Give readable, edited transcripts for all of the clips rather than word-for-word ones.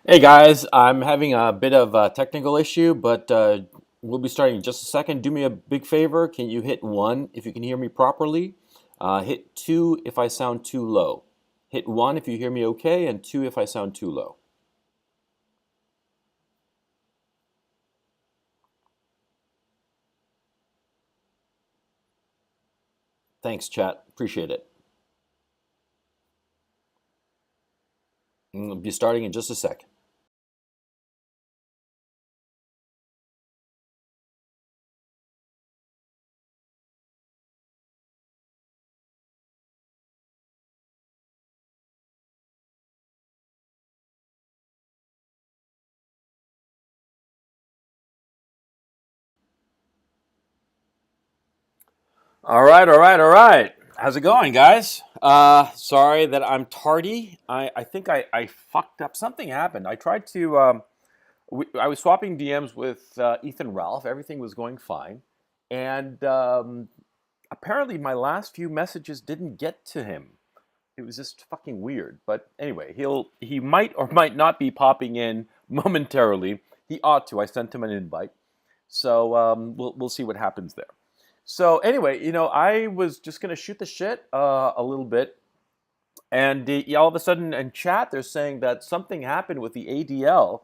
Hey guys, I'm having a bit of a technical issue, but we'll be starting in just a second. Do me a big favor. Can you hit one if you can hear me properly? Hit two if I sound too low. Hit one if you hear me okay, and two if I sound too low. Thanks, chat. Appreciate it. We'll be starting in just a second. All right. How's it going, guys? Sorry that I'm tardy. I think I fucked up. Something happened. I tried to. I was swapping DMs with Ethan Ralph. Everything was going fine, and apparently my last few messages didn't get to him. It was just fucking weird. But anyway, he might or might not be popping in momentarily. He ought to. I sent him an invite, so we'll see what happens there. So anyway, I was just gonna shoot the shit a little bit, and all of a sudden in chat they're saying that something happened with the ADL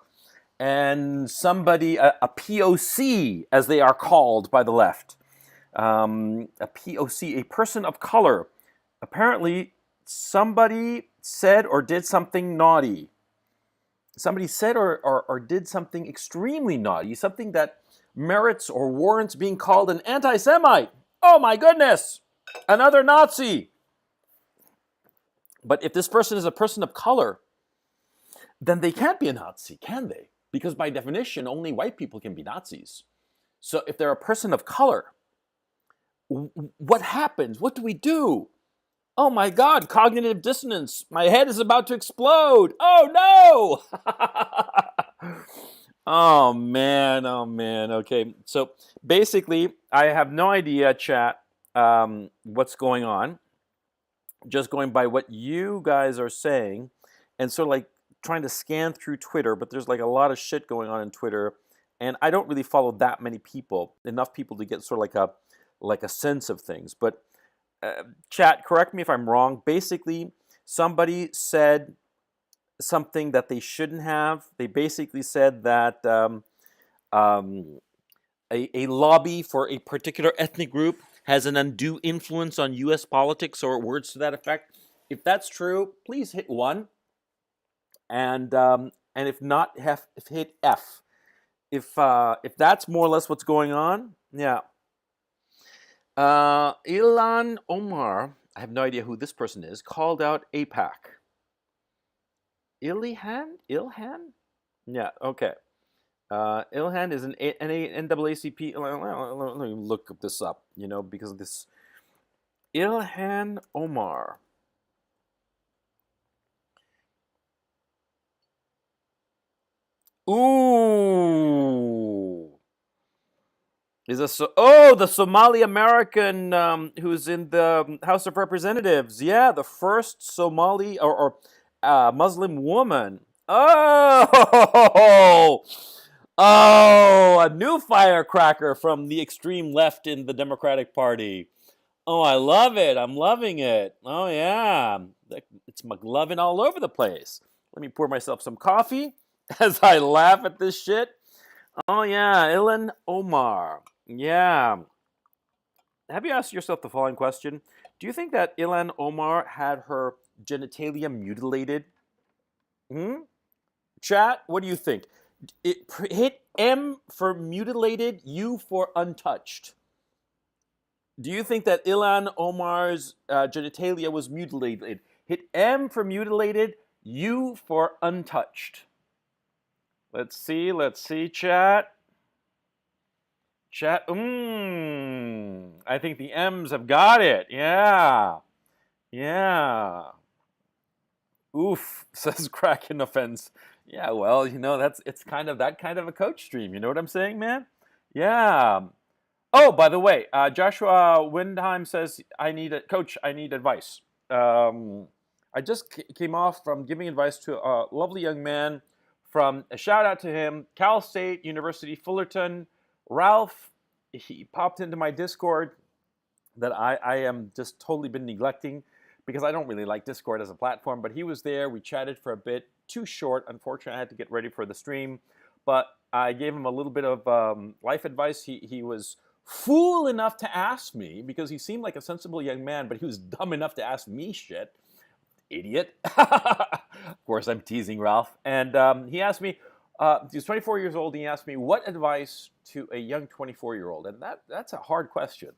and somebody, a POC, as they are called by the left, a POC, a person of color. Apparently, somebody said or did something naughty. Somebody said or did something extremely naughty, something that merits or warrants being called an anti Semite. Oh my goodness! Another Nazi! But if this person is a person of color, then they can't be a Nazi, can they? Because by definition, only white people can be Nazis. So if they're a person of color, what happens? What do we do? Oh my God, cognitive dissonance. My head is about to explode. Oh no! Oh man. Okay, so basically, I have no idea, chat, what's going on. Just going by what you guys are saying, and sort of like trying to scan through Twitter, but there's like a lot of shit going on in Twitter, and I don't really follow that many people, enough people to get sort of like a sense of things. But chat, correct me if I'm wrong. Basically, somebody said something that they shouldn't have. They basically said that um, a lobby for a particular ethnic group has an undue influence on U.S. politics, or words to that effect. If that's true, please hit one, and if not, hit F. If that's more or less what's going on, yeah. Ilan Omar, I have no idea who this person is, called out APAC. Ilhan? Yeah, okay. Ilhan is an NAACP. Let me look this up, because of this. Ilhan Omar. Ooh. The Somali American who's in the House of Representatives. Yeah, the first Somali or Muslim woman. Oh, oh, a new firecracker from the extreme left in the Democratic Party. Oh, I love it. I'm loving it. Oh yeah, it's McLovin all over the place. Let me pour myself some coffee as I laugh at this shit. Oh yeah, Ilan Omar. Yeah. Have you asked yourself the following question? Do you think that Ilan Omar had her genitalia mutilated? Hmm? Chat, what do you think? Hit M for mutilated, U for untouched. Do you think that Ilan Omar's genitalia was mutilated? Hit M for mutilated, U for untouched. Let's see, chat. Chat. I think the M's have got it. Yeah. Yeah. Oof, says Kraken offense. Yeah, well, it's kind of that kind of a coach stream. You know what I'm saying, man? Yeah. Oh, by the way, Joshua Windheim says, coach, I need advice. I just came off from giving advice to a lovely young man from a shout out to him, Cal State University Fullerton, Ralph. He popped into my Discord that I am just totally been neglecting because I don't really like Discord as a platform. But he was there. We chatted for a bit. Too short. Unfortunately, I had to get ready for the stream. But I gave him a little bit of life advice. He was fool enough to ask me because he seemed like a sensible young man, but he was dumb enough to ask me shit. Idiot. Of course, I'm teasing Ralph. And he asked me, he was 24 years old, and he asked me, what advice to a young 24-year-old? And that's a hard question.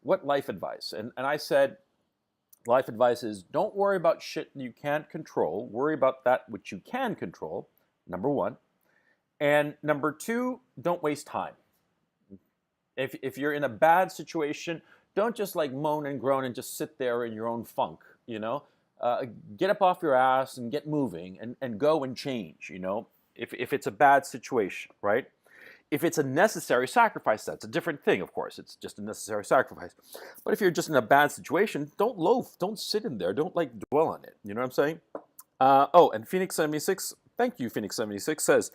What life advice? And I said, life advice is don't worry about shit you can't control. Worry about that which you can control, number one. And number two, don't waste time. If you're in a bad situation, don't just like moan and groan and just sit there in your own funk, you know? Get up off your ass and get moving and go and change, you know? If it's a bad situation, right? If it's a necessary sacrifice, that's a different thing, of course. It's just a necessary sacrifice. But if you're just in a bad situation, don't loaf. Don't sit in there. Don't like dwell on it. You know what I'm saying? And Phoenix76, thank you, Phoenix76, says,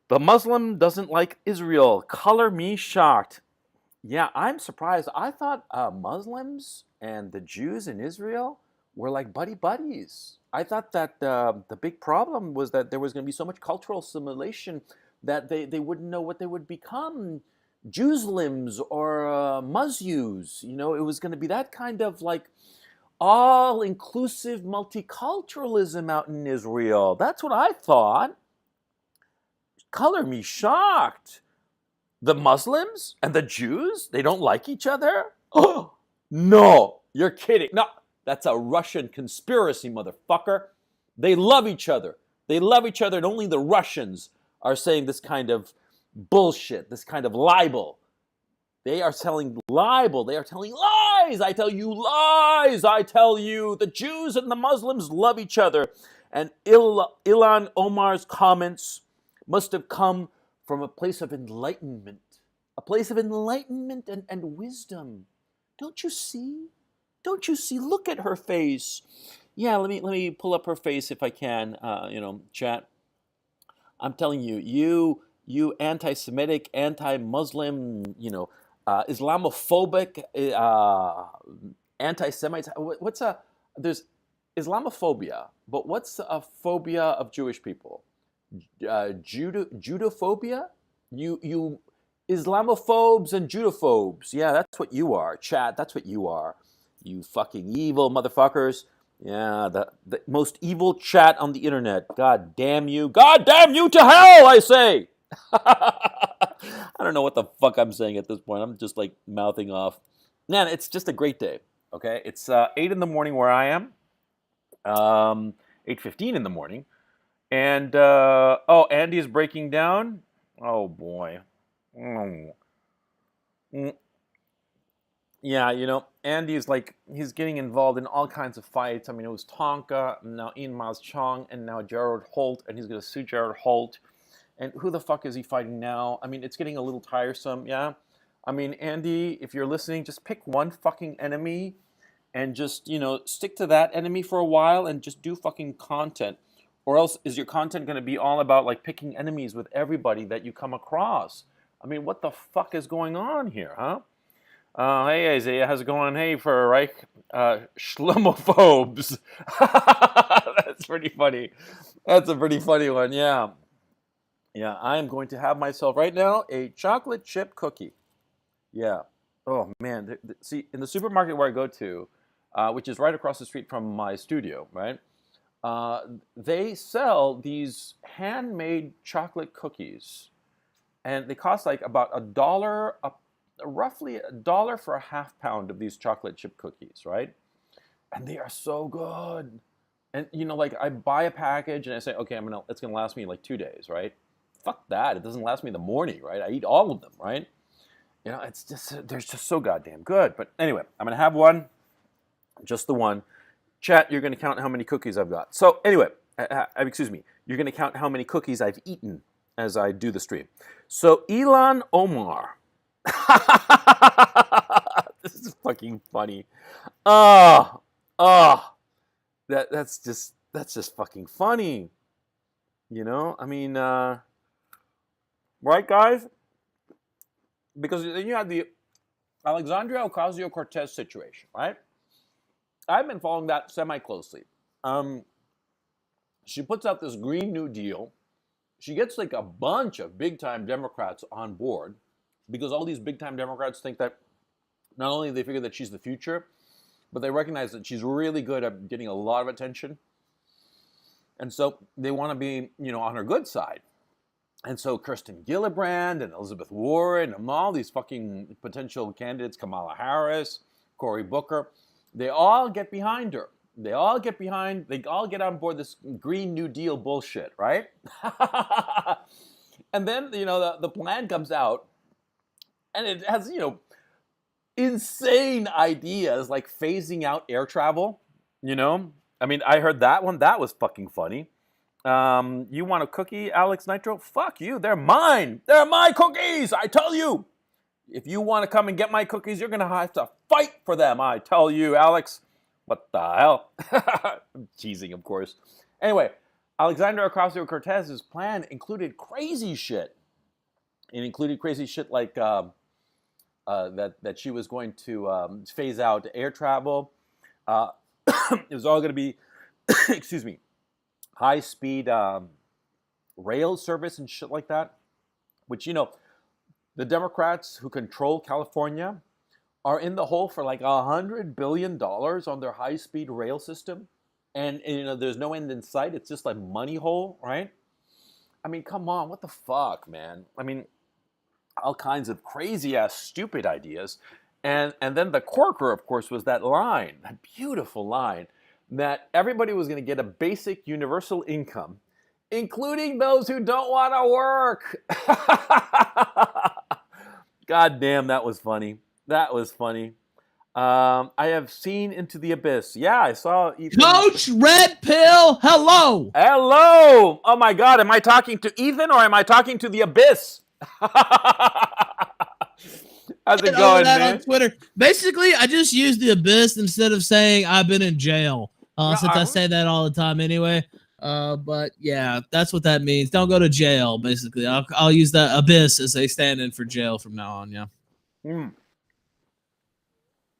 the Muslim doesn't like Israel. Color me shocked. Yeah, I'm surprised. I thought Muslims and the Jews in Israel were like buddy buddies. I thought that the big problem was that there was going to be so much cultural assimilation that they wouldn't know what they would become, Jewslims or Musyus. You know, it was going to be that kind of like all-inclusive multiculturalism out in Israel. That's what I thought. Color me shocked. The Muslims and the Jews, they don't like each other? Oh, no, you're kidding. No, that's a Russian conspiracy, motherfucker. They love each other. They love each other, and only the Russians are saying this kind of bullshit, this kind of libel. They are telling libel. They are telling lies. I tell you lies. I tell you the Jews and the Muslims love each other. And Ilan Omar's comments must have come from a place of enlightenment. A place of enlightenment and wisdom. Don't you see? Don't you see? Look at her face. Yeah, let me pull up her face if I can, chat. I'm telling you, you anti-Semitic, anti-Muslim, Islamophobic, anti-Semites. There's Islamophobia, but what's a phobia of Jewish people? Judophobia? You Islamophobes and Judophobes. Yeah, that's what you are, chat. That's what you are. You fucking evil motherfuckers. Yeah, the most evil chat on the internet. God damn you. God damn you to hell, I say. I don't know what the fuck I'm saying at this point. I'm just like mouthing off. Man, it's just a great day. Okay, it's 8 in the morning where I am. 8:15 in the morning. And, Andy is breaking down. Oh, boy. Yeah, Andy's like, he's getting involved in all kinds of fights. I mean, it was Tonka, now Ian Miles Chong, and now Gerald Holt, and he's going to sue Gerald Holt. And who the fuck is he fighting now? I mean, it's getting a little tiresome, yeah? I mean, Andy, if you're listening, just pick one fucking enemy and just, stick to that enemy for a while and just do fucking content. Or else is your content going to be all about like picking enemies with everybody that you come across? I mean, what the fuck is going on here, huh? Hey, Isaiah, how's it going? Hey, for Reich, Schlemophobes. That's pretty funny. That's a pretty funny one, yeah. Yeah, I am going to have myself right now a chocolate chip cookie. Yeah. Oh, man. See, in the supermarket where I go to, which is right across the street from my studio, right? They sell these handmade chocolate cookies, and they cost like about $1, roughly $1 for a half pound of these chocolate chip cookies, right? And they are so good. And like I buy a package and I say, okay, it's gonna last me like 2 days, right? Fuck that. It doesn't last me the morning, right? I eat all of them, right? It's just they're just so goddamn good. But anyway, I'm gonna have one, just the one. Chat, you're going to count how many cookies I've got. So anyway, excuse me, you're going to count how many cookies I've eaten as I do the stream. So Ilan Omar. This is fucking funny. That's just fucking funny. You know, I mean, right, guys? Because then you have the Alexandria Ocasio-Cortez situation, right? I've been following that semi-closely. Um, she puts out this Green New Deal. She gets like a bunch of big-time Democrats on board because all these big-time Democrats think that not only they figure that she's the future, but they recognize that she's really good at getting a lot of attention. And so they want to be, on her good side. And so Kirsten Gillibrand and Elizabeth Warren and all these fucking potential candidates, Kamala Harris, Cory Booker, they all get behind her. They all get on board this Green New Deal bullshit, right? And then, the plan comes out and it has, insane ideas like phasing out air travel, I mean, I heard that one. That was fucking funny. You want a cookie, Alex Nitro? Fuck you. They're mine. They're my cookies. I tell you. If you want to come and get my cookies, you're going to have to fight for them. I tell you, Alex. What the hell? I'm teasing, of course. Anyway, Alexandria Ocasio-Cortez's plan included crazy shit. It included crazy shit like that she was going to phase out air travel. It was all going to be, excuse me, high-speed rail service and shit like that, which, the Democrats who control California are in the hole for like $100 billion on their high-speed rail system. And, there's no end in sight. It's just like money hole, right? I mean, come on, what the fuck, man? I mean, all kinds of crazy-ass stupid ideas. And then the corker, of course, was that line, that beautiful line, that everybody was going to get a basic universal income, including those who don't want to work. God damn, that was funny. That was funny. I have seen Into the Abyss. Yeah, I saw Ethan. Coach Red Pill, hello. Hello. Oh my God, am I talking to Ethan or am I talking to the Abyss? How's it going, man? On Twitter. Basically, I just used the Abyss instead of saying I've been in jail. Since I say that all the time anyway. But yeah, that's what that means. Don't go to jail, basically. I'll use that Abyss as a stand-in for jail from now on, yeah.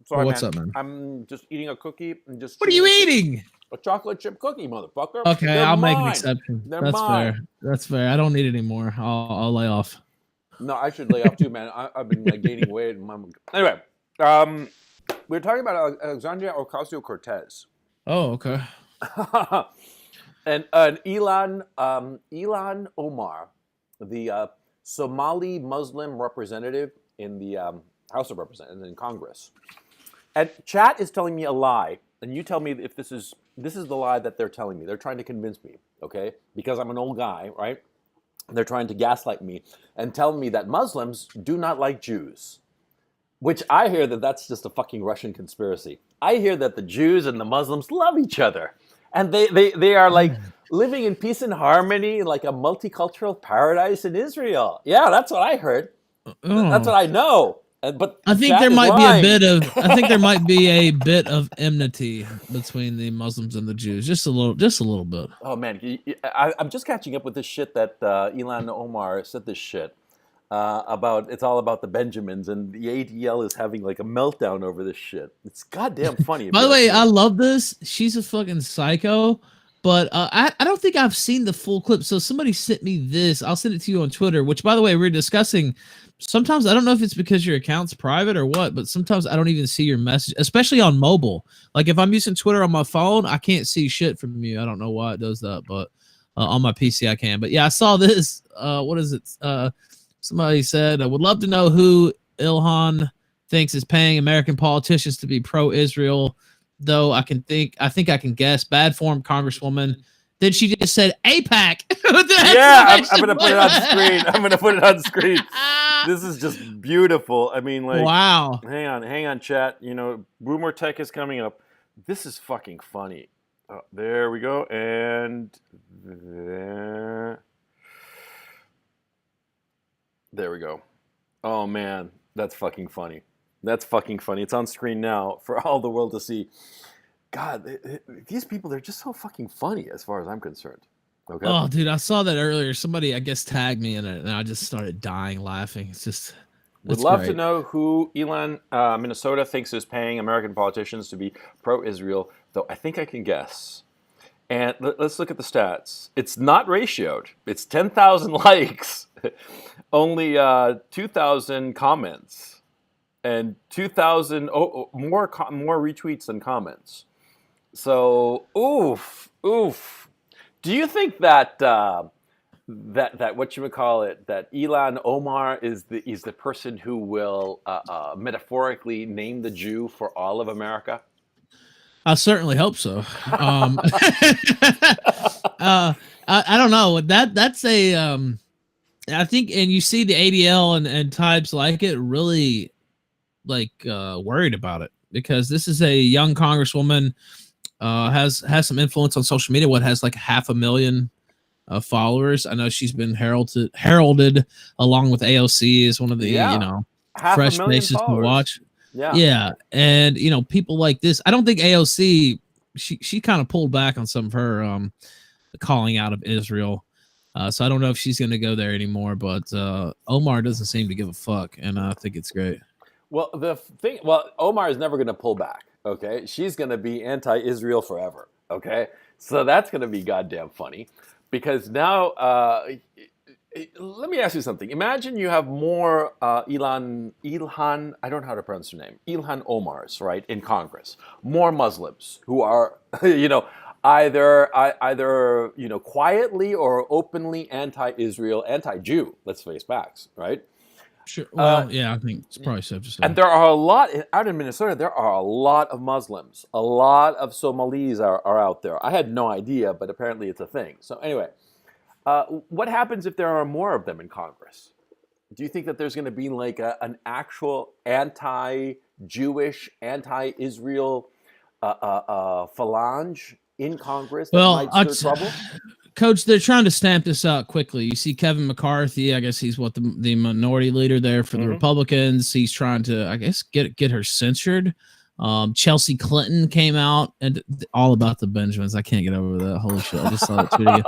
Sorry, what's up, man? I'm just eating a cookie and just. What are you eating? A chocolate chip cookie, motherfucker. Okay, I'll make an exception. That's mine. Fair. That's fair. I don't need it anymore. I'll lay off. No, I should lay off too, man. I've been gaining weight. Anyway, we're talking about Alexandria Ocasio-Cortez. Oh, okay. and Ilan Omar, the Somali Muslim representative in the House of Representatives in Congress. And chat is telling me a lie, and you tell me if this is the lie that they're telling me. They're trying to convince me, okay? Because I'm an old guy, right? They're trying to gaslight me and tell me that Muslims do not like Jews, which I hear that that's just a fucking Russian conspiracy. I hear that the Jews and the Muslims love each other, and they are like living in peace and harmony, like a multicultural paradise in Israel. Yeah, that's what I heard. That's what I know. But I think there might be a bit of enmity between the Muslims and the Jews, just a little bit. Oh man, I'm just catching up with this shit that Ilan Omar said. This shit about it's all about the Benjamins, and the ADL is having like a meltdown over this shit. It's goddamn funny. By the way, I love this. She's a fucking psycho. But I don't think I've seen the full clip. So somebody sent me this. I'll send it to you on Twitter, which, by the way, we're discussing. Sometimes I don't know if it's because your account's private or what, but sometimes I don't even see your message, especially on mobile. Like if I'm using Twitter on my phone, I can't see shit from you. I don't know why it does that, but on my PC I can. But yeah, I saw this. What is it? Somebody said, I would love to know who Ilhan thinks is paying American politicians to be pro-Israel. Though I think I can guess. Bad form Congresswoman. Then she just said APAC. Yeah, I'm gonna put it on screen. I'm gonna put it on screen. This is just beautiful. I mean, like, wow. Hang on, chat. Boomer Tech is coming up. This is fucking funny. Oh, there we go, and there we go. Oh man, that's fucking funny. That's fucking funny. It's on screen now for all the world to see. God, these people, they're just so fucking funny as far as I'm concerned. Okay. Oh, dude, I saw that earlier. Somebody, I guess, tagged me in it, and I just started dying laughing. Would It's love to great. know who Elon, Minnesota, thinks is paying American politicians to be pro-Israel. Though I think I can guess. And let's look at the stats. It's not ratioed. It's 10,000 likes, only 2,000 comments, and 2,000 more retweets than comments. So, oof. Do you think that that what you would call it, that Elon Omar is the person who will metaphorically name the Jew for all of America? I certainly hope so. I don't know. That's a I think, and you see the ADL and types like it really worried about it because this is a young congresswoman, has some influence on social media. What has like 500,000 followers. I know she's been heralded along with AOC as one of the Yeah, half a fresh million faces to followers. watch. Yeah. Yeah, and people like this. I don't think AOC, she kind of pulled back on some of her calling out of Israel. So I don't know if she's going to go there anymore. But Omar doesn't seem to give a fuck, and I think it's great. Well, well, Omar is never going to pull back. Okay, she's going to be anti-Israel forever. Okay, so that's going to be goddamn funny, because now, let me ask you something. Imagine you have more Ilhan. I don't know how to pronounce her name. Ilhan Omars, right, in Congress. More Muslims who are, either quietly or openly anti-Israel, anti-Jew. Let's face facts, right? Sure. Uh, Well, yeah, I think it's probably safe to And say. there are a lot out in Minnesota. There are a lot of Muslims. A lot of Somalis are out there. I had no idea, but apparently it's a thing. So anyway, what happens if there are more of them in Congress? Do you think that there's going to be like an actual anti-Jewish, anti-Israel phalange in Congress that Well, might stir trouble? Coach, they're trying to stamp this out quickly. You see Kevin McCarthy, I guess he's what the minority leader there for the Mm-hmm. Republicans. He's trying to, I guess, get her censured. Chelsea Clinton came out and all about the Benjamins. I can't get over that. Holy shit! I just saw that tweet again.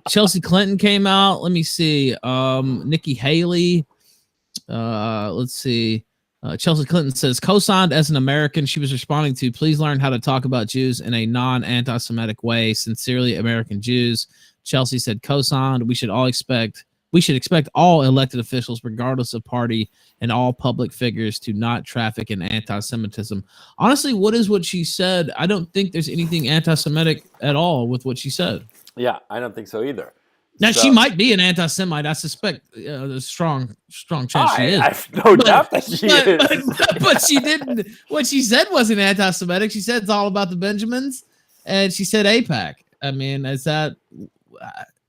Chelsea Clinton came out. Let me see. Nikki Haley. Let's see. Chelsea Clinton says, co-signed as an American. She was responding to, please learn how to talk about Jews in a non-anti-Semitic way. Sincerely, American Jews. Chelsea said, co-signed. We should expect all elected officials, regardless of party, and all public figures to not traffic in anti-Semitism. Honestly, what she said? I don't think there's anything anti-Semitic at all with what she said. Yeah, I don't think so either. Now, So, she might be an anti-Semite. I suspect a strong chance she is. I have no doubt that she is. But she didn't. What she said wasn't anti-Semitic. She said it's all about the Benjamins, and she said APAC. I mean, is that?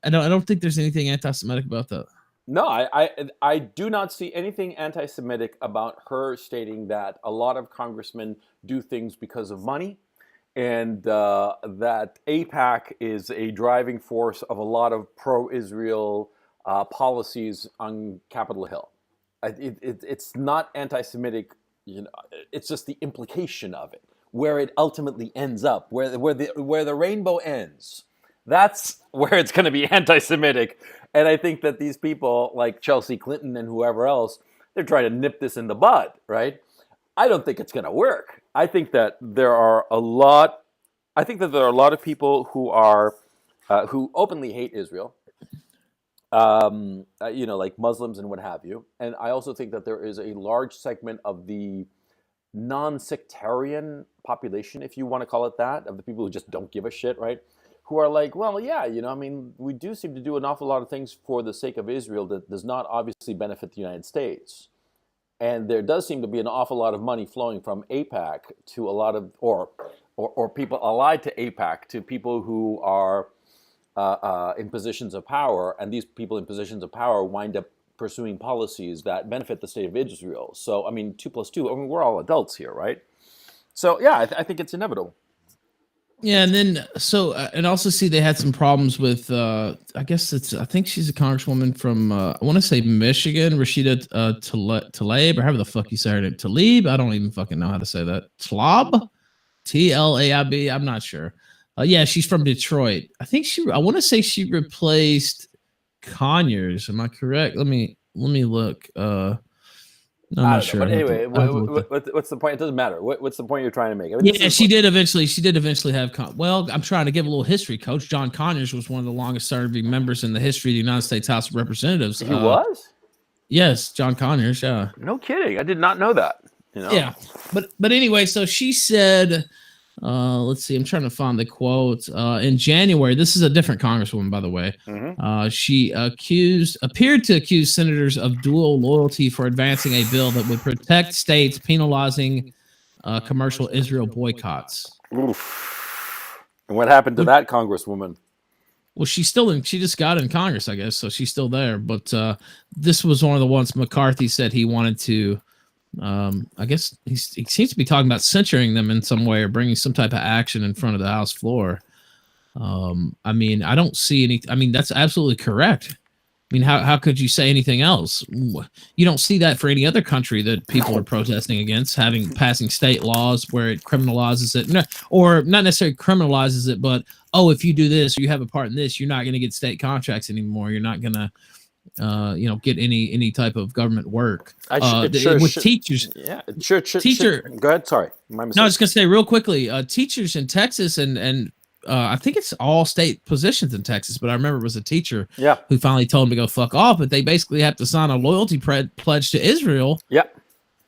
I don't think there's anything anti-Semitic about that. No, I do not see anything anti-Semitic about her stating that a lot of congressmen do things because of money, and that AIPAC is a driving force of a lot of pro-Israel policies on Capitol Hill. It's not anti-Semitic, it's just the implication of it, where it ultimately ends up, where the rainbow ends. That's where it's going to be anti-Semitic. And I think that these people like Chelsea Clinton and whoever else, they're trying to nip this in the bud, right? I don't think it's going to work. I think that there are a lot of people who openly hate Israel, like Muslims and what have you. And I also think that there is a large segment of the non-sectarian population, if you want to call it that, of the people who just don't give a shit, right? Who are like, well, yeah, I mean, we do seem to do an awful lot of things for the sake of Israel that does not obviously benefit the United States. And there does seem to be an awful lot of money flowing from AIPAC to a lot of, or people allied to AIPAC, to people who are in positions of power, and these people in positions of power wind up pursuing policies that benefit the state of Israel. So, I mean, 2 plus 2, I mean, we're all adults here, right? So, yeah, I think it's inevitable. Yeah, and then and also see they had some problems with I think she's a congresswoman from I want to say Michigan, Rashida Tlaib, or however the fuck you say her name, Tlaib. I don't even fucking know how to say that. Tlaib, Tlaib. I'm not sure. Yeah, she's from Detroit. I think I want to say she replaced Conyers. Am I correct? Let me look. I'm I not don't know, sure. but anyway, I have to look. what's the point? It doesn't matter. What's the point you're trying to make? I mean, this Yeah, is she did eventually. She did eventually have. Well, I'm trying to give a little history. Coach John Conyers was one of the longest serving members in the history of the United States House of Representatives. he was. Yes, John Conyers. Yeah, No kidding. I did not know that. You know. yeah. But anyway, so she said, let's see. I'm trying to find the quote. In January, this is a different congresswoman, by the way. She appeared to accuse senators of dual loyalty for advancing a bill that would protect states penalizing commercial Israel boycotts. Oof. And what happened to that congresswoman? Well, she's still in. She just got in Congress, I guess, so she's still there. But this was one of the ones McCarthy said he wanted to. I guess he seems to be talking about censuring them in some way or bringing some type of action in front of the House floor. I mean, I don't see any. I mean, that's absolutely correct. I mean, how could you say anything else? You don't see that for any other country that people are protesting against, passing state laws where it criminalizes it, no, or not necessarily criminalizes it, but if you do this or you have a part in this, you're not going to get state contracts anymore. You're not going to get any type of government work. With teachers. Yeah, teacher. Go ahead. Sorry, my mistake. No, I was gonna say real quickly. Teachers in Texas and I think it's all state positions in Texas, but I remember it was a teacher who finally told him to go fuck off. But they basically have to sign a loyalty pledge to Israel.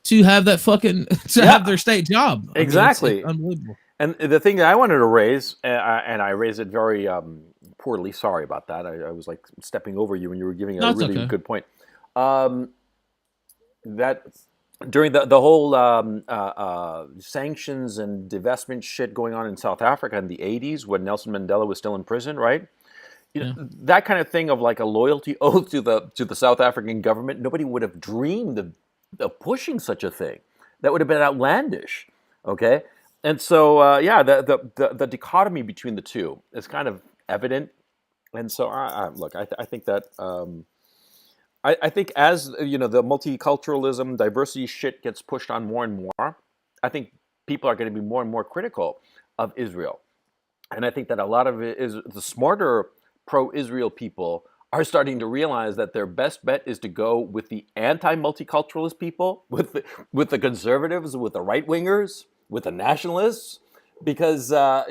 To have that fucking have their state job. Exactly. It's unbelievable. And the thing that I wanted to raise, and I raised it very poorly. Sorry about that. I was like stepping over you when you were giving a really good point. That during the whole sanctions and divestment shit going on in South Africa in the 80s when Nelson Mandela was still in prison, right? You know, that kind of thing of like a loyalty oath to the South African government, nobody would have dreamed of pushing such a thing. That would have been outlandish, okay? And so, the dichotomy between the two is kind of evident. And so, look, I think that I think as the multiculturalism, diversity shit gets pushed on more and more, I think people are going to be more and more critical of Israel. And I think that a lot of it is the smarter pro-Israel people are starting to realize that their best bet is to go with the anti-multiculturalist people, with the conservatives, with the right-wingers, with the nationalists, because a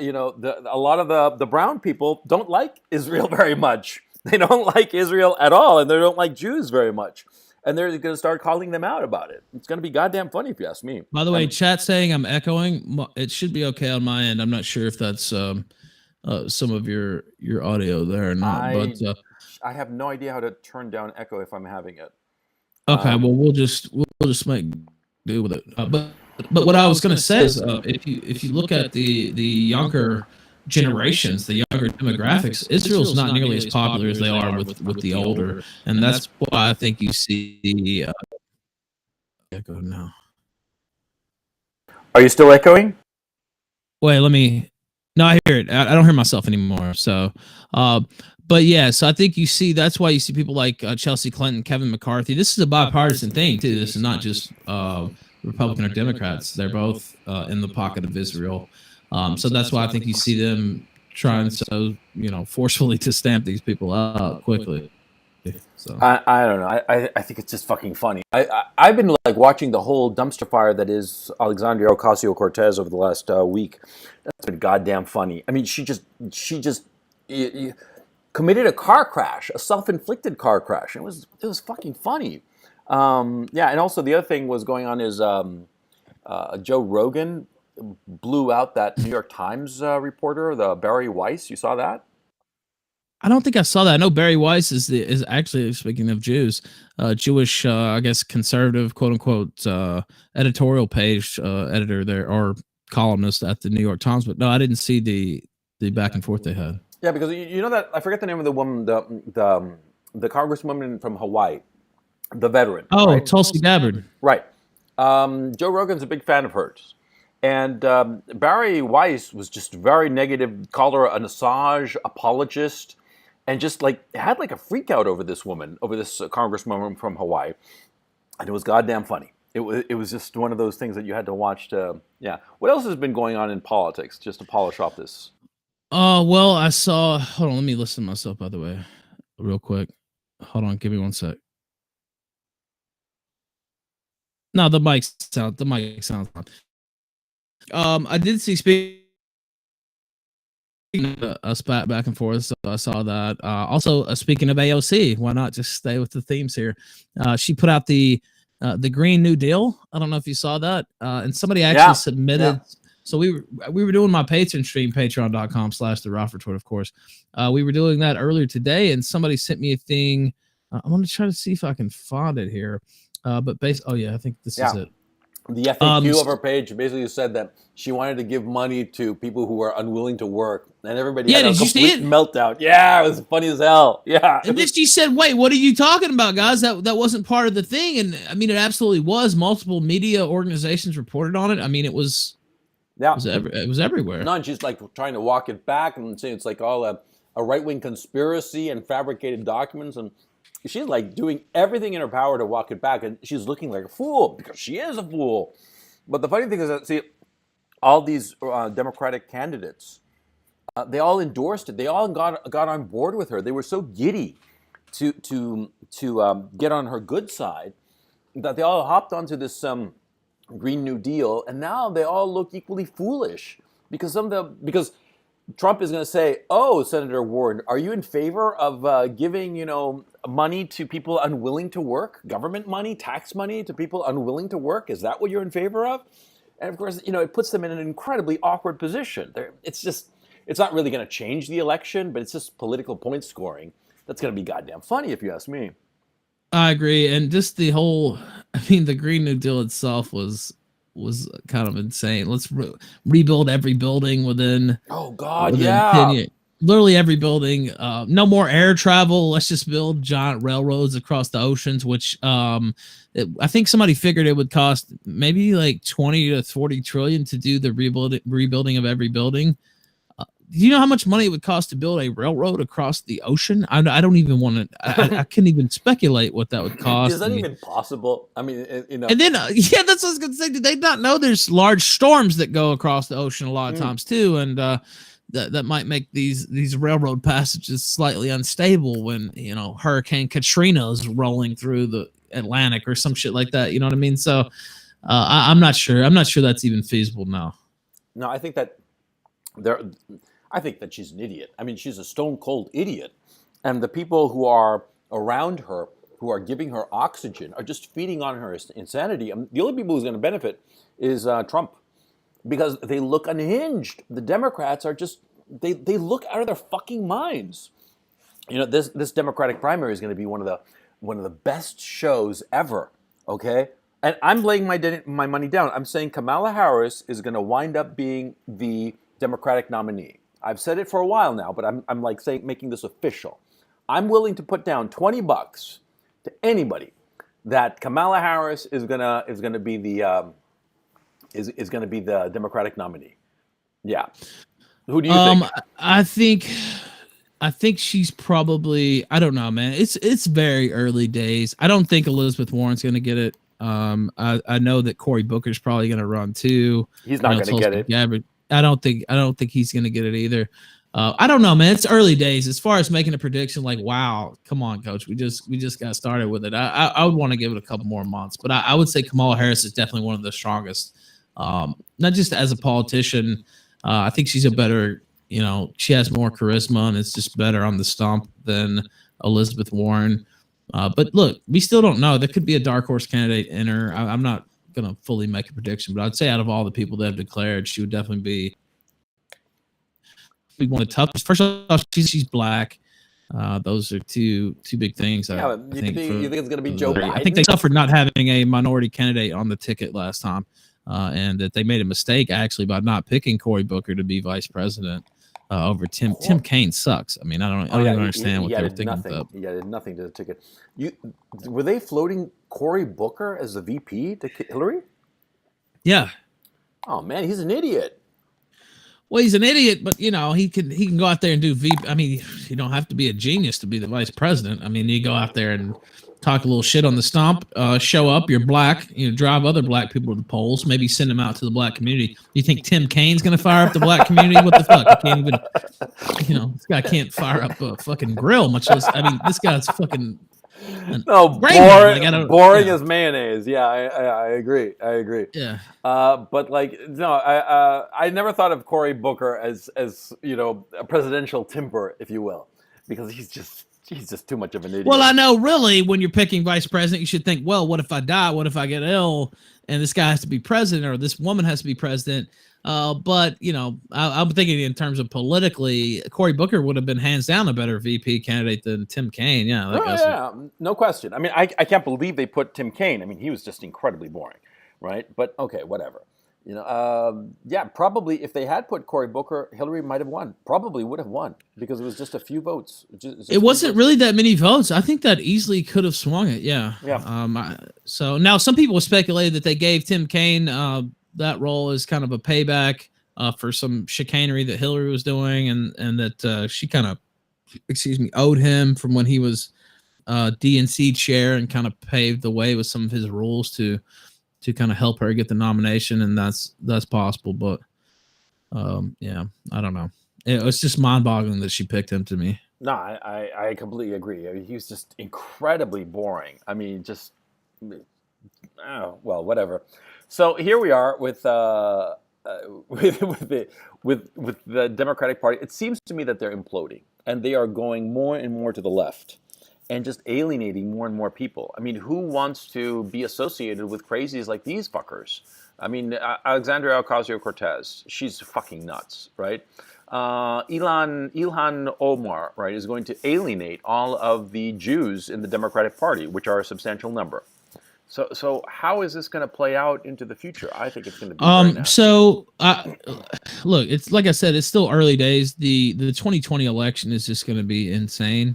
lot of the brown people don't like Israel very much. They don't like Israel at all, and they don't like Jews very much. And they're going to start calling them out about it. It's going to be goddamn funny if you ask me. By the way, chat saying I'm echoing. It should be okay on my end. I'm not sure if that's some of your audio there or not. But I have no idea how to turn down echo if I'm having it. Okay, well we'll just make do with it. But what I was going to say is, if you look at the younger generations, the younger demographics, Israel's not nearly as popular as they are with the older, and that's why I think you see echo now. Are you still echoing? Wait, no, I hear it. I don't hear myself anymore. So, but yeah, so I think that's why you see people like Chelsea Clinton, Kevin McCarthy. This is a bipartisan thing too. This is not just Republican or Democrats. They're both in the pocket of Israel. So that's why I think you see them trying so forcefully to stamp these people out quickly. So I don't know. I think it's just fucking funny. I've been like watching the whole dumpster fire that is Alexandria Ocasio-Cortez over the last week. That's been goddamn funny. I mean, she just committed a car crash, a self-inflicted car crash. It was fucking funny. And also the other thing was going on is Joe Rogan blew out that New York Times reporter, the Barry Weiss. You saw that? I don't think I saw that. I know Barry Weiss is actually, speaking of Jews, Jewish, I guess, conservative, quote unquote, editorial page editor there or columnist at the New York Times. But no, I didn't see the back and forth they had. Yeah, because you know that I forget the name of the woman, the congresswoman from Hawaii, the veteran. Oh, right? Tulsi Gabbard. Right. Joe Rogan's a big fan of hers. And Barry Weiss was just very negative, called her an Assange apologist, and just like had like a freak out over this woman, over this congresswoman from Hawaii. And it was goddamn funny. It was just one of those things that you had to watch to, yeah. What else has been going on in politics, just to polish off this? Well, I saw. Hold on, let me listen to myself. By the way, real quick. Hold on, give me one sec. No, the mic sounds fine. I did see speaking a spat back and forth, so I saw that. Also, speaking of AOC, why not just stay with the themes here? She put out the Green New Deal. I don't know if you saw that, and somebody actually Yeah, yeah, submitted. So we were doing my Patreon stream, patreon.com/the Roffertoid, of course. We were doing that earlier today, and somebody sent me a thing. I'm going to try to see if I can find it here. But oh yeah, I think this is yeah. it. The Um, FAQ of her page basically said that she wanted to give money to people who are unwilling to work, and everybody yeah, had a did you see complete it? meltdown. Yeah, it was funny as hell. Yeah, it And then was. she said, "Wait, what are you talking about, guys? That wasn't part of the thing." And I mean, it absolutely was. Multiple media organizations reported on it. I mean, Yeah, it was everywhere. no, and she's like trying to walk it back and saying it's like all a right wing conspiracy and fabricated documents, and she's like doing everything in her power to walk it back, and she's looking like a fool because she is a fool. But the funny thing is that, see, all these Democratic candidates, they all endorsed it. They all got on board with her. They were so giddy to get on her good side that they all hopped onto this Green New Deal, and now they all look equally foolish because because Trump is going to say, "Oh, Senator Warren, are you in favor of giving money to people unwilling to work, government money, tax money to people unwilling to work? Is that what you're in favor of?" And of course, it puts them in an incredibly awkward position. It's not really going to change the election, but it's just political point scoring. That's going to be goddamn funny if you ask me. I agree, and just the whole, I mean, the Green New Deal itself was kind of insane. Let's rebuild every building Oh God, within 10 yeah. years. Literally every building. No more air travel. Let's just build giant railroads across the oceans, which I think somebody figured it would cost maybe like 20 to 40 trillion to do the rebuilding of every building. Do you know how much money it would cost to build a railroad across the ocean? I don't even want to. I couldn't even speculate what that would Is cost. I that mean, even possible? I mean, and then yeah, that's what I was gonna say. Did they not know there's large storms that go across the ocean a lot of mm, times too, and that might make these railroad passages slightly unstable when Hurricane Katrina is rolling through the Atlantic or some shit like that. You know what I mean? So I'm not sure. I'm not sure that's even feasible now. no, there. I think that she's an idiot. I mean, she's a stone cold idiot, and the people who are around her, who are giving her oxygen, are just feeding on her insanity. The only people who's going to benefit is Trump, because they look unhinged. The Democrats are just they look out of their fucking minds. This Democratic primary is going to be one of the best shows ever. Okay, and I'm laying my money down. I'm saying Kamala Harris is going to wind up being the Democratic nominee. I've said it for a while now, but I'm like saying making this official. I'm willing to put down $20 to anybody that Kamala Harris is gonna be the is going to be the Democratic nominee. Yeah. Who do you Um, think? I think I think she's probably, I don't know, man. It's very early days. I don't think Elizabeth Warren's going to get it. I know that Cory Booker's probably going to run too. He's I not know going to get Tulsi it. Gabbard. I don't think he's going to get it either. I don't know, man. It's early days as far as making a prediction. Like, wow, come on, coach. We just got started with it. I would want to give it a couple more months, but I would say Kamala Harris is definitely one of the strongest. Not just as a politician. I think she's a better, she has more charisma and it's just better on the stump than Elizabeth Warren. But look, we still don't know. There could be a dark horse candidate in her. I'm not going to fully make a prediction, but I'd say out of all the people that have declared, she would definitely be one of the toughest. First off, she's black. Those are two big things. I Yeah, think you for think it's going to be Joe I think they Biden? suffered not having a minority candidate on the ticket last time, and that they made a mistake actually by not picking Cory Booker to be vice president over Tim Hor- Kaine sucks. I mean, I Oh don't yeah, even understand he what they were added thinking with nothing. that. He added nothing to the ticket. You were they floating Cory Booker as the VP to Hillary? Yeah. Oh man, he's an idiot. Well, he's an idiot, but he can go out there and do VP. I mean, you don't have to be a genius to be the vice president. I mean, you go out there and talk a little shit on the stomp, show up, you're black, drive other black people to the polls, maybe send them out to the black community. You think Tim Kaine's going to fire up the black community? What the fuck? He can't even, this guy can't fire up a fucking grill, much less, I mean, this guy's fucking no, boring as mayonnaise. Yeah, I agree. I agree. Yeah. But no, I never thought of Cory Booker as a presidential timber, if you will, because he's just too much of an idiot. Well, I know, really, when you're picking vice president, you should think, well, what if I die? What if I get ill? And this guy has to be president, or this woman has to be president. But I'm thinking in terms of politically, Cory Booker would have been hands down a better VP candidate than Tim Kaine. Yeah, no question. I mean, I can't believe they put Tim Kaine. I mean, he was just incredibly boring, right? But okay, whatever. Probably if they had put Cory Booker, Hillary might have won. Probably would have won because it was just a few votes. It wasn't really that many votes. I think that easily could have swung it. Yeah. Yeah. So now some people speculated that they gave Tim Kaine that role as kind of a payback for some chicanery that Hillary was doing, and that she kind of, owed him from when he was DNC chair, and kind of paved the way with some of his rules to kind of help her get the nomination, and that's possible. But I don't know. It was just mind-boggling that she picked him to me. No, I completely agree. I mean, he was just incredibly boring. I mean, just whatever. So here we are with the Democratic Party. It seems to me that they're imploding, and they are going more and more to the left, and just alienating more and more people. I mean, who wants to be associated with crazies like these fuckers? I mean, Alexandria Ocasio-Cortez, she's fucking nuts, right? Ilhan Omar, right, is going to alienate all of the Jews in the Democratic Party, which are a substantial number. So how is this going to play out into the future? I think it's going to be very nasty. So look, it's like I said, it's still early days. The 2020 election is just going to be insane.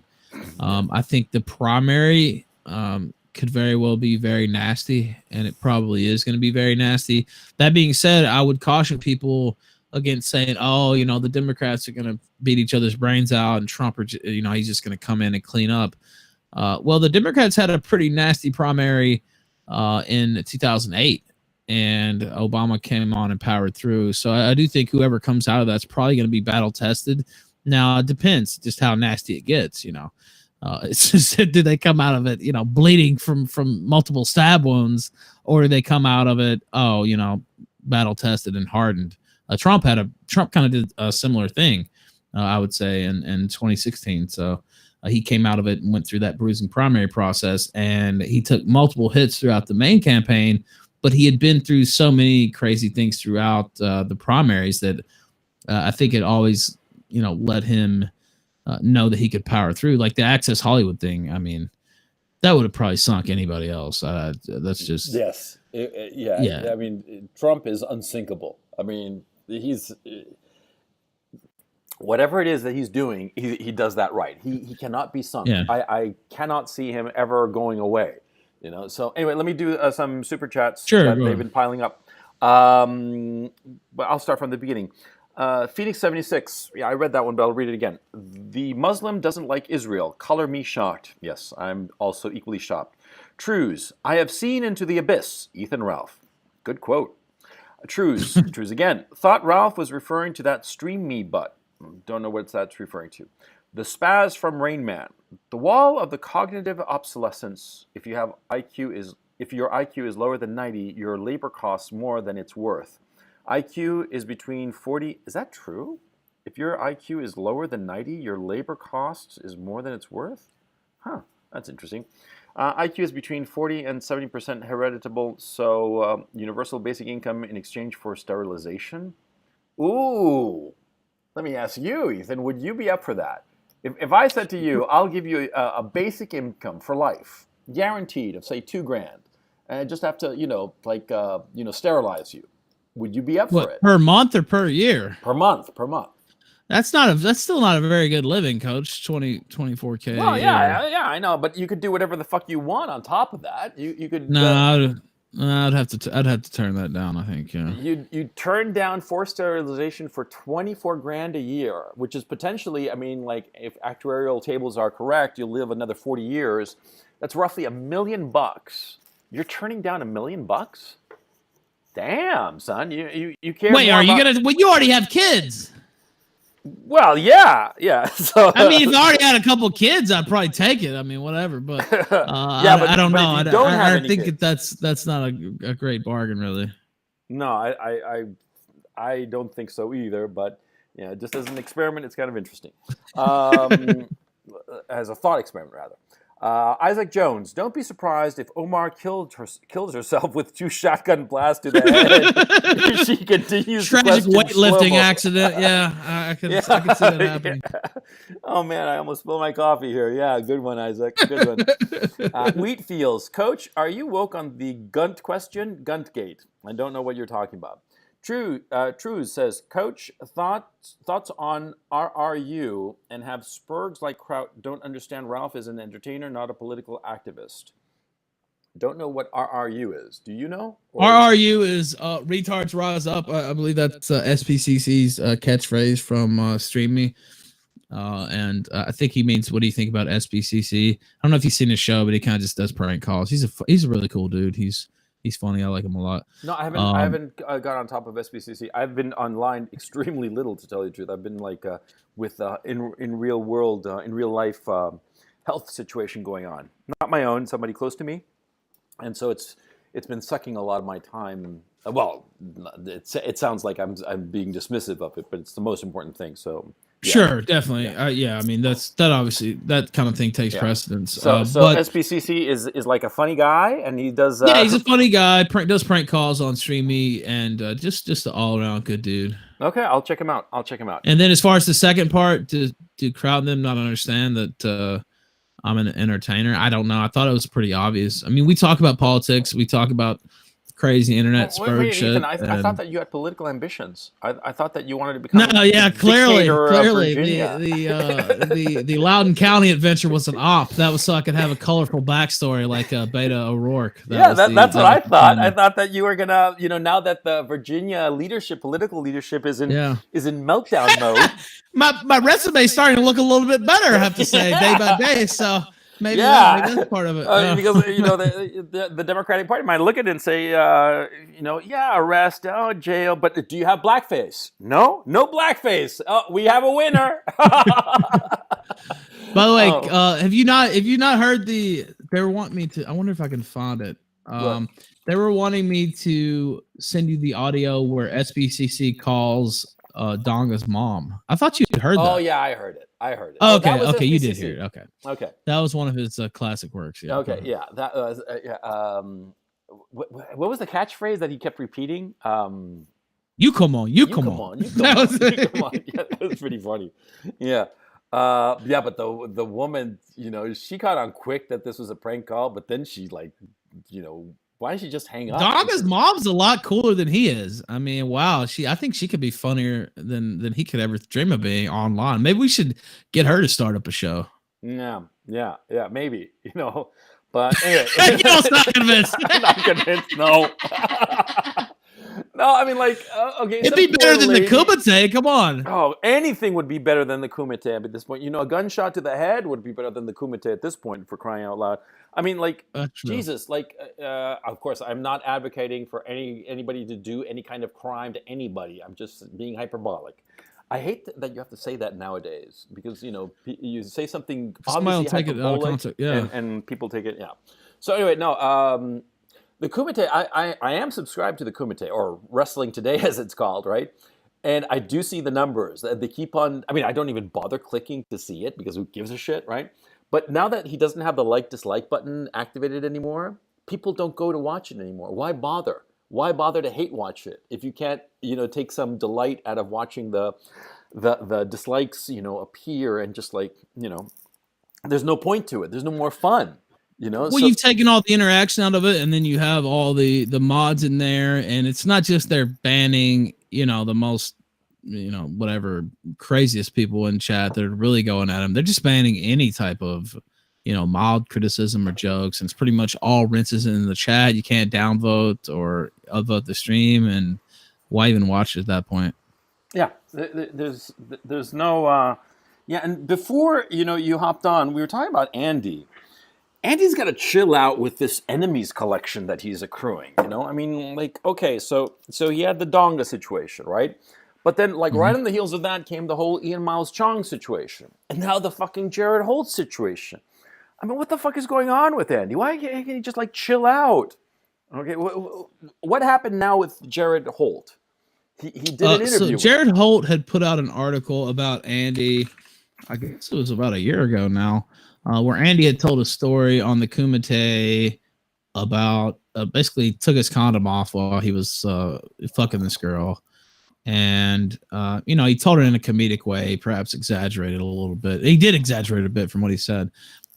I think the primary could very well be very nasty, and it probably is going to be very nasty. That being said, I would caution people against saying, "Oh, the Democrats are going to beat each other's brains out, and Trump, he's just going to come in and clean up." Well, the Democrats had a pretty nasty primary in 2008, and Obama came on and powered through. So I do think whoever comes out of that's probably going to be battle tested. Now it depends just how nasty it gets. It's just, do they come out of it, bleeding from multiple stab wounds, or do they come out of it, battle tested and hardened? Trump kind of did a similar thing, I would say, in 2016. So he came out of it and went through that bruising primary process, and he took multiple hits throughout the main campaign, but he had been through so many crazy things throughout the primaries that I think it always, let him know that he could power through. Like the Access Hollywood thing, I mean, that would have probably sunk anybody else. That's just... Yes. Yeah. I mean, Trump is unsinkable. I mean, he's... Whatever it is that he's doing, he does that right. He cannot be sunk. Yeah. I cannot see him ever going away. So anyway, let me do some super chats that they've been piling up. But I'll start from the beginning. Phoenix 76. Yeah, I read that one, but I'll read it again. The Muslim doesn't like Israel. Color me shocked. Yes, I'm also equally shocked. Trues. I have seen into the abyss. Ethan Ralph. Good quote. Trues again. Thought Ralph was referring to that stream me butt. Don't know what that's referring to. The spaz from Rain Man. The wall of the cognitive obsolescence. If your IQ is lower than 90, your labor costs more than it's worth. IQ is between 40. Is that true? If your IQ is lower than 90, your labor cost is more than it's worth? Huh, that's interesting. IQ is between 40 and 70% hereditable, so universal basic income in exchange for sterilization? Ooh. Let me ask you, Ethan, would you be up for that? If I said to you, I'll give you a basic income for life, guaranteed of, say, $2,000, and I just have to, sterilize you, would you be up for it? Per month or per year? Per month. That's still not a very good living, Coach. 24K. Well, yeah, I know, but you could do whatever the fuck you want on top of that. You could. No, I'd have to turn that down. I think. Yeah. You turn down forced sterilization for 24 grand a year, which is potentially, I mean, like if actuarial tables are correct, you'll live another 40 years. That's roughly $1 million. You're turning down $1 million? Damn, son, you care. Wait, more are you about... gonna? Well, you already have kids. Well, yeah. So I mean, if I already had a couple kids, I'd probably take it. I mean, whatever. But yeah, I don't know. I think kids. that's not a great bargain, really. No, I don't think so either. But yeah, just as an experiment, it's kind of interesting. As a thought experiment, rather. Isaac Jones, don't be surprised if Omar kills herself with 2 shotgun blasts to the head. She continues. Tragic weightlifting accident. Yeah, I can see that happening. Yeah. Oh man, I almost spilled my coffee here. Yeah, good one, Isaac. Good one. Wheatfields, Coach, are you woke on the Gunt question? Guntgate. I don't know what you're talking about. True says, Coach, thoughts on RRU and have Spurgs like Kraut don't understand Ralph is an entertainer, not a political activist. Don't know what RRU is. Do you know? RRU is Retards Rise Up. I believe that's SPCC's catchphrase from Stream Me. And I think he means, what do you think about SPCC? I don't know if you've seen his show, but he kind of just does prank calls. He's a really cool dude. He's funny. I like him a lot. No, I haven't got on top of SPCC. I've been online extremely little, to tell you the truth. I've been like with in real world, in real life health situation going on. Not my own, somebody close to me, and so it's been sucking a lot of my time. Well, it sounds like I'm being dismissive of it, but it's the most important thing. So. Yeah. Sure, definitely. Yeah, I mean that obviously that kind of thing takes precedence. So but SPCC is like a funny guy, and he does. Yeah, he's a funny guy. Does prank calls on Stream Me, and just an all around good dude. Okay, I'll check him out. And then as far as the second part, do Crowd and them not understand that I'm an entertainer? I don't know. I thought it was pretty obvious. I mean, we talk about politics. We talk about crazy internet spurg shit. Ethan, I thought that you had political ambitions. I thought that you wanted to become clearly the the Loudoun County adventure was an op. That was so I could have a colorful backstory like Beta O'Rourke. That's what I thought. I thought that you were gonna, now that the Virginia political leadership is in meltdown mode. my resume is starting to look a little bit better, I have to say, day by day. So maybe that's part of it. Because the Democratic Party might look at it and say, arrest, jail, but do you have blackface? No blackface. Oh, we have a winner. By the way, have you not heard they were wanting me to? I wonder if I can find it. They were wanting me to send you the audio where SBCC calls Donga's mom. I thought you had heard that. Oh yeah, I heard it. Oh, okay, you did hear it. Okay. That was one of his classic works. Yeah. Okay, yeah. That was what was the catchphrase that he kept repeating? You come on. You come on. Yeah, that was pretty funny. Yeah. But the woman, she caught on quick that this was a prank call, but then she why didn't she just hang up? Donga's mom's a lot cooler than he is. I mean, wow. I think she could be funnier than he could ever dream of being online. Maybe we should get her to start up a show. Yeah, maybe. But anyway, I'm not convinced. I'm not convinced. No. No, I mean, okay. It'd be better than the Kumite. Come on. Oh, anything would be better than the Kumite at this point. A gunshot to the head would be better than the Kumite at this point, for crying out loud. I mean, Jesus, of course, I'm not advocating for anybody to do any kind of crime to anybody. I'm just being hyperbolic. I hate that you have to say that nowadays because, you say something obviously hyperbolic and people take it, So anyway, no, the Kumite, I am subscribed to the Kumite, or Wrestling Today as it's called, right? And I do see the numbers. They keep on, I don't even bother clicking to see it because who gives a shit, right? But now that he doesn't have the like-dislike button activated anymore, people don't go to watch it anymore. Why bother? Why bother to hate watch it if you can't, take some delight out of watching the dislikes, appear and just there's no point to it. There's no more fun. Well, you've taken all the interaction out of it, and then you have all the mods in there, and it's not just they're banning, the most, whatever craziest people in chat that are really going at them. They're just banning any type of, mild criticism or jokes, and it's pretty much all rinses in the chat. You can't downvote or upvote the stream, and why even watch it at that point? Yeah, there's no yeah. And before you hopped on, we were talking about Andy. Andy's got to chill out with this enemies collection that he's accruing. I mean, like, okay, so he had the Donga situation, right? But then, like, right on the heels of that came the whole Ian Miles Chong situation, and now the fucking Jared Holt situation. I mean, what the fuck is going on with Andy? Why can't he just like chill out? Okay, what happened now with Jared Holt? He did an interview. So Jared Holt had put out an article about Andy. I guess it was about a year ago now, where Andy had told a story on the Kumite about basically took his condom off while he was fucking this girl. And, he told it in a comedic way, perhaps exaggerated a little bit. He did exaggerate a bit from what he said.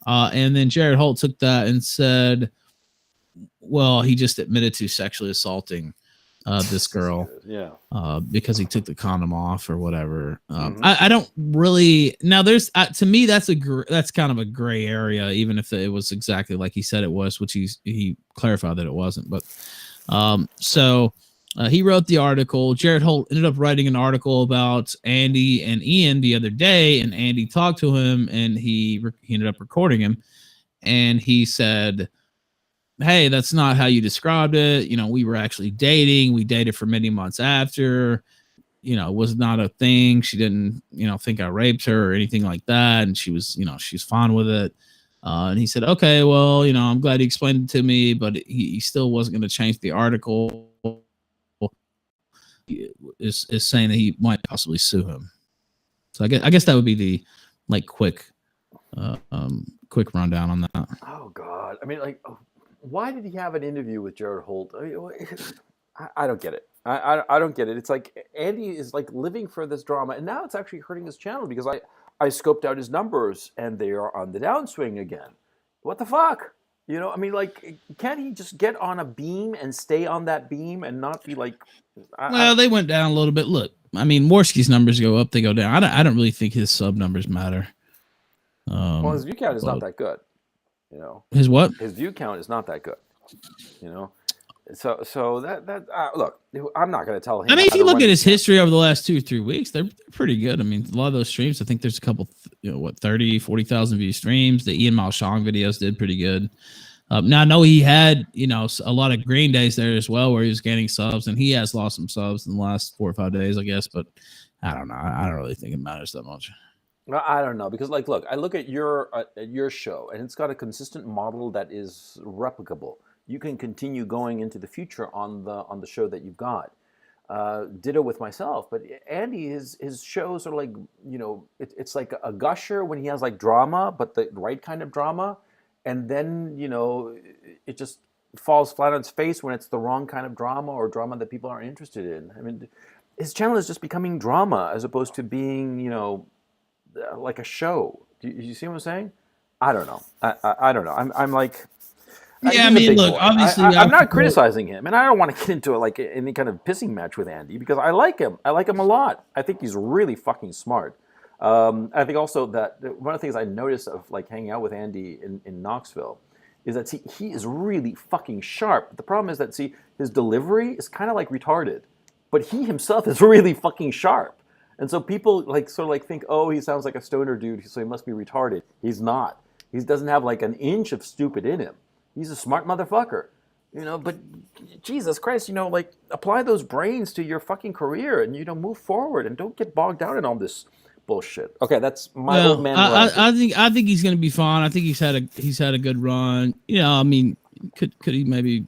And then Jared Holt took that and said, well, he just admitted to sexually assaulting this girl, because he took the condom off or whatever. I don't really. Now, there's to me that's kind of a gray area, even if it was exactly like he said it was, which he clarified that it wasn't. But so he wrote the article. Jared Holt ended up writing an article about Andy and Ian the other day, and Andy talked to him, and he ended up recording him, and he said, hey, that's not how you described it. We were actually dating. We dated for many months after. It was not a thing. She didn't, think I raped her or anything like that. And she was, she's fine with it. And he said, okay, well, I'm glad he explained it to me, but he still wasn't going to change the article. Is saying that he might possibly sue him. So I guess that would be the quick rundown on that. Oh God. I mean, like, why did he have an interview with Jared Holt? I don't get it. I don't get it. It's like Andy is like living for this drama, and now it's actually hurting his channel because I scoped out his numbers and they are on the downswing again. What the fuck? I mean, like, can't he just get on a beam and stay on that beam and not be like? They went down a little bit. Look, I mean, Morski's numbers go up, they go down. I don't really think his sub numbers matter. Well, his view count is not that good. His what? His view count is not that good. So that look, I'm not going to tell him. I mean, if you look at his history over the last 2 or 3 weeks, they're pretty good. I mean, a lot of those streams, I think there's a couple, 30,000-40,000 view streams. The Ian Miles Chong videos did pretty good. Now I know he had, a lot of green days there as well, where he was gaining subs, and he has lost some subs in the last 4 or 5 days, I guess. But I don't know. I don't really think it matters that much. I don't know, because like, look, I look at your show, and it's got a consistent model that is replicable. You can continue going into the future on the show that you've got. Ditto with myself, but Andy, his shows are like, it's like a gusher when he has like drama, but the right kind of drama, and then it just falls flat on its face when it's the wrong kind of drama or drama that people aren't interested in. I mean, his channel is just becoming drama as opposed to being like a show. Do you see what I'm saying? I don't know. I don't know. I'm like. Yeah, I mean, look, obviously, I'm not criticizing him, and I don't want to get into like any kind of pissing match with Andy because I like him. I like him a lot. I think he's really fucking smart. I think also that one of the things I noticed of like hanging out with Andy in Knoxville is that he is really fucking sharp. The problem is that his delivery is kind of like retarded, but he himself is really fucking sharp. And so people like sort of like think, oh, he sounds like a stoner dude, so he must be retarded. He's not. He doesn't have like an inch of stupid in him. He's a smart motherfucker, but Jesus Christ, like apply those brains to your fucking career and, move forward and don't get bogged down in all this bullshit. Okay, that's my old man. I think he's going to be fine. I think he's had a good run. I mean, could he maybe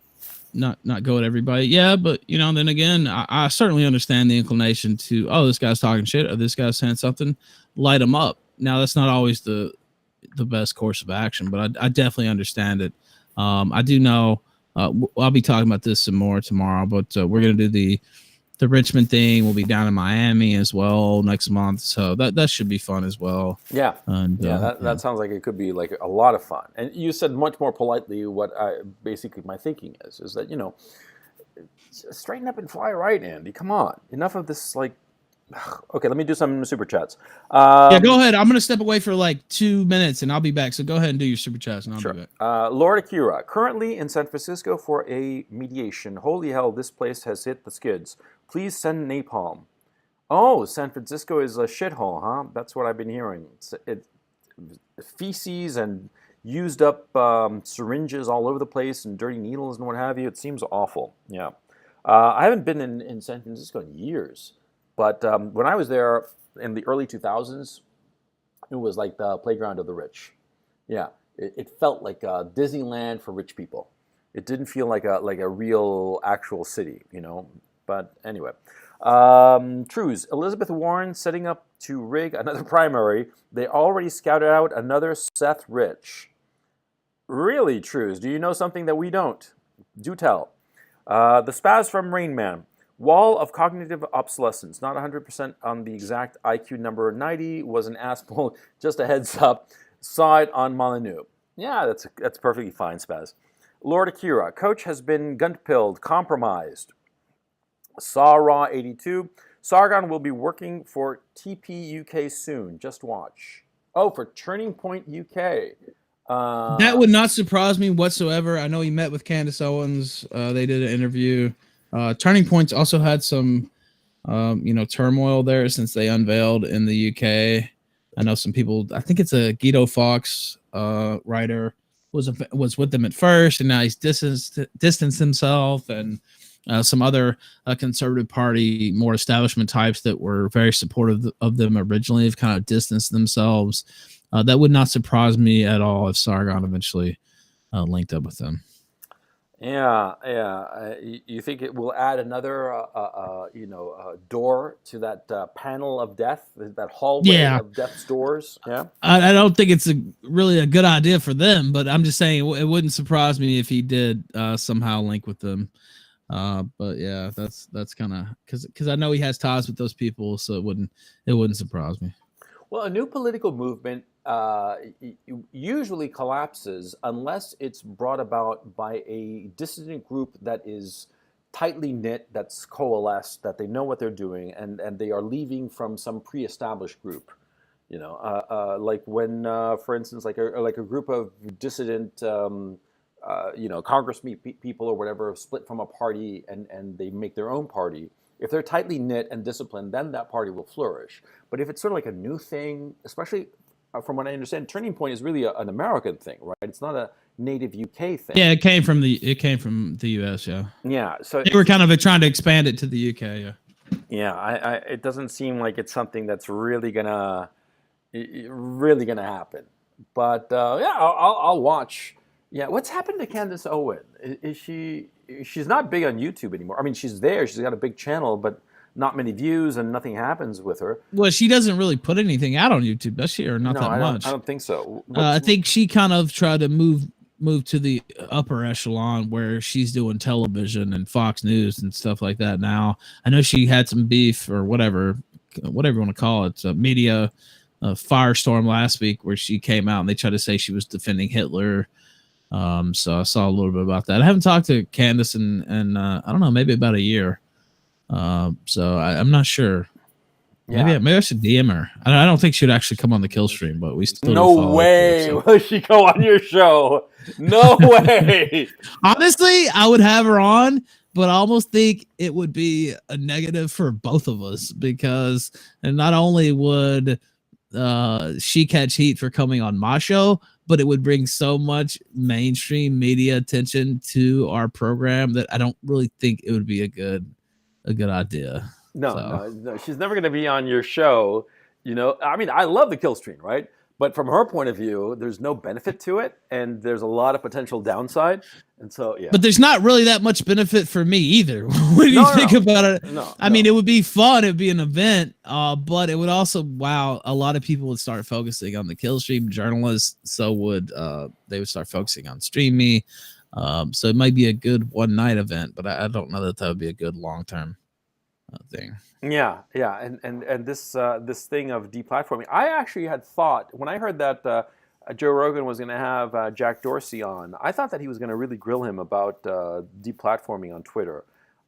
not go at everybody? Yeah, but then again, I certainly understand the inclination to, oh, this guy's talking shit or this guy's saying something, light him up. Now that's not always the best course of action, but I definitely understand it. I do know I'll be talking about this some more tomorrow, but we're going to do the Richmond thing. We'll be down in Miami as well next month. So that should be fun as well. Yeah. And, that sounds like it could be like a lot of fun. And you said much more politely what basically my thinking is that, straighten up and fly right, Andy. Come on. Enough of this like Okay, let me do some super chats. Yeah, go ahead. I'm gonna step away for like 2 minutes, and I'll be back. So go ahead and do your super chats, and I'll be Sure. back. Lord Akira, currently in San Francisco for a mediation. Holy hell, this place has hit the skids. Please send napalm. Oh, San Francisco is a shithole, huh? That's what I've been hearing. It feces and used up syringes all over the place and dirty needles and what have you. It seems awful. Yeah. I haven't been in San Francisco in years, but when I was there in the early 2000s, it was like the playground of the rich. Yeah, it felt like Disneyland for rich people. It didn't feel like a real actual city, you know. But anyway, Trues, Elizabeth Warren setting up to rig another primary. They already scouted out another Seth Rich. Really, Trues? Do you know something that we don't? Do tell. The spaz from Rain Man. Wall of cognitive obsolescence. Not 100% on the exact IQ number 90. Was an asshole. Just a heads up. Saw it on Molyneux. Yeah, that's perfectly fine, spaz. Lord Akira. Coach has been gun-pilled, compromised. Saw Raw 82. Sargon will be working for TP UK soon. Just watch. Oh, for Turning Point UK. That would not surprise me whatsoever. I know he met with Candace Owens. They did an interview. Turning Point's also had some, turmoil there since they unveiled in the UK. I know some people. I think it's a Guido Fawkes writer was with them at first, and now he's distanced himself, and some other conservative party, more establishment types that were very supportive of them originally have kind of distanced themselves. That would not surprise me at all if Sargon eventually linked up with them. Yeah, yeah. You think it will add another, door to that panel of death, that hallway Yeah, of death's doors? Yeah. I don't think it's really a good idea for them, but I'm just saying it wouldn't surprise me if he did somehow link with them. But yeah, that's kind of because I know he has ties with those people, so it wouldn't surprise me. Well, a new political movement usually collapses unless it's brought about by a dissident group that is tightly knit, that's coalesced, that they know what they're doing, and they are leaving from some pre-established group. Like when, for instance, like a group of dissident, Congress people or whatever split from a party and they make their own party. If they're tightly knit and disciplined, then that party will flourish. But if it's sort of like a new thing, especially from what I understand, Turning Point is really an American thing, right? It's not a native UK thing. Yeah, it came from the U.S. Yeah, Yeah, so they were kind of trying to expand it to the U.K. Yeah. yeah, it doesn't seem like it's something that's really gonna happen. But yeah, I'll watch. Yeah, what's happened to Candace Owen? Is she? She's not big on YouTube anymore. I mean, she's there. She's got a big channel, but not many views, and nothing happens with her. Well, she doesn't really put anything out on YouTube, does she? Or not No, that I don't. much. I don't think so. I think she kind of tried to move to the upper echelon where she's doing television and Fox News and stuff like that. Now, I know she had some beef or whatever you want to call it, media firestorm last week where she came out and they tried to say she was defending Hitler. So I saw a little bit about that. I haven't talked to Candace in I don't know, maybe about a year. So I'm not sure. Yeah. Maybe I should DM her. I don't think she'd actually come on the kill stream, but we still No way will she go on your show. No way. Honestly, I would have her on, but I almost think it would be a negative for both of us because and not only would she catch heat for coming on my show, but it would bring so much mainstream media attention to our program that I don't really think it would be a good idea. No. She's never going to be on your show. I mean, I love the kill stream, right? But from her point of view, there's no benefit to it, and there's a lot of potential downside. And so, yeah. But there's not really that much benefit for me either. When you think about it, I mean, it would be fun. It'd be an event, but it would also, a lot of people would start focusing on the kill stream. Journalists, so they would start focusing on Stream Me. So it might be a good one night event, but I don't know that would be a good long term thing. Yeah, and this thing of deplatforming, I actually had thought when I heard that Joe Rogan was going to have Jack Dorsey on, I thought that he was going to really grill him about deplatforming on Twitter.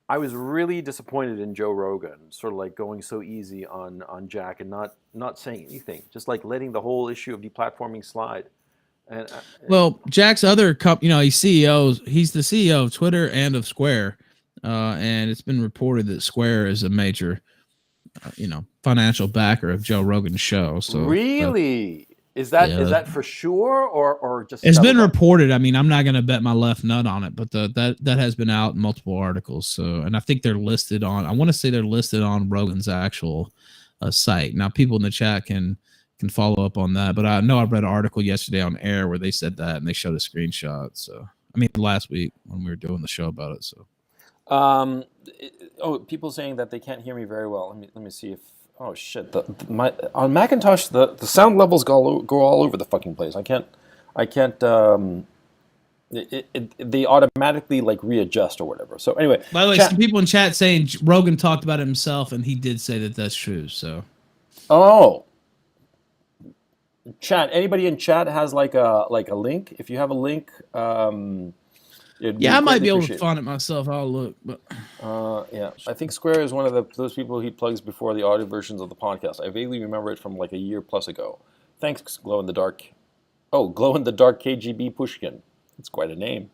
I was really disappointed in Joe Rogan, sort of like going so easy on Jack and not saying anything, just like letting the whole issue of deplatforming slide. And Well, Jack's other he's CEO. He's the CEO of Twitter and of Square, and it's been reported that Square is a major, financial backer of Joe Rogan's show. So really, is yeah, that for sure or just it's been settled on? reported. I mean, I'm not going to bet my left nut on it, but that has been out in multiple articles. So, and I think they're listed on. I want to say they're listed on Rogan's actual site. Now, people in the chat can follow up on that, but I know I read an article yesterday on air where they said that and they showed a screenshot. So, I mean, last week when we were doing the show about it. So, People saying that they can't hear me very well. Let me see if. Oh shit! My on Macintosh the sound levels go all over the fucking place. I can't. They automatically like readjust or whatever. So anyway, by the way, some people in chat saying Rogan talked about it himself, and he did say that that's true. So, oh, chat. Anybody in chat has like a link? If you have a link, yeah, I might be able to find it myself. I'll look, but yeah, I think Square is one of those people he plugs before the audio versions of the podcast. I vaguely remember it from like a year plus ago. Thanks, Glow in the Dark. Oh, Glow in the Dark KGB Pushkin. It's quite a name.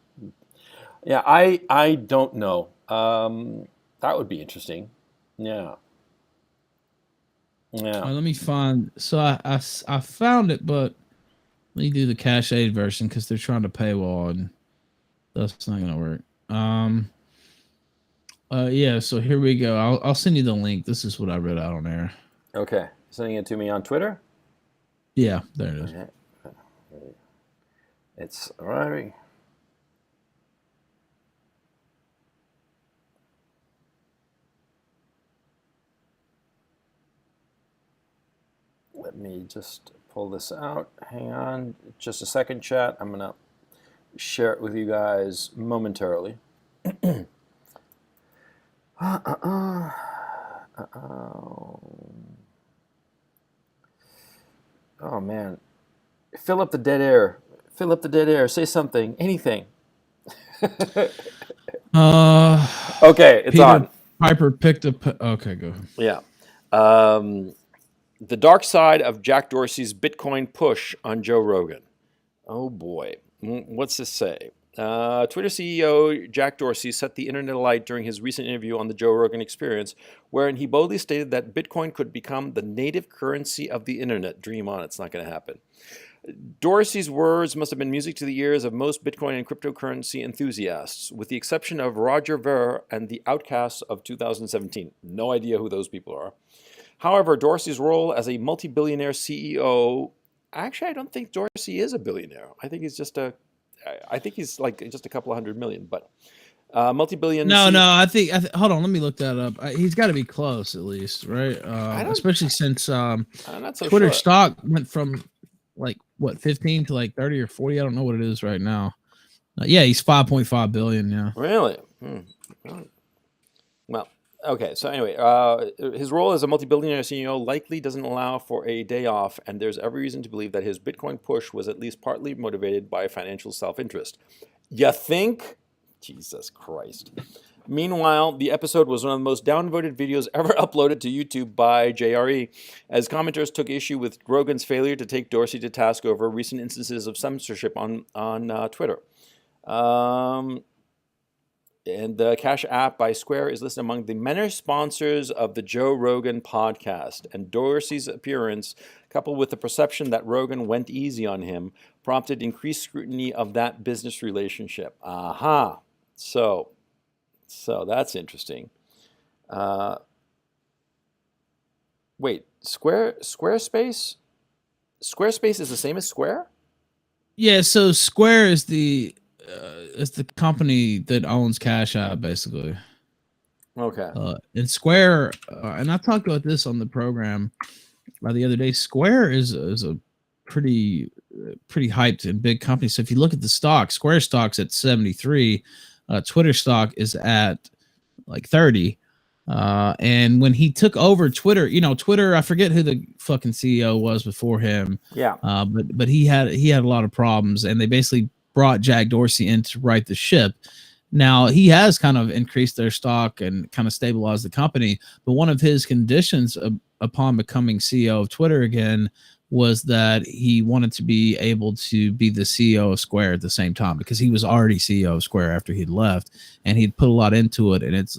Yeah, I don't know. That would be interesting. Yeah. Yeah. let me find. So I found it, but let me do the cache version because they're trying to paywall and that's not gonna work. Yeah. So here we go. I'll send you the link. This is what I read out on air. Okay, sending it to me on Twitter. Yeah, there it is. Okay. It's all right. Let me just pull this out. Hang on just a second, chat. I'm going to share it with you guys momentarily. Oh, man. Fill up the dead air. Fill up the dead air. Say something. Anything. Okay, it's Peter on. Piper picked up. Okay, go ahead. Yeah. The dark side of Jack Dorsey's Bitcoin push on Joe Rogan. Oh boy, what's this say? Twitter CEO Jack Dorsey set the internet alight during his recent interview on the Joe Rogan Experience, wherein he boldly stated that Bitcoin could become the native currency of the internet. Dream on, it's not going to happen. Dorsey's words must have been music to the ears of most Bitcoin and cryptocurrency enthusiasts, with the exception of Roger Ver and the Outcasts of 2017. No idea who those people are. However, Dorsey's role as a multi-billionaire CEO, actually, I don't think Dorsey is a billionaire. I think he's like just a couple of $100 million, but multi-billion. No, I think hold on, let me look that up. He's got to be close at least, right? Especially since I'm not so Twitter sure. stock went from like what 15 to like 30 or 40. I don't know what it is right now. Yeah, he's 5.5 billion. Yeah. Really? Well, okay. So anyway, his role as a multi-billionaire CEO likely doesn't allow for a day off, and there's every reason to believe that his Bitcoin push was at least partly motivated by financial self-interest. You think? Jesus Christ. Meanwhile, the episode was one of the most downvoted videos ever uploaded to YouTube by JRE, as commenters took issue with Rogan's failure to take Dorsey to task over recent instances of censorship on Twitter. And the Cash App by Square is listed among the many sponsors of the Joe Rogan podcast. And Dorsey's appearance, coupled with the perception that Rogan went easy on him, prompted increased scrutiny of that business relationship. Aha. So that's interesting. Wait, Squarespace? Squarespace is the same as Square? Yeah, so Square is the company that owns Cash App, basically. Okay. And Square, and I talked about this on the program the other day. Square is a pretty hyped and big company. So if you look at the stock, Square stock's at 73. Twitter stock is at like 30. And when he took over Twitter, Twitter, I forget who the fucking CEO was before him. Yeah. But he had a lot of problems, and they basically brought Jack Dorsey in to right the ship. Now he has kind of increased their stock and kind of stabilized the company, but one of his conditions upon becoming CEO of Twitter again was that he wanted to be able to be the CEO of Square at the same time, because he was already CEO of Square after he'd left, and he'd put a lot into it, and it's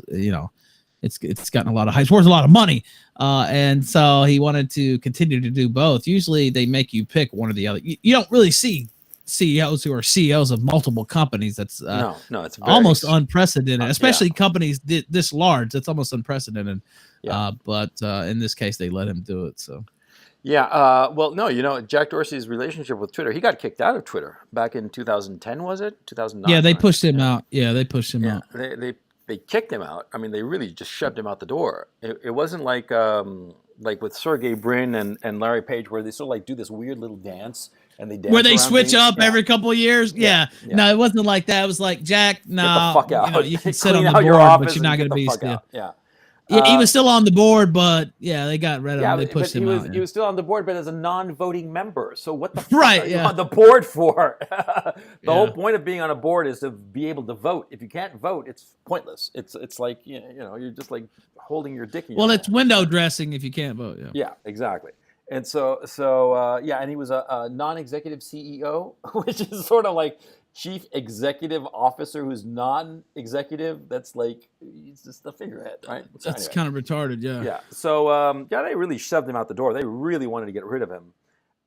gotten a lot of hype. It's worth a lot of money, and so he wanted to continue to do both. Usually they make you pick one or the other. You don't really see CEOs who are CEOs of multiple companies. That's no, it's almost unprecedented, yeah. especially companies this large. That's almost unprecedented. Yeah. But in this case, they let him do it. So Yeah. Well, no, Jack Dorsey's relationship with Twitter, he got kicked out of Twitter back in 2010, was it? 2009? yeah, they pushed him Yeah. out. Yeah, they pushed him Yeah. out. They kicked him out. I mean, they really just shoved him out the door. It wasn't like with Sergey Brin and Larry Page, where they sort of like do this weird little dance and they dance Where they around switch things. up Yeah. every couple of years. Yeah. Yeah. No, it wasn't like that. It was like, Jack, Get the no, fuck out. you can sit Clean on the out your board, but office you're and not going get to the be fuck still. out. Yeah. Yeah, he was still on the board, but yeah, they got rid of him. They but pushed him out. he was still on the board, but as a non-voting member. So what the fuck Right, are you yeah. on the board for? The whole Yeah. point of being on a board is to be able to vote. If you can't vote, it's pointless. It's like you're just like holding your dick in your Well, hand. it's window dressing if you can't vote. Yeah. Yeah, exactly. And so yeah, and he was a non-executive CEO, which is sort of like chief executive officer who's non-executive. That's like he's just the figurehead, right? So That's anyway. kind of retarded. Yeah. Yeah. So yeah, they really shoved him out the door. They really wanted to get rid of him,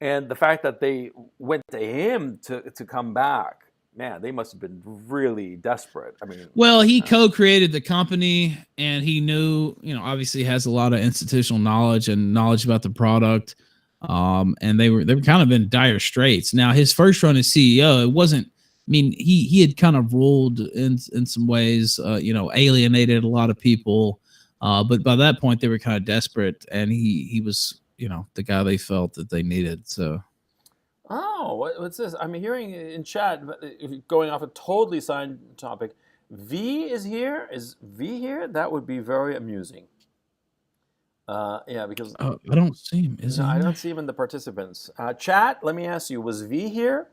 and the fact that they went to him to come back, man, they must have been really desperate. I mean, Well, he co-created the company, and he knew, obviously has a lot of institutional knowledge and knowledge about the product. And they were kind of in dire straits. Now, his first run as CEO, it wasn't. I mean, he had kind of ruled in some ways, alienated a lot of people. But by that point, they were kind of desperate, and he was, the guy they felt that they needed. So. oh, what's this? I'm hearing in chat, going off a totally side topic. V is here. Is V here? That would be very amusing. Yeah, because I don't see him. Is no, he? I don't see him in the participants. Chat, let me ask you: was V here?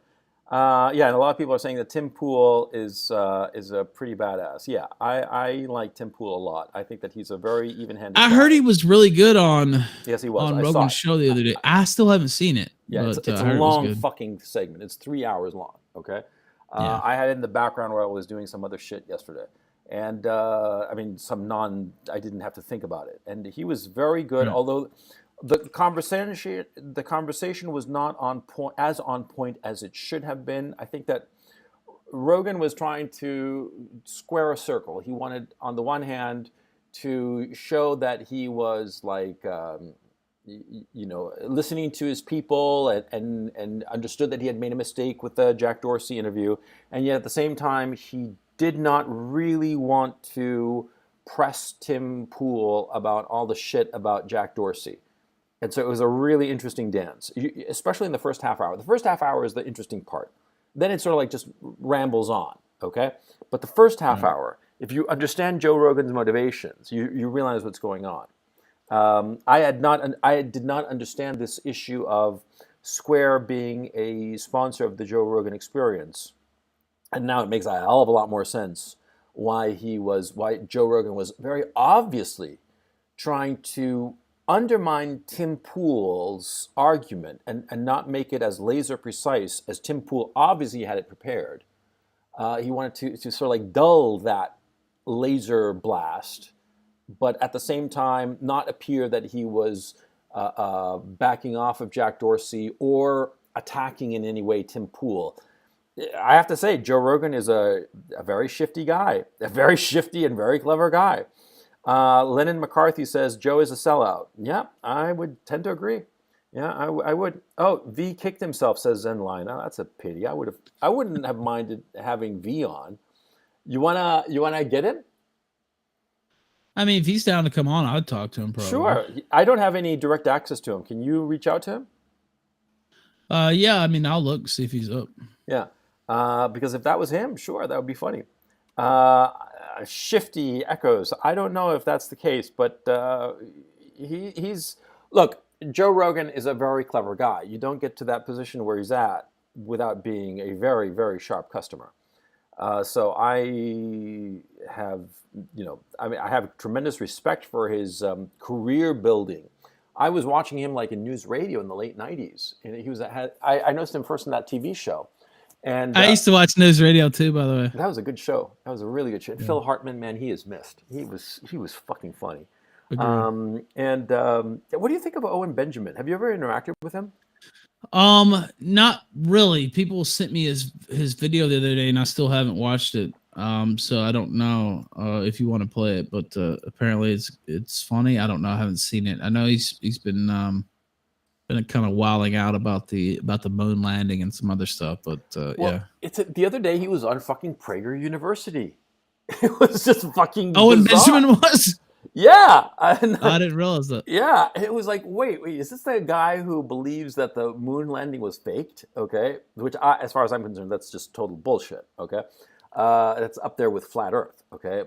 Yeah, and a lot of people are saying that Tim Pool is a pretty badass. Yeah, I like Tim Pool a lot. I think that he's a very even-handed I guy. heard he was really good on. Yes, he was. On I saw Rogan's it. show the other day. I still haven't seen it. Yeah, but it's I a heard it was long good. fucking segment. It's 3 hours long. Okay, Yeah. I had it in the background where I was doing some other shit yesterday, and I mean I didn't have to think about it, and he was very good. Right. Although the conversation was not on point as it should have been. I think that Rogan was trying to square a circle. He wanted, on the one hand, to show that he was like, listening to his people and understood that he had made a mistake with the Jack Dorsey interview, and yet at the same time, he did not really want to press Tim Pool about all the shit about Jack Dorsey. And so it was a really interesting dance, especially in the first half hour. The first half hour is the interesting part. Then it sort of like just rambles on, okay? But the first half hour, if you understand Joe Rogan's motivations, you realize what's going on. I did not understand this issue of Square being a sponsor of the Joe Rogan Experience, and now it makes a hell of a lot more sense why Joe Rogan was very obviously trying to undermine Tim Pool's argument and not make it as laser precise as Tim Pool obviously had it prepared. He wanted to sort of like dull that laser blast, but at the same time not appear that he was backing off of Jack Dorsey or attacking in any way Tim Pool. I have to say, Joe Rogan is a very shifty guy, a very shifty and very clever guy. Lennon McCarthy says Joe is a sellout. Yeah, I would tend to agree. Yeah, I would. Oh, V kicked himself, says Zenline. Oh, that's a pity. I wouldn't have minded having V on. You wanna get him? I mean, if he's down to come on, I'd talk to him probably. Sure. I don't have any direct access to him. Can you reach out to him? Yeah, I mean, I'll look, see if he's up. Yeah. Because if that was him, sure, that would be funny. Shifty echoes. I don't know if that's the case, but he's look. Joe Rogan is a very clever guy. You don't get to that position where he's at without being a very, very sharp customer. So I have, I mean, I have tremendous respect for his career building. I was watching him like in news radio in the late '90s, and he was I noticed him first in that TV show, and I used to watch news radio too, by the way. that was a good show. That was a really good show. Yeah. Phil Hartman, man, he is missed. He was fucking funny. Agreed. What do you think of Owen Benjamin? Have you ever interacted with him? Not really. People sent me his video the other day, and I still haven't watched it. So I don't know if you want to play it, but apparently it's funny. I don't know. I haven't seen it. I know he's been kind of wilding out about the moon landing and some other stuff, but yeah. The other day he was on fucking Prager University. It was just fucking Owen bizarre. Benjamin was. Yeah, I didn't realize that. Yeah, it was like, wait, is this the guy who believes that the moon landing was faked? Okay, which, as far as I'm concerned, that's just total bullshit. Okay, that's up there with flat Earth. Okay,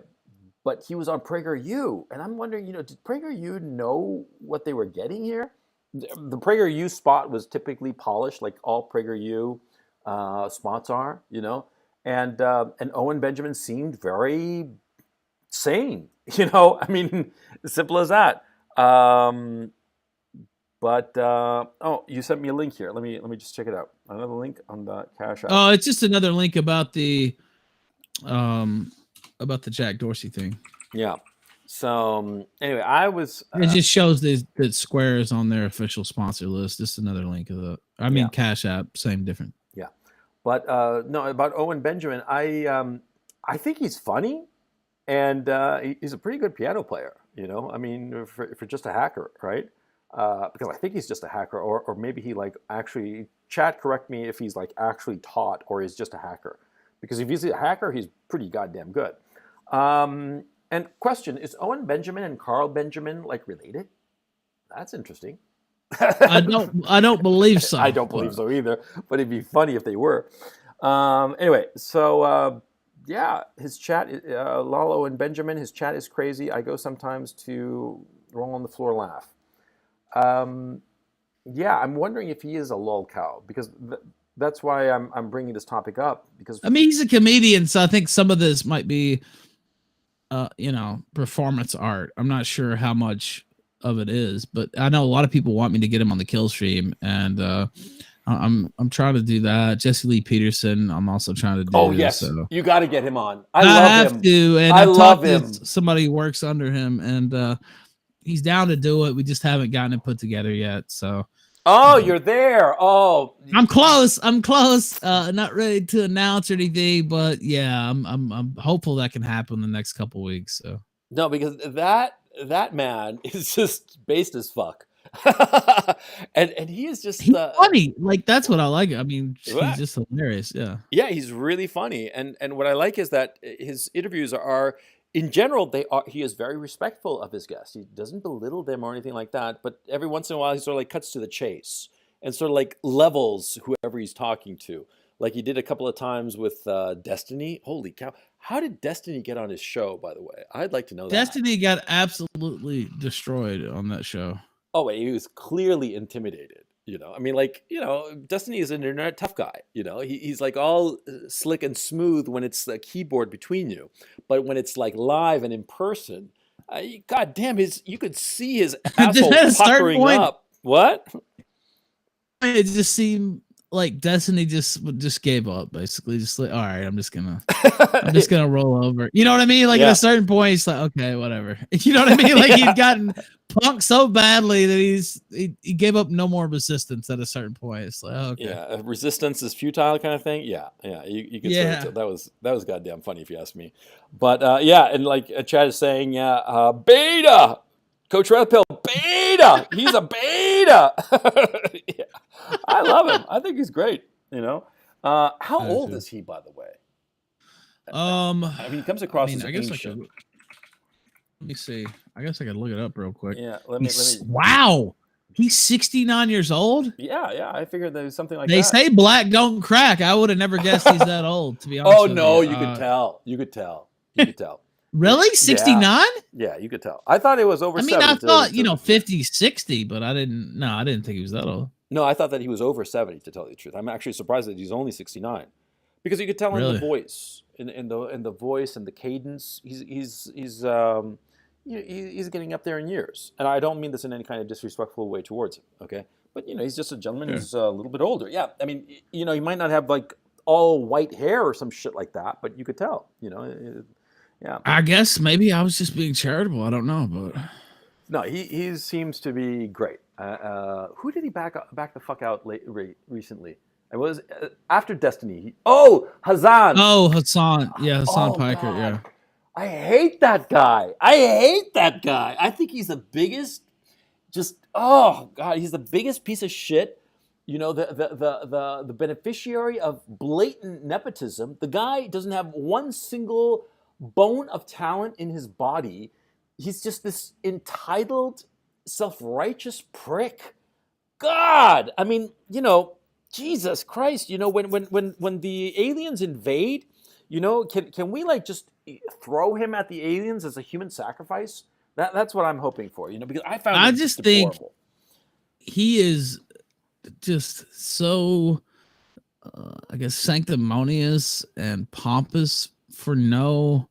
but he was on PragerU, and I'm wondering, did PragerU know what they were getting here? The PragerU spot was typically polished, like all PragerU spots are, and Owen Benjamin seemed very sane. I mean, simple as that. Oh, you sent me a link here. Let me just check it out. Another link on the Cash App. Oh, it's just another link about the Jack Dorsey thing. Yeah. So anyway, I was. It just shows that Square is on their official sponsor list. Just another link of the. I mean, Cash App, same, different. Yeah, but no, about Owen Benjamin, I think he's funny. And he's a pretty good piano player, I mean, for just a hacker, right? Because I think he's just a hacker, or maybe he actually, chat, correct me if he's actually taught or he's just a hacker. Because if he's a hacker, he's pretty goddamn good. And question, is Owen Benjamin and Carl Benjamin related? That's interesting. I don't believe so. I don't believe so either, but it'd be funny if they were. Anyway, so... yeah, his chat, Lalo and Benjamin, his chat is crazy. I go sometimes to roll on the floor laugh. Yeah, I'm wondering if he is a lol cow, because that's why I'm bringing this topic up. Because I mean, he's a comedian, so I think some of this might be, performance art. I'm not sure how much of it is, but I know a lot of people want me to get him on the kill stream, and I'm trying to do that. Jesse Lee Peterson, I'm also trying to do. Oh yes, so. You got to get him on. I love have to, and I love him. Somebody who works under him, and he's down to do it. We just haven't gotten it put together yet. So. Oh, you're there. Oh, I'm close. Not ready to announce or anything, but yeah, I'm hopeful that can happen in the next couple of weeks. So. No, because that man is just based as fuck. and he is just he's funny. That's what I like. I mean, he's just hilarious. Yeah. Yeah, he's really funny. And what I like is that his interviews are, in general, he is very respectful of his guests. He doesn't belittle them or anything like that. But every once in a while, he sort of cuts to the chase and sort of levels whoever he's talking to. Like he did a couple of times with Destiny. Holy cow. How did Destiny get on his show, by the way? I'd like to know that. Destiny got absolutely destroyed on that show. Oh, wait, he was clearly intimidated. I mean, Destiny is an internet tough guy. He's all slick and smooth when it's the keyboard between you. But when it's live and in person, God damn, you could see his asshole puckering up. What? It just seemed like Destiny just gave up, basically. Just all right, I'm just gonna roll over. You know what I mean? At a certain point, he's like, okay, whatever. You know what I mean? He'd gotten punked so badly that he gave up no more resistance at a certain point. It's like, okay. Yeah, resistance is futile kind of thing. Yeah. You could say that was goddamn funny if you ask me. But and Chad is saying, beta. Coach Red Pill, beta. He's a beta. Yeah. I love him. I think he's great. How old is he, by the way? I mean, he comes across as ancient. Let me see. I guess I could look it up real quick. Yeah, let me. Wow, he's 69 years old. Yeah. I figured there was something like that. They say black don't crack. I would have never guessed he's that old. To be honest. Oh no, you could tell. You could tell. Really? 69? Yeah, you could tell. I thought it was over 70. I thought, 50, 60, but I didn't think he was that old. No, I thought that he was over 70, to tell you the truth. I'm actually surprised that he's only 69. Because you could tell in the voice. in the voice and the cadence. He's getting up there in years, and I don't mean this in any kind of disrespectful way towards him. Okay, but he's just a gentleman Yeah. who's a little bit older. Yeah, I mean, he might not have like all white hair or some shit like that, but you could tell. Yeah. I guess maybe I was just being charitable. I don't know, but No, he seems to be great. Who did he back the fuck out recently? It was after Destiny. Hassan. oh, Hassan, yeah, Hassan Oh Piker, God, yeah. I hate that guy. I think he's the biggest. Oh God, he's the biggest piece of shit. The beneficiary of blatant nepotism. The guy doesn't have one single bone of talent in his body. He's just this entitled, self-righteous prick. God, I mean, Jesus Christ, when the aliens invade, can we like just throw him at the aliens as a human sacrifice? That's what I'm hoping for, because I found I him just deplorable. think he is just so, I guess, sanctimonious and pompous for no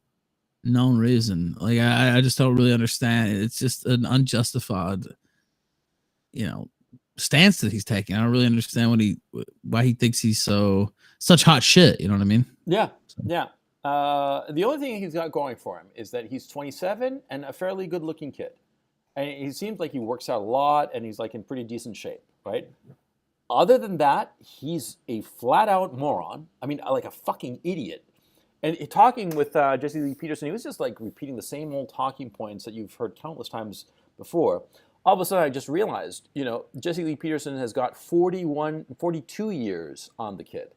known reason. Like I just don't really understand. It's just an unjustified, stance that he's taking. I don't really understand why he thinks he's such hot shit. You know what I mean? Yeah, yeah. The only thing he's got going for him is that he's 27 and a fairly good-looking kid, and he seems like he works out a lot and he's like in pretty decent shape, right? Other than that, he's a flat-out moron. I mean, like a fucking idiot. And talking with Jesse Lee Peterson, he was just like repeating the same old talking points that you've heard countless times before. All of a sudden, I just realized, Jesse Lee Peterson has got 42 years on the kid.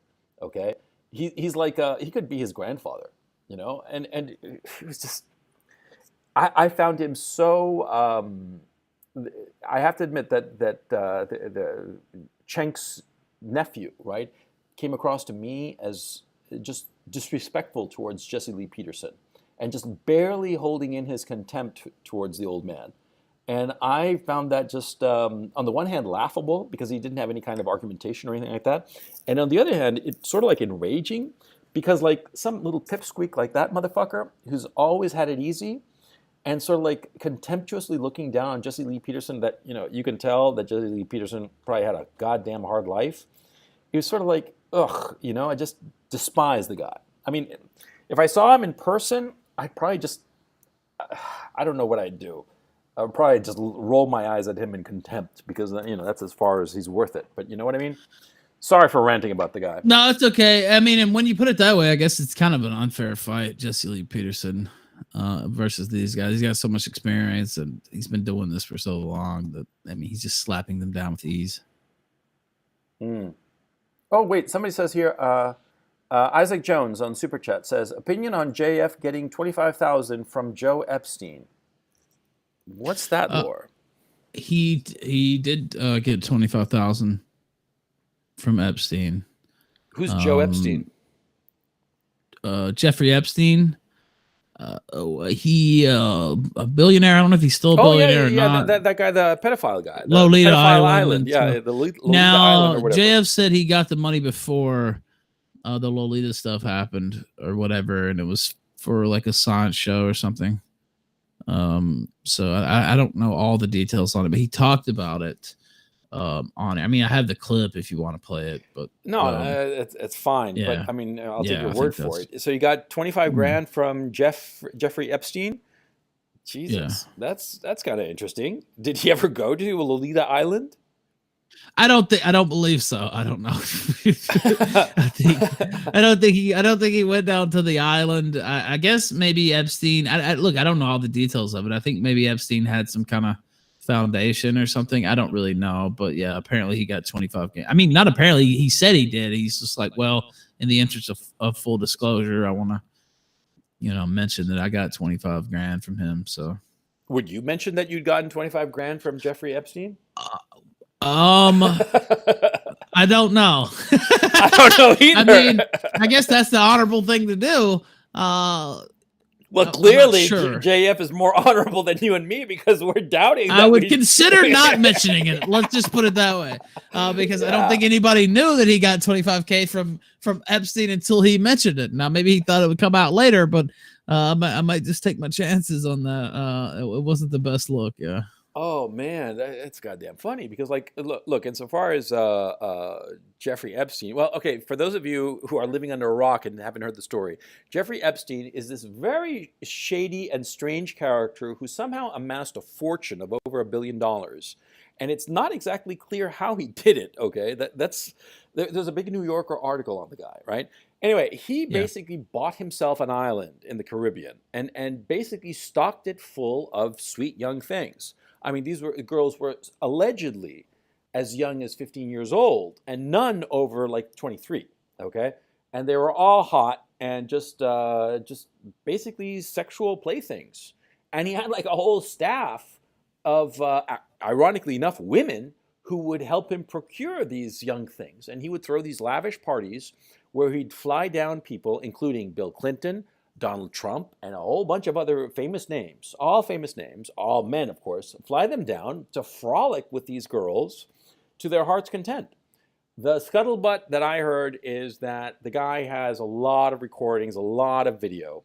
Okay, he's like he could be his grandfather, and it was just I found him so. I have to admit that the Chenk's nephew, right, came across to me as just disrespectful towards Jesse Lee Peterson and just barely holding in his contempt towards the old man. And I found that just, on the one hand, laughable because he didn't have any kind of argumentation or anything like that. And on the other hand, it's sort of like enraging because like some little pipsqueak like that motherfucker who's always had it easy and sort of like contemptuously looking down on Jesse Lee Peterson that, you can tell that Jesse Lee Peterson probably had a goddamn hard life. He was sort of like, ugh, I just despise the guy. I mean, if I saw him in person, I'd probably just, I don't know what I'd do. I would probably just roll my eyes at him in contempt because, that's as far as he's worth it. But you know what I mean? Sorry for ranting about the guy. No, it's okay. I mean, and when you put it that way, I guess it's kind of an unfair fight, Jesse Lee Peterson versus these guys. He's got so much experience and he's been doing this for so long that, he's just slapping them down with ease. Mm. Oh, wait, somebody says here, Isaac Jones on Super Chat says, opinion on JF getting $25,000 from Joe Epstein. What's that lore? He did get $25,000 from Epstein. Who's Joe Epstein? Jeffrey Epstein. He a billionaire. I don't know if he's still a billionaire or not. That guy, the pedophile guy. The Lolita pedophile Island. Yeah, the Lolita now, Island or whatever. JF said he got the money before the Lolita stuff happened or whatever, and it was for like a science show or something. So I don't know all the details on it, but he talked about it on it. I mean, I have the clip if you want to play it, but no, it's fine. Yeah. But I mean, I'll take your word for it. So you got 25 grand from Jeffrey Epstein. Jesus, that's kind of interesting. Did he ever go to Lolita Island? I don't believe so. I don't know. I don't think he went down to the island. I guess maybe Epstein. Look, I don't know all the details of it. I think maybe Epstein had some kind of foundation or something. I don't really know, but yeah, apparently he got 25 grand. I mean, not apparently. He said he did. He's just like, well, in the interest of full disclosure, I want to, mention that I got 25 grand from him. So, would you mention that you'd gotten 25 grand from Jeffrey Epstein? I don't know. I don't know either. I mean, I guess that's the honorable thing to do. Well, Well, I'm not clearly sure. JF is more honorable than you and me because we're doubting. I would consider not mentioning it. Let's just put it that way, because I don't think anybody knew that he got 25K from Epstein until he mentioned it. Now maybe he thought it would come out later, but I might just take my chances on that. It wasn't the best look. Yeah. Oh man, that's goddamn funny because like look, insofar as Jeffrey Epstein, well, okay, for those of you who are living under a rock and haven't heard the story, Jeffrey Epstein is this very shady and strange character who somehow amassed a fortune of over $1 billion. And it's not exactly clear how he did it, okay? There's a big New Yorker article on the guy, right? Anyway, he basically bought himself an island in the Caribbean and basically stocked it full of sweet young things. I mean, these girls were allegedly as young as 15 years old, and none over like 23. Okay, and they were all hot and just basically sexual playthings. And he had like a whole staff of, ironically enough, women who would help him procure these young things. And he would throw these lavish parties where he'd fly down people, including Bill Clinton, Donald Trump, and a whole bunch of other famous names, all men, of course, fly them down to frolic with these girls to their heart's content. The scuttlebutt that I heard is that the guy has a lot of recordings, a lot of video,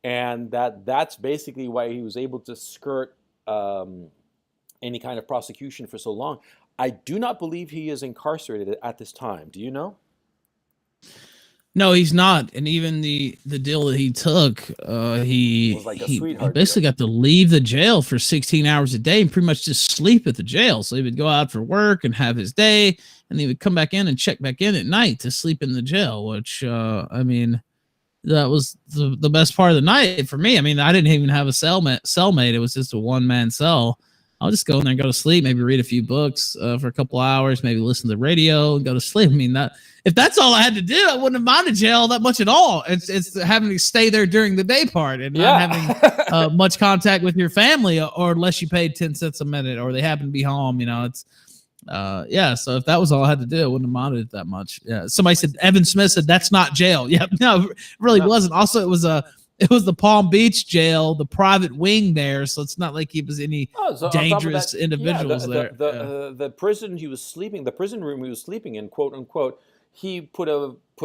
and that's basically why he was able to skirt any kind of prosecution for so long. I do not believe he is incarcerated at this time. Do you know? No, he's not. And even the deal that he took, he was like a he sweetheart basically got to leave the jail for 16 hours a day and pretty much just sleep at the jail. So he would go out for work and have his day, and he would come back in and check back in at night to sleep in the jail, which I mean, that was the best part of the night for me. I mean, I didn't even have a cellmate. It was just a one-man cell. I'll just go in there and go to sleep, maybe read a few books for a couple hours, maybe listen to the radio and go to sleep. I mean, if that's all I had to do, I wouldn't have minded jail that much at all. It's having to stay there during the day part and not having much contact with your family, or unless you paid 10 cents a minute or they happen to be home. You know, it's so if that was all I had to do, I wouldn't have minded it that much. Yeah. Somebody said, Evan Smith said, that's not jail. Yeah, no, it really wasn't. Also, it was the Palm Beach jail, the private wing there, so it's not like he was any dangerous individuals there. The prison he was sleeping, the prison room he was sleeping in, quote unquote, he put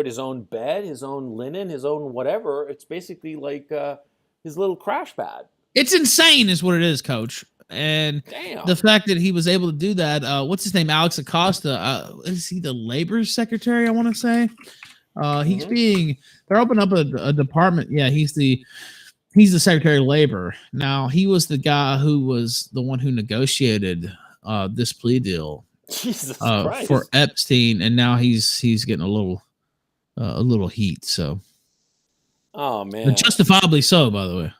his own bed, his own linen, his own whatever. It's basically like his little crash pad. It's insane, is what it is, Coach. And the fact that he was able to do that, what's his name? Alex Acosta. Is he the labor secretary? I want to say. They're opening up a department. Yeah, he's the Secretary of Labor. Now, he was the guy who was the one who negotiated this plea deal Jesus Christ. For Epstein, and now he's getting a little heat. So, oh man, but justifiably so, by the way.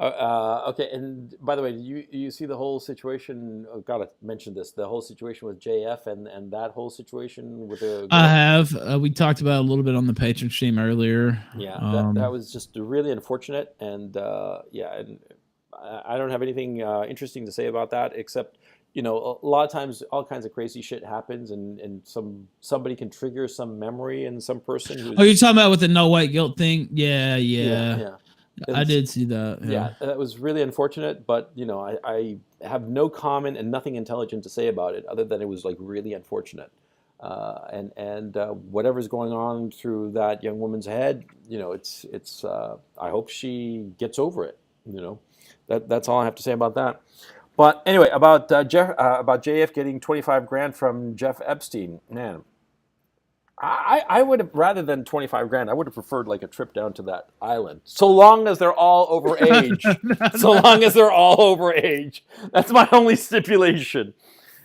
Okay, and by the way, you see the whole situation? I've got to mention this: the whole situation with JF and that whole situation with the. I have. We talked about it a little bit on the Patreon stream earlier. Yeah, that was just really unfortunate, and and I don't have anything interesting to say about that except, you know, a lot of times all kinds of crazy shit happens, and somebody can trigger some memory in some person. You're talking about with the no white guilt thing? Yeah. I did see that. Yeah, that was really unfortunate, but you know, I have no comment and nothing intelligent to say about it other than it was like really unfortunate. And whatever's going on through that young woman's head, you know, it's I hope she gets over it. You know, that's all I have to say about that. But anyway, about JF getting 25 grand from Jeff Epstein, man. I would have, rather than 25 grand, I would have preferred like a trip down to that island. So long as they're all over age. Long as they're all over age. That's my only stipulation.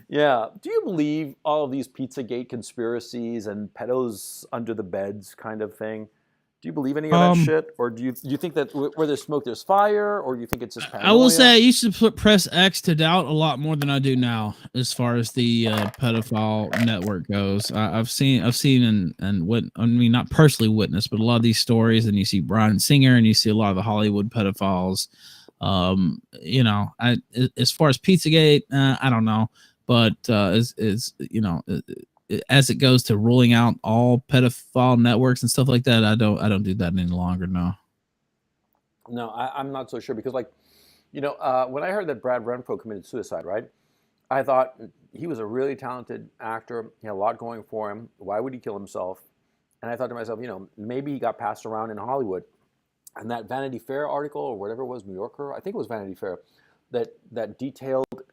Yeah. Do you believe all of these Pizzagate conspiracies and pedos under the beds kind of thing? Do you believe any of that shit? Or do you think that where there's smoke, there's fire? Or do you think it's just paranoia? I will say I used to press X to doubt a lot more than I do now as far as the pedophile network goes. I've seen and what, I mean, not personally witnessed, but a lot of these stories, and you see Bryan Singer and you see a lot of the Hollywood pedophiles. You know, as far as Pizzagate, I don't know. But you know, as it goes to ruling out all pedophile networks and stuff like that, I don't do that any longer. No. No, I'm not so sure because, like, when I heard that Brad Renfro committed suicide, right? I thought he was a really talented actor. He had a lot going for him. Why would he kill himself? And I thought to myself, maybe he got passed around in Hollywood. And that Vanity Fair article or whatever it was, New Yorker, I think it was Vanity Fair, that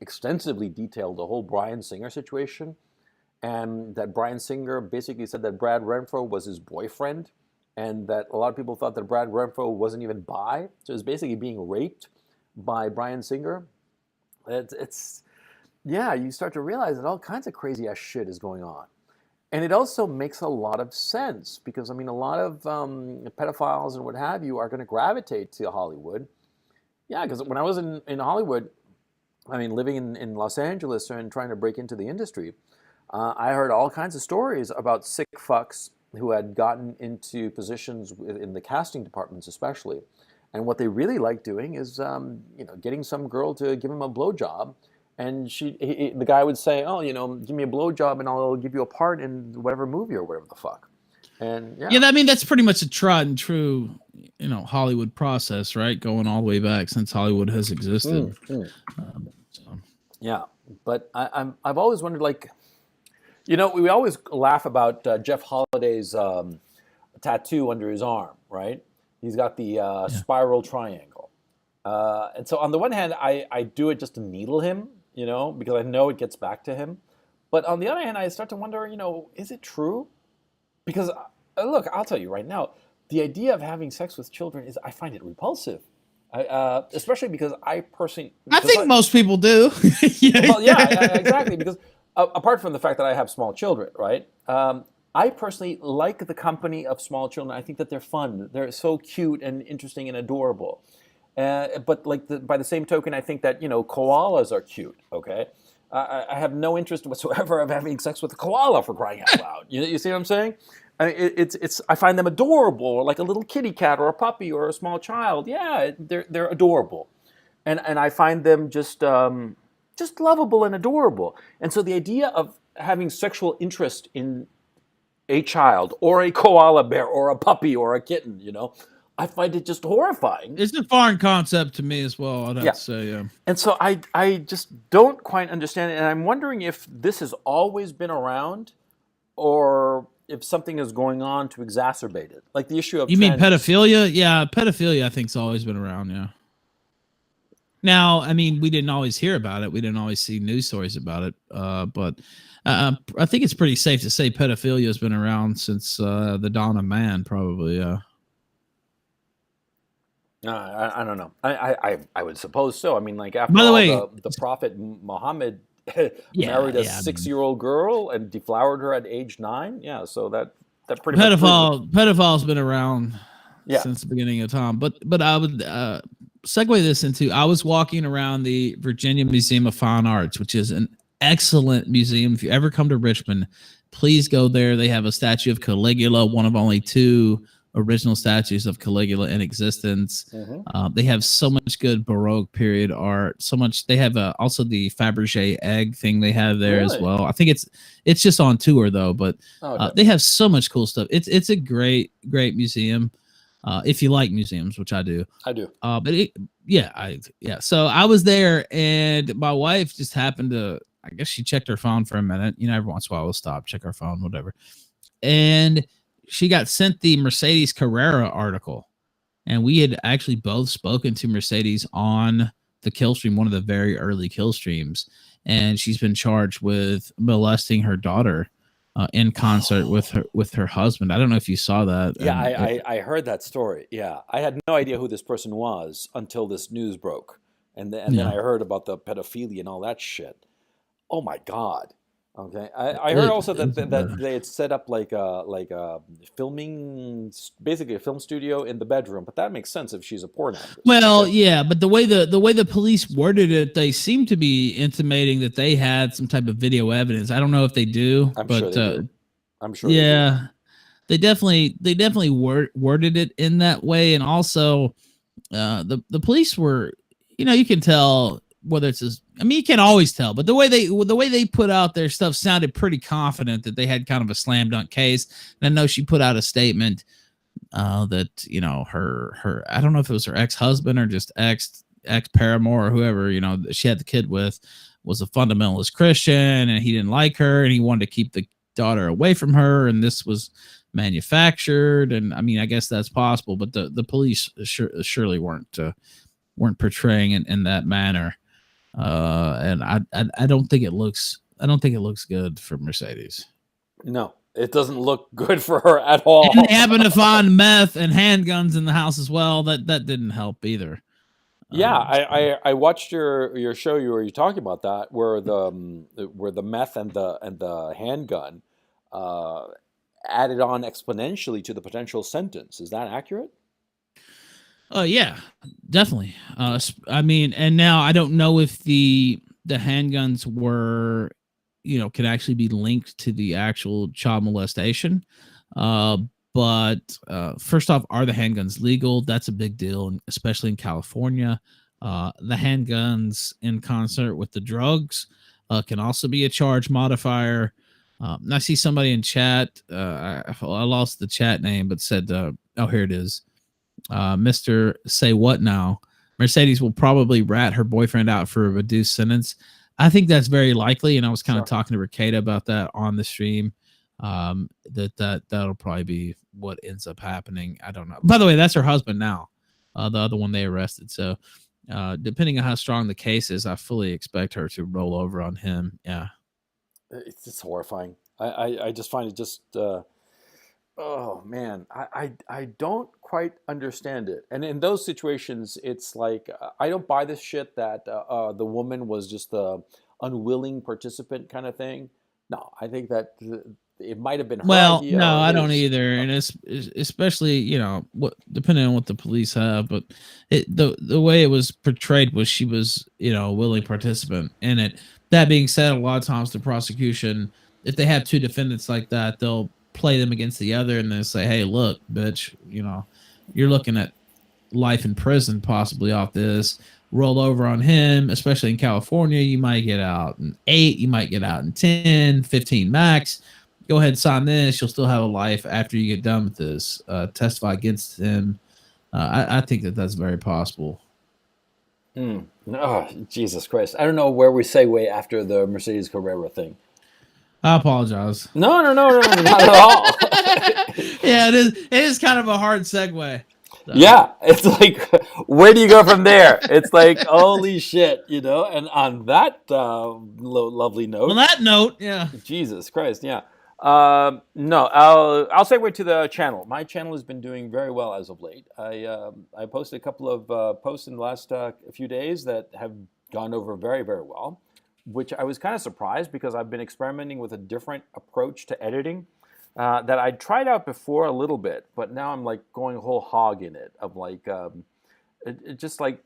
extensively detailed the whole Bryan Singer situation, and that Bryan Singer basically said that Brad Renfro was his boyfriend, and that a lot of people thought that Brad Renfro wasn't even bi, so he was basically being raped by Bryan Singer. It's yeah, you start to realize that all kinds of crazy ass shit is going on. And it also makes a lot of sense because, I mean, a lot of pedophiles and what have you are going to gravitate to Hollywood. Yeah, because when I was in Hollywood, I mean, living in Los Angeles and trying to break into the industry, I heard all kinds of stories about sick fucks who had gotten into positions in the casting departments, especially. And what they really like doing is, getting some girl to give them a blowjob. And the guy would say, "Oh, give me a blowjob, and I'll give you a part in whatever movie or whatever the fuck." And yeah, Yeah, I mean that's pretty much a tried and true, Hollywood process, right? Going all the way back since Hollywood has existed. So. Yeah, but I've always wondered, like, we always laugh about Jeff Holiday's tattoo under his arm, right? He's got the spiral triangle, and so on the one hand, I do it just to needle him, because I know it gets back to him. But on the other hand, I start to wonder, is it true? Because look, I'll tell you right now, the idea of having sex with children I find it repulsive. Especially because I personally, I think most people do. well, yeah, exactly. Because apart from the fact that I have small children, right? I personally like the company of small children. I think that they're fun. They're so cute and interesting and adorable. But by the same token, I think that koalas are cute. Okay, I have no interest whatsoever of having sex with a koala, for crying out loud. You see what I'm saying? I find them adorable, like a little kitty cat or a puppy or a small child. Yeah, they're adorable, and I find them just lovable and adorable. And so the idea of having sexual interest in a child or a koala bear or a puppy or a kitten, I find it just horrifying. It's a foreign concept to me as well, I'd have to say, yeah. And so I just don't quite understand it. And I'm wondering if this has always been around or if something is going on to exacerbate it. Like the issue of... You mean pedophilia? Yeah, pedophilia I think's always been around, yeah. Now, I mean, we didn't always hear about it. We didn't always see news stories about it. But I think it's pretty safe to say pedophilia has been around since the dawn of man, probably, yeah. I don't know. I would suppose so. I mean, like, after By the all, way, the Prophet Muhammad married a 6-year-old girl and deflowered her at age 9. Yeah, so that pretty much... Pedophile's been around since the beginning of time. But I would segue this into, I was walking around the Virginia Museum of Fine Arts, which is an excellent museum. If you ever come to Richmond, please go there. They have a statue of Caligula, one of only 2 original statues of Caligula in existence. They have so much good Baroque period art. So much. They have also the Fabergé egg thing they have there as well. I think it's just on tour though, but they have so much cool stuff. It's a great museum. If you like museums, which I do. So I was there, and my wife just happened to, I guess she checked her phone for a minute. Every once in a while we'll stop, check our phone, whatever. And she got sent the Mercedes Carrera article, and we had actually both spoken to Mercedes on the kill stream, one of the very early kill streams, and she's been charged with molesting her daughter in concert with her husband. I don't know if you saw that. Yeah, I heard that story. Yeah, I had no idea who this person was until this news broke, and then I heard about the pedophilia and all that shit. Oh my God. Okay, I heard also that they had set up like a filming, basically a film studio in the bedroom, but that makes sense if she's a porn actress. Well, yeah, but the way the police worded it, they seem to be intimating that they had some type of video evidence. I don't know if they do, I'm sure. Yeah, they definitely worded it in that way, and also the police were, you can tell. Whether it's you can't always tell, but the way they put out their stuff sounded pretty confident that they had kind of a slam dunk case. And I know she put out a statement that her I don't know if it was her ex-husband or just ex paramour or whoever that she had the kid with was a fundamentalist Christian, and he didn't like her, and he wanted to keep the daughter away from her, and this was manufactured. And I mean, I guess that's possible, but the police surely weren't portraying it in that manner. And I don't think it looks good for Mercedes. No, it doesn't look good for her at And they all. happen to find meth and handguns in the house as well. That didn't help either. Yeah, So. I watched your show. You were talking about that where the meth and the handgun uh, added on exponentially to the potential sentence. Is that accurate? Yeah, definitely. I mean, and now I don't know if the handguns were, can actually be linked to the actual child molestation. Uh, but first off, are the handguns legal? That's a big deal, especially in California. The handguns in concert with the drugs can also be a charge modifier. I see somebody in chat. I lost the chat name, but said, "Oh, here it is." Mr. Say What Now, Mercedes will probably rat her boyfriend out for a reduced sentence. I think that's very likely, and I was kind of Sure. talking to Ricada about that on the stream. That'll probably be what ends up happening. I don't know. By the way, that's her husband now, the other one they arrested. So, depending on how strong the case is, I fully expect her to roll over on him. Yeah. It's just horrifying. I just find it just. Oh man, I don't quite understand it. And in those situations, it's like I don't buy this shit that the woman was just the unwilling participant kind of thing. No, I think that it might have been her Well, idea no, or I don't his. either, and it's especially what depending on what the police have, but the way it was portrayed was she was a willing participant in it. That being said, a lot of times the prosecution, if they have two defendants like that, they'll play them against the other and then say, "Hey, look, bitch, you're looking at life in prison possibly off this. Roll over on him, especially in California, you might get out in 8, you might get out in 10, 15 max. Go ahead and sign this. You'll still have a life after you get done with this. Testify against him." I think that's very possible. Mm. Oh, Jesus Christ! I don't know where we segue after the Mercedes Carrera thing. I apologize. No, no, no, no, not at all. Yeah, it is. It is kind of a hard segue. So. Yeah, it's like, where do you go from there? It's like, holy shit, you know? And on that lovely On note, that note, yeah. Jesus Christ, yeah. No, I'll segue to the channel. My channel has been doing very well as of late. I posted a couple of posts in the last few days that have gone over very, very well, which I was kind of surprised because I've been experimenting with a different approach to editing that I tried out before a little bit, but now I'm like going whole hog in it of like just like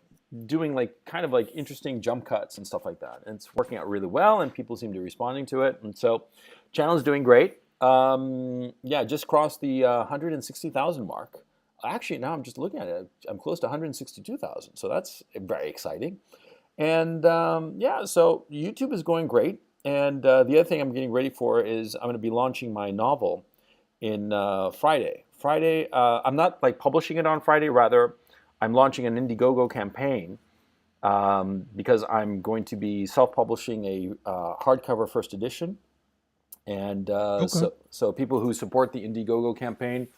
doing like kind of like interesting jump cuts and stuff like that. And it's working out really well, and people seem to be responding to it. And so, channel is doing great. Yeah, just crossed the 160,000 mark. Actually, now I'm just looking at it. I'm close to 162,000, so that's very exciting. And yeah, so YouTube is going great. And the other thing I'm getting ready for is I'm going to be launching my novel in Friday. Friday, I'm not like publishing it on Friday. Rather, I'm launching an Indiegogo campaign because I'm going to be self-publishing a hardcover first edition. And Okay. so people who support the Indiegogo campaign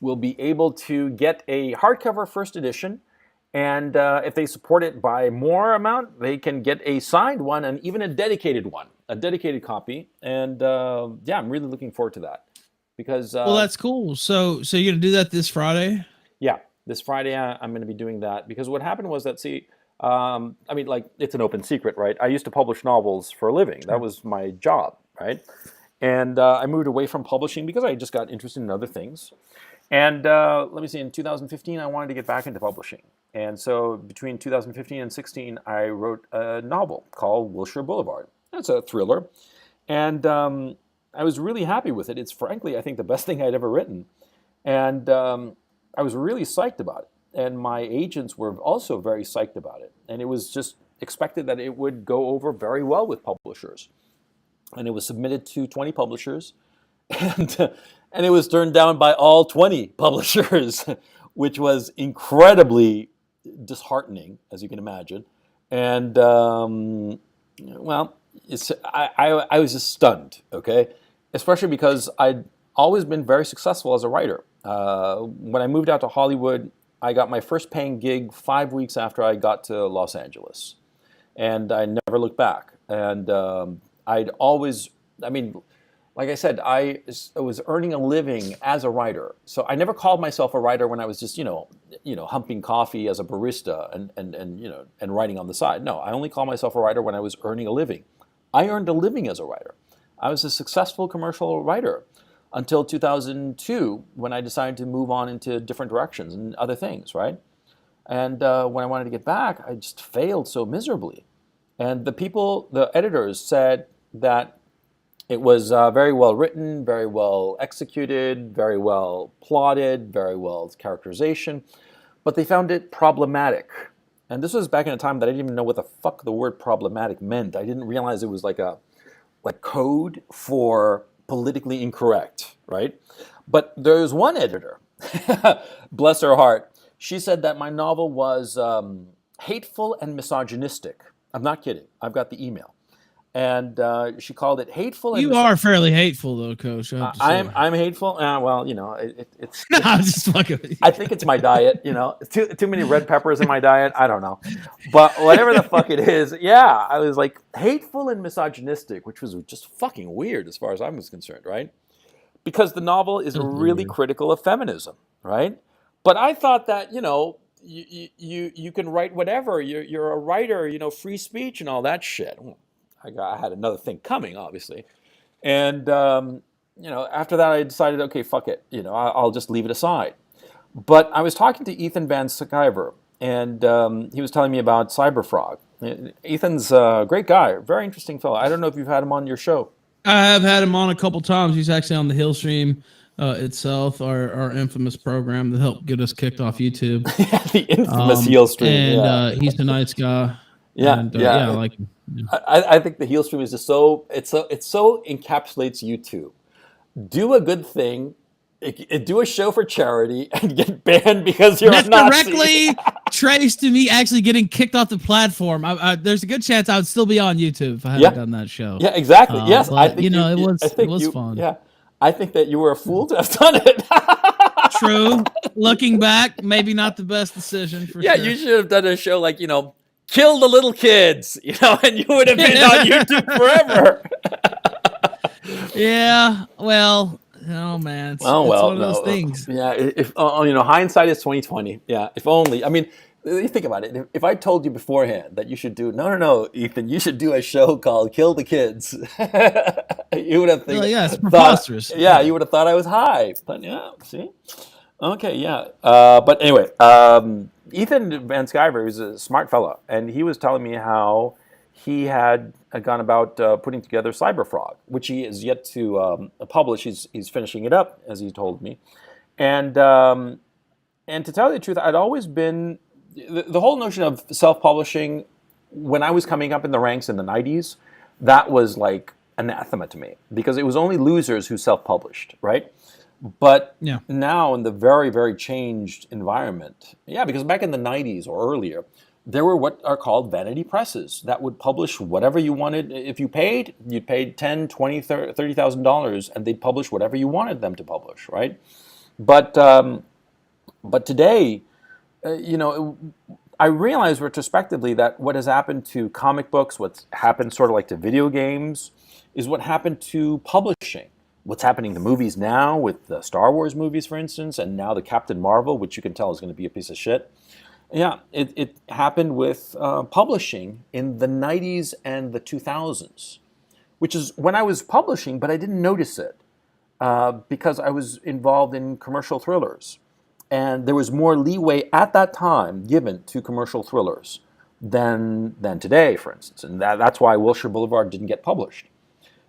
will be able to get a hardcover first edition. And if they support it by more amount, they can get a signed one and even a dedicated one, a dedicated copy. And yeah, I'm really looking forward to that because Well, that's cool. So you're gonna do that this Friday? yeah, this Friday I'm going to be doing that because what happened was that I mean, like it's an open secret, right? I used to publish novels for a living. That Sure. was my job, right? And I moved away from publishing because I just got interested in other things. And let me see, in 2015, I wanted to get back into publishing. And so between 2015 and 16, I wrote a novel called Wilshire Boulevard. It's a thriller. And I was really happy with it. It's frankly, I think, the best thing I'd ever written. And I was really psyched about it. And my agents were also very psyched about it. And it was just expected that it would go over very well with publishers. And it was submitted to 20 publishers. and and it was turned down by all 20 publishers, which was incredibly disheartening, as you can imagine. And well, I was just stunned, okay, especially because I'd always been very successful as a writer. When I moved out to Hollywood, I got my first paying gig 5 weeks after I got to Los Angeles, and I never looked back. And I'd always, I mean, like I said, I was earning a living as a writer. So I never called myself a writer when I was just, humping coffee as a barista and writing on the side. No, I only call myself a writer when I was earning a living. I earned a living as a writer. I was a successful commercial writer until 2002 when I decided to move on into different directions and other things, right? And when I wanted to get back, I just failed so miserably. And the editors said that it was very well written, very well executed, very well plotted, very well characterization, but they found it problematic. And this was back in a time that I didn't even know what the fuck the word problematic meant. I didn't realize it was like code for politically incorrect, right? But there's one editor, bless her heart, she said that my novel was hateful and misogynistic. I'm not kidding. I've got the email. And she called it hateful. You are fairly hateful, though, Coach. I'm hateful. Well, No, I'm just fucking with you. I think it's my diet. Too many red peppers in my diet. I don't know, but whatever the fuck it is, yeah, I was like hateful and misogynistic, which was just fucking weird as far as I was concerned, right? Because the novel is really critical of feminism, right? But I thought that you can write whatever. You're a writer. Free speech and all that shit. I had another thing coming, obviously. And, after that, I decided, okay, fuck it. I'll just leave it aside. But I was talking to Ethan Van Sciver, and he was telling me about Cyberfrog. Ethan's a great guy, very interesting fellow. I don't know if you've had him on your show. I have had him on a couple times. He's actually on the Hillstream itself, our infamous program that helped get us kicked off YouTube. The infamous Hillstream. And he's a nice guy. Yeah, and, yeah. I like him. Yeah. I think the heel stream is just so encapsulates YouTube. Do a good thing, do a show for charity, and get banned because you're That's a Nazi. directly traced to me actually getting kicked off the platform. There's a good chance I would still be on YouTube if I hadn't done that show. Yeah, exactly. Yes, but, I think it was fun. Yeah, I think that you were a fool to have done it. True. Looking back, maybe not the best decision for sure. You should have done a show like kill the little kids, and you would have been on YouTube forever. Yeah, well, oh man, it's one of those things. Yeah, if hindsight is 20/20. Yeah, if only. I mean, you think about it. If I told you beforehand that you should do no, Ethan, you should do a show called "Kill the Kids," you would have it's preposterous. You would have thought I was high. But yeah, see, okay, yeah. But anyway, Ethan Van Sciver is a smart fella, and he was telling me how he had gone about putting together Cyberfrog, which he is yet to publish. He's finishing it up, as he told me, and to tell you the truth, I'd always been the whole notion of self-publishing when I was coming up in the ranks in the 90s. That was like anathema to me because it was only losers who self-published, right? But now in the very, very changed environment, because back in the 90s or earlier, there were what are called vanity presses that would publish whatever you wanted. If you paid, you'd pay $10,000, $20,000, $30,000, and they'd publish whatever you wanted them to publish, right? But today, I realize retrospectively that what has happened to comic books, what's happened sort of like to video games, is what happened to publishing. What's happening to movies now with the Star Wars movies, for instance, and now the Captain Marvel, which you can tell is going to be a piece of shit. Yeah, it happened with publishing in the 90s and the 2000s, which is when I was publishing, but I didn't notice it because I was involved in commercial thrillers. And there was more leeway at that time given to commercial thrillers than today, for instance. And that's why Wilshire Boulevard didn't get published.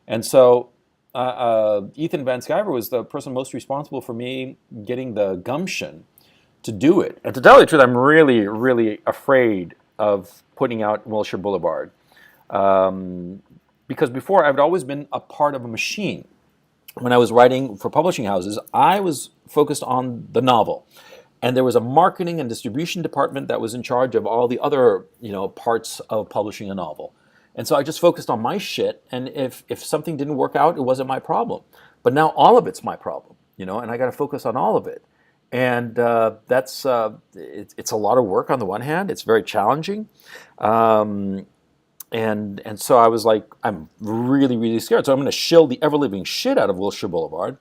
And so Ethan Van Sciver was the person most responsible for me getting the gumption to do it. And to tell you the truth, I'm really, really afraid of putting out Wilshire Boulevard. Because before, I've always been a part of a machine. when I was writing for publishing houses, I was focused on the novel. And there was a marketing and distribution department that was in charge of all the other, parts of publishing a novel. And so I just focused on my shit. And if something didn't work out, it wasn't my problem. But now all of it's my problem, and I got to focus on all of it. And it's a lot of work on the one hand. It's very challenging. And so I was like, I'm really, really scared. So I'm going to shill the ever living shit out of Wilshire Boulevard.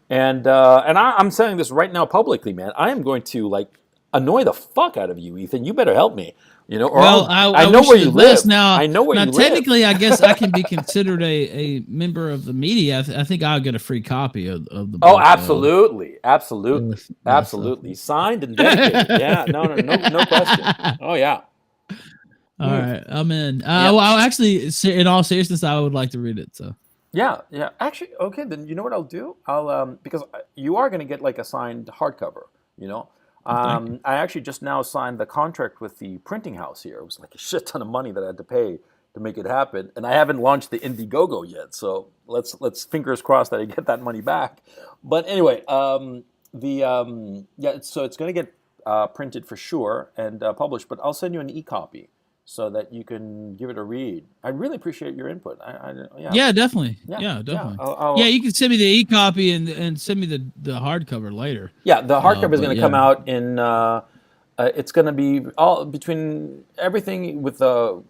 And I'm saying this right now publicly, man. I am going to annoy the fuck out of you, Ethan. You better help me. Or well, I know where you live. Now, I know where you technically, live. I guess I can be considered a member of the media. I think I'll get a free copy of the book. Oh, absolutely, absolutely. Signed and dedicated. Yeah, no question. Oh yeah. All right, I'm in. Well, I'll actually, in all seriousness, I would like to read it. So. Yeah. Actually, okay. Then you know what I'll do? I'll because you are going to get a signed hardcover. I actually just now signed the contract with the printing house here. It was like a shit ton of money that I had to pay to make it happen, and I haven't launched the Indiegogo yet. So let's fingers crossed that I get that money back. But anyway, so it's going to get printed for sure and published. But I'll send you an e-copy so that you can give it a read. I really appreciate your input. Yeah, definitely. Yeah, definitely. You can send me the e-copy and send me the hardcover later. Yeah, the hardcover is going to come out in. It's going to be all between everything with the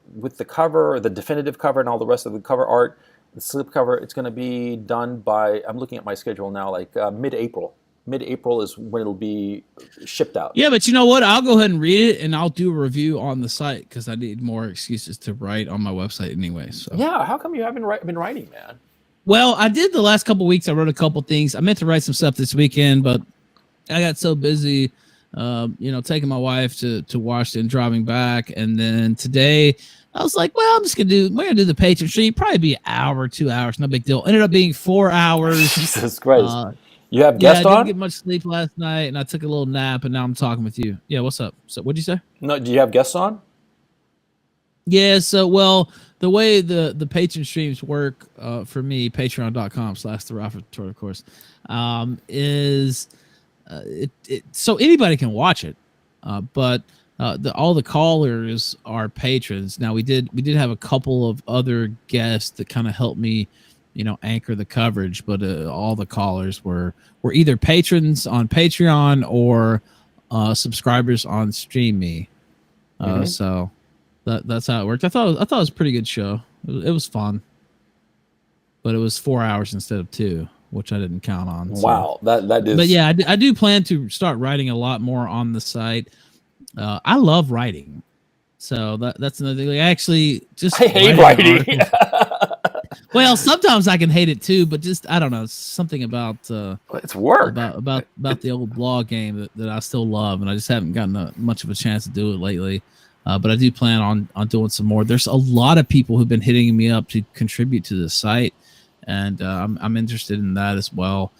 cover, the definitive cover, and all the rest of the cover art, the slipcover. It's going to be done by. I'm looking at my schedule now, mid-April. Mid-April is when it'll be shipped out. Yeah, but you know what? I'll go ahead and read it, and I'll do a review on the site because I need more excuses to write on my website anyway. So yeah, how come you haven't been writing, man? Well, I did the last couple of weeks. I wrote a couple things. I meant to write some stuff this weekend, but I got so busy, taking my wife to Washington, driving back, and then today I was like, well, we're gonna do the patron stream. Probably be an hour, 2 hours, no big deal. Ended up being 4 hours. Jesus Christ. You have guests on? I didn't get much sleep last night, and I took a little nap, and now I'm talking with you. Yeah, what's up? So, what'd you say? No, do you have guests on? Yeah, so, well, the way the patron streams work for me, patreon.com/the of course, is so anybody can watch it, but all the callers are patrons. Now, we did have a couple of other guests that kind of helped me anchor the coverage, but all the callers were either patrons on Patreon or subscribers on StreamMe. So that's how it worked. I thought it was a pretty good show. It was fun, but it was 4 hours instead of 2, which I didn't count on. So. Wow, that is. But yeah, I do plan to start writing a lot more on the site. I love writing, so that's another thing. Actually, I hate writing. Well, sometimes I can hate it too, but just I don't know, something about it's work about the old blog game that I still love, and I just haven't gotten much of a chance to do it lately. But I do plan on doing some more. There's a lot of people who've been hitting me up to contribute to the site, and I'm interested in that as well.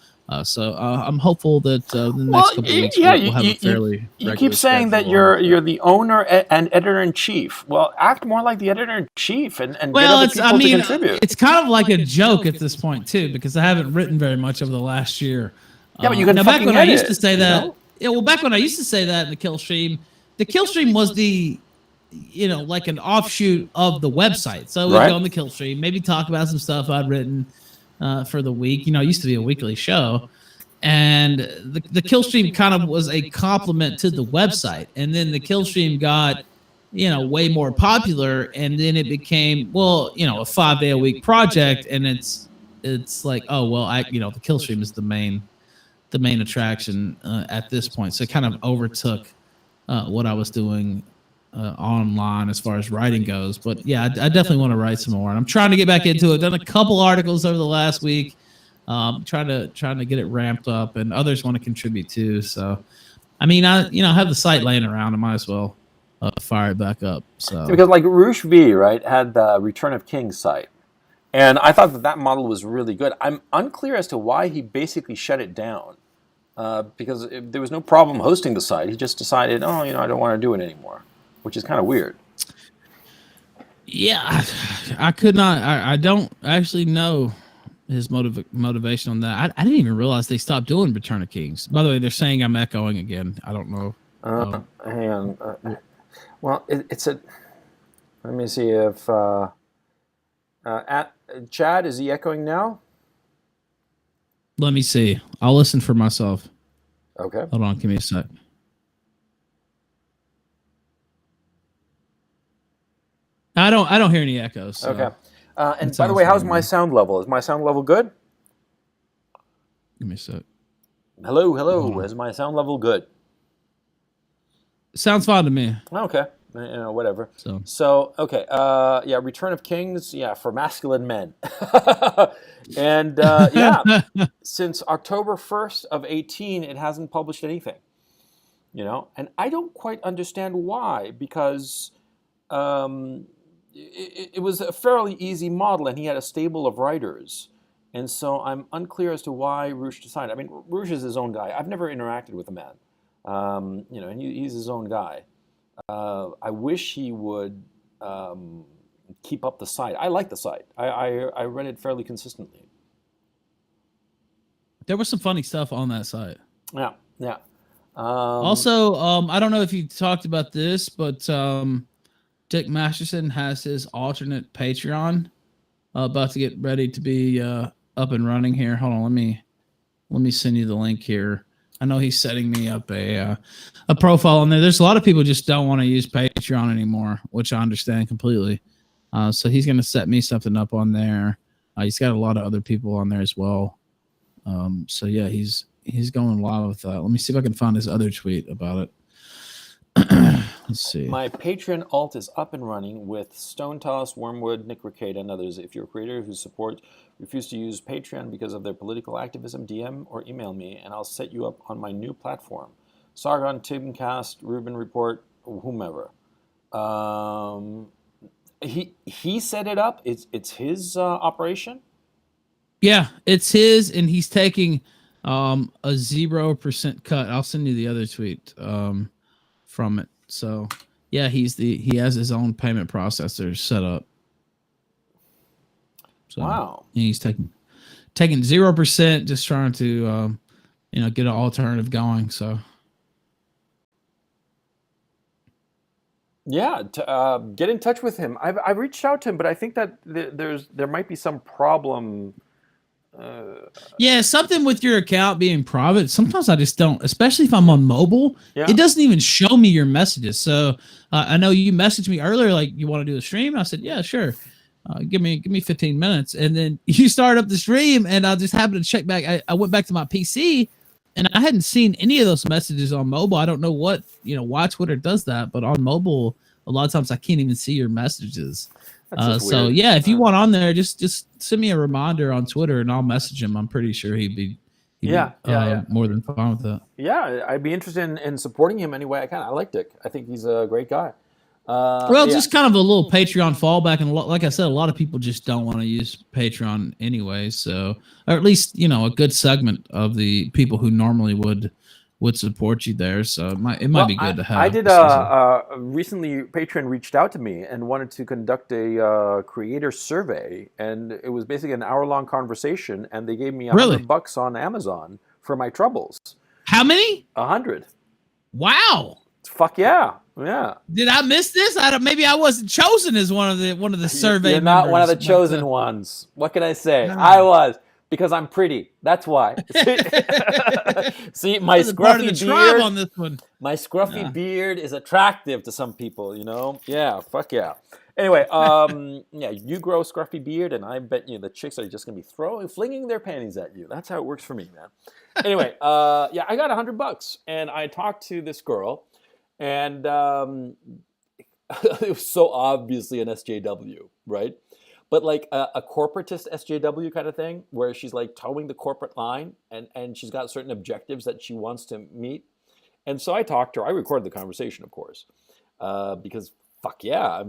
So I'm hopeful that the next couple of weeks we'll have a fairly. You keep saying that you're the owner and editor in chief. Well, act more like the editor in chief and get other people to contribute. It's kind of like a joke at this point too, because I haven't written very much over the last year. Yeah, but you can back when edit, I used to say that. Yeah, well, back when I used to say that in the kill stream was the like an offshoot of the website. So we'd go on the kill stream, maybe talk about some stuff I'd written for the week. It used to be a weekly show, and the kill stream kind of was a complement to the website. And then the kill stream got way more popular, and then it became a 5-day-a-week project, and it's like, oh well, the kill stream is the main attraction at this point. So it kind of overtook what I was doing online as far as writing goes. But yeah, I definitely want to write some more, and I'm trying to get back into it. Done a couple articles over the last week, trying to get it ramped up, and others want to contribute too. So I have the site laying around, I might as well fire it back up. So because like Roosh V had the Return of Kings site, and I thought that model was really good. I'm unclear as to why he basically shut it down, because there was no problem hosting the site. He just decided, I don't want to do it anymore, which is kind of weird. Yeah, I could not. I don't actually know his motivation on that. I didn't even realize they stopped doing Return of Kings. By the way, they're saying I'm echoing again. I don't know. Hang on. Well, it's a. Let me see if at Chad, is he echoing now? Let me see. I'll listen for myself. Okay. Hold on, give me a sec. I don't hear any echoes. So Okay. And by the way, how's my sound level? Is my sound level good? Give me a sec. Hello. Is my sound level good? Sounds fine to me. Okay. Whatever. So okay. Yeah, Return of Kings. Yeah, for masculine men. And since October 1st of 18, it hasn't published anything. And I don't quite understand why, because it was a fairly easy model, and he had a stable of writers. And so I'm unclear as to why Roosh decided. I mean, Roosh is his own guy. I've never interacted with the man. And he's his own guy. I wish he would keep up the site. I like the site. I read it fairly consistently. There was some funny stuff on that site. Yeah. Also, I don't know if you talked about this, but Dick Masterson has his alternate Patreon about to get ready to be up and running here. Hold on, let me send you the link here. I know he's setting me up a profile on there. There's a lot of people just don't want to use Patreon anymore, which I understand completely. So he's going to set me something up on there. He's got a lot of other people on there as well. So yeah, he's going live with that. Let me see if I can find his other tweet about it. Let's see. My Patreon alt is up and running with Stone Toss, Wormwood, Nick Ricada, and others. If you're a creator whose support refuse to use Patreon because of their political activism, DM or email me, and I'll set you up on my new platform. Sargon, Timcast, Ruben Report, whomever. He set it up. It's his operation. Yeah, it's his, and he's taking a 0% cut. I'll send you the other tweet from it. So yeah, he has his own payment processor set up. So wow. He's taking 0%, just trying to get an alternative going. So yeah, get in touch with him. I've reached out to him, but I think that there might be some problem. Yeah, something with your account being private. Sometimes I just don't, especially if I'm on mobile. Yeah. It doesn't even show me your messages. So I know you messaged me earlier, like you want to do a stream. I said, yeah, sure. Give me 15 minutes, and then you start up the stream, and I just happened to check back. I went back to my PC, and I hadn't seen any of those messages on mobile. I don't know why Twitter does that, but on mobile, a lot of times I can't even see your messages. So yeah, if you want on there, just send me a reminder on Twitter and I'll message him. I'm pretty sure he'd be more than fine with that. Yeah, I'd be interested in supporting him any way I can. I like Dick. I think he's a great guy. Just kind of a little Patreon fallback, and like I said, a lot of people just don't want to use Patreon anyway. So, or at least a good segment of the people who normally would support you there. So it might be good to have. I did recently. Patreon reached out to me and wanted to conduct a creator survey, and it was basically an hour-long conversation. And they gave me $100 on Amazon for my troubles. How many? 100. Wow. Fuck yeah. Yeah. Did I miss this? Maybe I wasn't chosen as one of the survey. You're not one of the chosen ones. What can I say? No. I was. Because I'm pretty. That's why. See, my scruffy beard on this one. My scruffy beard is attractive to some people, Yeah, fuck yeah. Anyway, yeah, you grow a scruffy beard, and I bet you the chicks are just gonna be flinging their panties at you. That's how it works for me, man. Anyway, yeah, I got $100, and I talked to this girl, and it was so obviously an SJW, right? But like a corporatist SJW kind of thing, where she's like towing the corporate line, and she's got certain objectives that she wants to meet. And so I talked to her. I recorded the conversation, of course, because fuck yeah,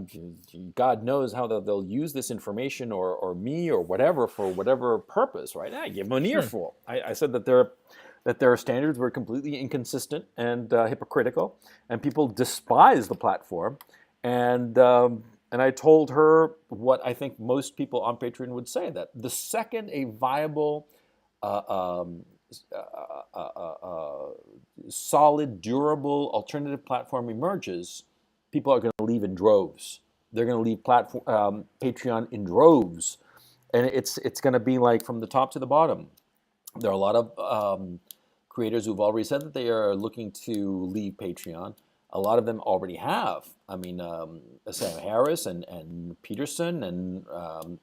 God knows how they'll use this information or me or whatever for whatever purpose, right? I give them an earful. I said that their standards were completely inconsistent and hypocritical, and people despise the platform. And And I told her what I think most people on Patreon would say, that the second a viable, uh, um, solid, durable alternative platform emerges, people are going to leave in droves. They're going to leave Patreon in droves, and it's going to be like from the top to the bottom. There are a lot of creators who've already said that they are looking to leave Patreon. A lot of them already have. I mean, Sam Harris and Peterson and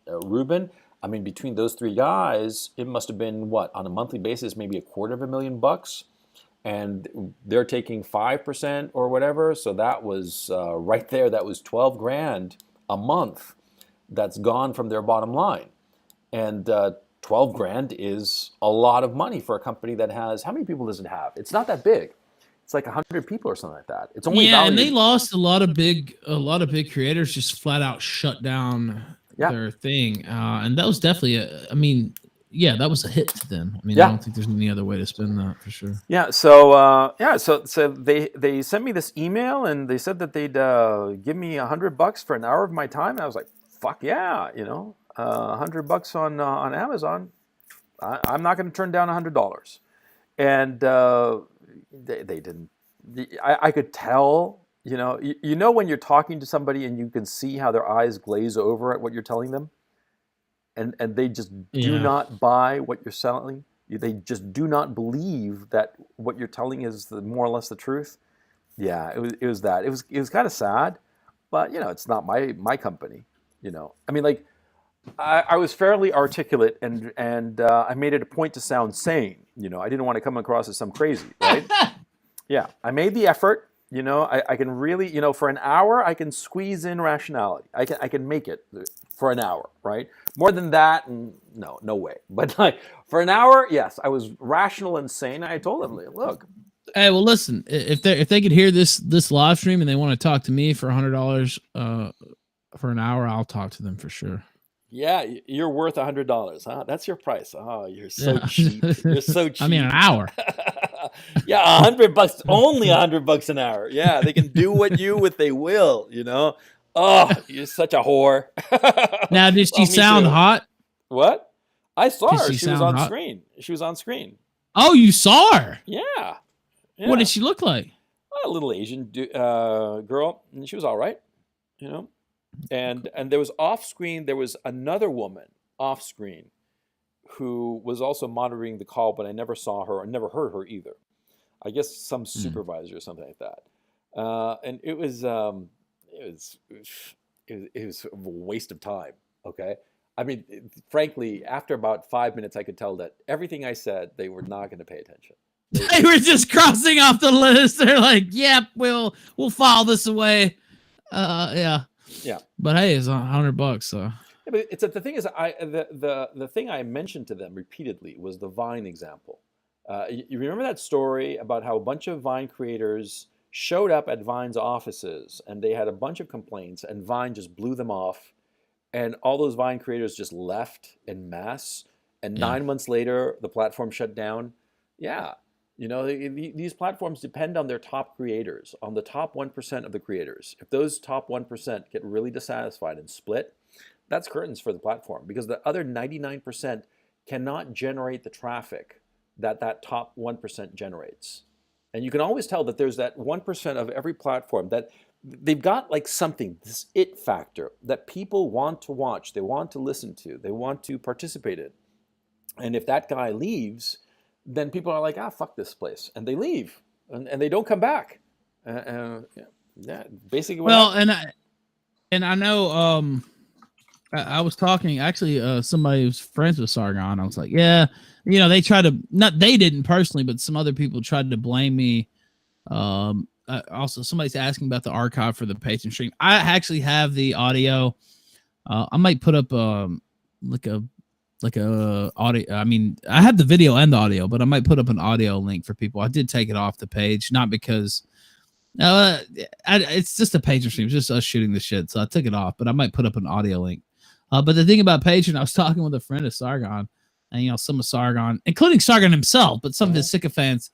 Rubin. I mean, between those three guys, it must have been what, on a monthly basis, maybe $250,000, and they're taking 5% or whatever. So that was right there. That was 12 grand a month that's gone from their bottom line, and 12 grand is a lot of money for a company that has, how many people does it have? It's not that big. It's like 100 people or something like that. It's only Yeah, valued. and they lost a lot of big creators just flat out shut down their thing, and that was definitely I mean, yeah, that was a hit to them. I mean, I don't think there's any other way to spin that for sure. Yeah. So so they sent me this email and they said that they'd give me $100 for an hour of my time. And I was like, fuck yeah, $100 on Amazon. I'm not going to turn down $100. And they didn't. I could tell. You know when you're talking to somebody and you can see how their eyes glaze over at what you're telling them, and they just do not buy what you're selling. They just do not believe that what you're telling is more or less the truth. Yeah, it was that. It was kind of sad, but it's not my company. I mean, like, I was fairly articulate, and I made it a point to sound sane. I didn't want to come across as some crazy, right? Yeah, I made the effort. I can really, for an hour, I can squeeze in rationality. I can make it for an hour, right? More than that, no way. But like for an hour, yes, I was rational and sane. I told them, look. Hey, well, listen, if they could hear this live stream and they want to talk to me for $100 for an hour, I'll talk to them for sure. Yeah, you're worth $100, huh? That's your price. Oh, you're so cheap. You're so cheap. I mean, an hour. Yeah, $100, only $100 an hour. Yeah, they can do what they will. Oh, you're such a whore. Now, did she sound hot? What? I saw her. She was on screen. She was on screen. Oh, you saw her? Yeah. What did she look like? A little Asian girl, and she was all right. And there was off screen. There was another woman off screen who was also monitoring the call, but I never saw her or never heard her either. I guess some supervisor or something like that. And it was a waste of time. Okay. I mean, frankly, after about 5 minutes, I could tell that everything I said, they were not going to pay attention. They were just crossing off the list. They're like, "Yep, we'll file this away." Yeah. But hey, it's $100. So. Yeah, but the thing is, the thing I mentioned to them repeatedly was the Vine example. You remember that story about how a bunch of Vine creators showed up at Vine's offices and they had a bunch of complaints, and Vine just blew them off, and all those Vine creators just left en masse. And 9 months later, the platform shut down. Yeah. These platforms depend on their top creators, on the top 1% of the creators. If those top 1% get really dissatisfied and split, that's curtains for the platform, because the other 99% cannot generate the traffic that top 1% generates. And you can always tell that there's that 1% of every platform that they've got like something, this it factor that people want to watch, they want to listen to, they want to participate in. And if that guy leaves, then people are like, fuck this place. And they leave and they don't come back. Basically. Well, and I know, I was talking, actually, somebody who's friends with Sargon. I was like, yeah, they tried to, not, they didn't personally, but some other people tried to blame me. Also, somebody's asking about the archive for the Patreon stream. I actually have the audio. I might put up like a audio. I mean, I have the video and the audio, but I might put up an audio link for people. I did take it off the page, not because it's just a Patreon stream, it's just us shooting the shit. So I took it off, but I might put up an audio link. But the thing about Patreon, I was talking with a friend of Sargon, and some of Sargon, including Sargon himself, but some of his sycophants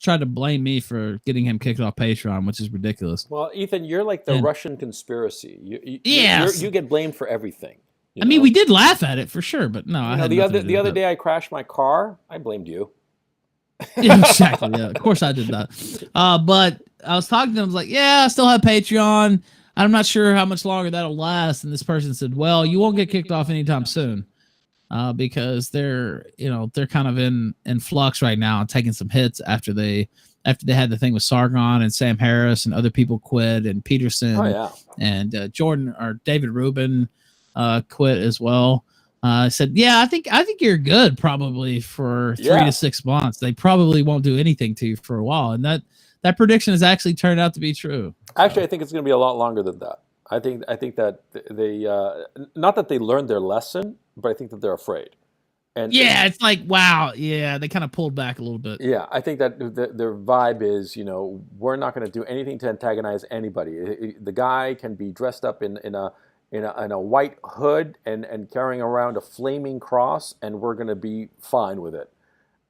tried to blame me for getting him kicked off Patreon, which is ridiculous. Well, Ethan, you're like the And Russian conspiracy. yes, You get blamed for everything. I mean we did laugh at it for sure, but no, I had The nothing other to do with it. day I crashed my car. I blamed you. Yeah, exactly. Yeah, of course I did that. But I was talking to them. I was like, "Yeah, I still have Patreon. I'm not sure how much longer that'll last." And this person said, "Well, you won't get kicked off anytime soon, because they're kind of in flux right now and taking some hits after they had the thing with Sargon and Sam Harris and other people quit and Peterson Oh yeah. and Jordan or David Rubin quit as well." I said, "Yeah, I think you're good probably for 3 to 6 months. They probably won't do anything to you for a while." And that prediction has actually turned out to be true. Actually, I think it's going to be a lot longer than that. I think that they not that they learned their lesson, but I think that they're afraid. And yeah, it's like, wow, yeah, they kind of pulled back a little bit. yeah, I think that their vibe is, we're not going to do anything to antagonize anybody. The guy can be dressed up in a white hood and carrying around a flaming cross, and we're going to be fine with it.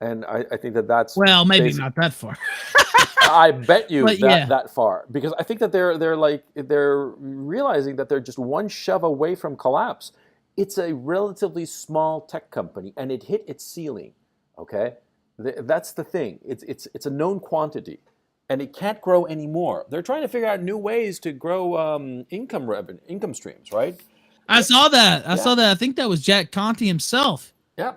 And I think that's well, maybe not that far. I bet you yeah. that far, because I think that they're realizing that they're just one shove away from collapse. It's a relatively small tech company, and it hit its ceiling. Okay, that's the thing. It's a known quantity, and it can't grow anymore. They're trying to figure out new ways to grow income streams. Right? I saw that. I saw that. I think that was Jack Conte himself. Yeah.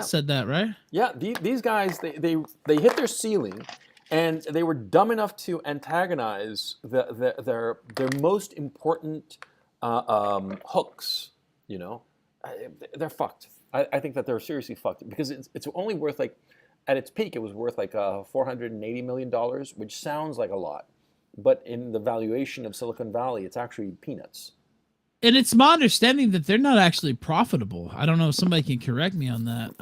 Said that, right? Yeah. These guys they hit their ceiling, and they were dumb enough to antagonize their most important hooks. They're fucked. I think that they're seriously fucked, because it's only worth, like, at its peak it was worth like $480 million, which sounds like a lot, but in the valuation of Silicon Valley, it's actually peanuts. And it's my understanding that they're not actually profitable. I don't know if somebody can correct me on that.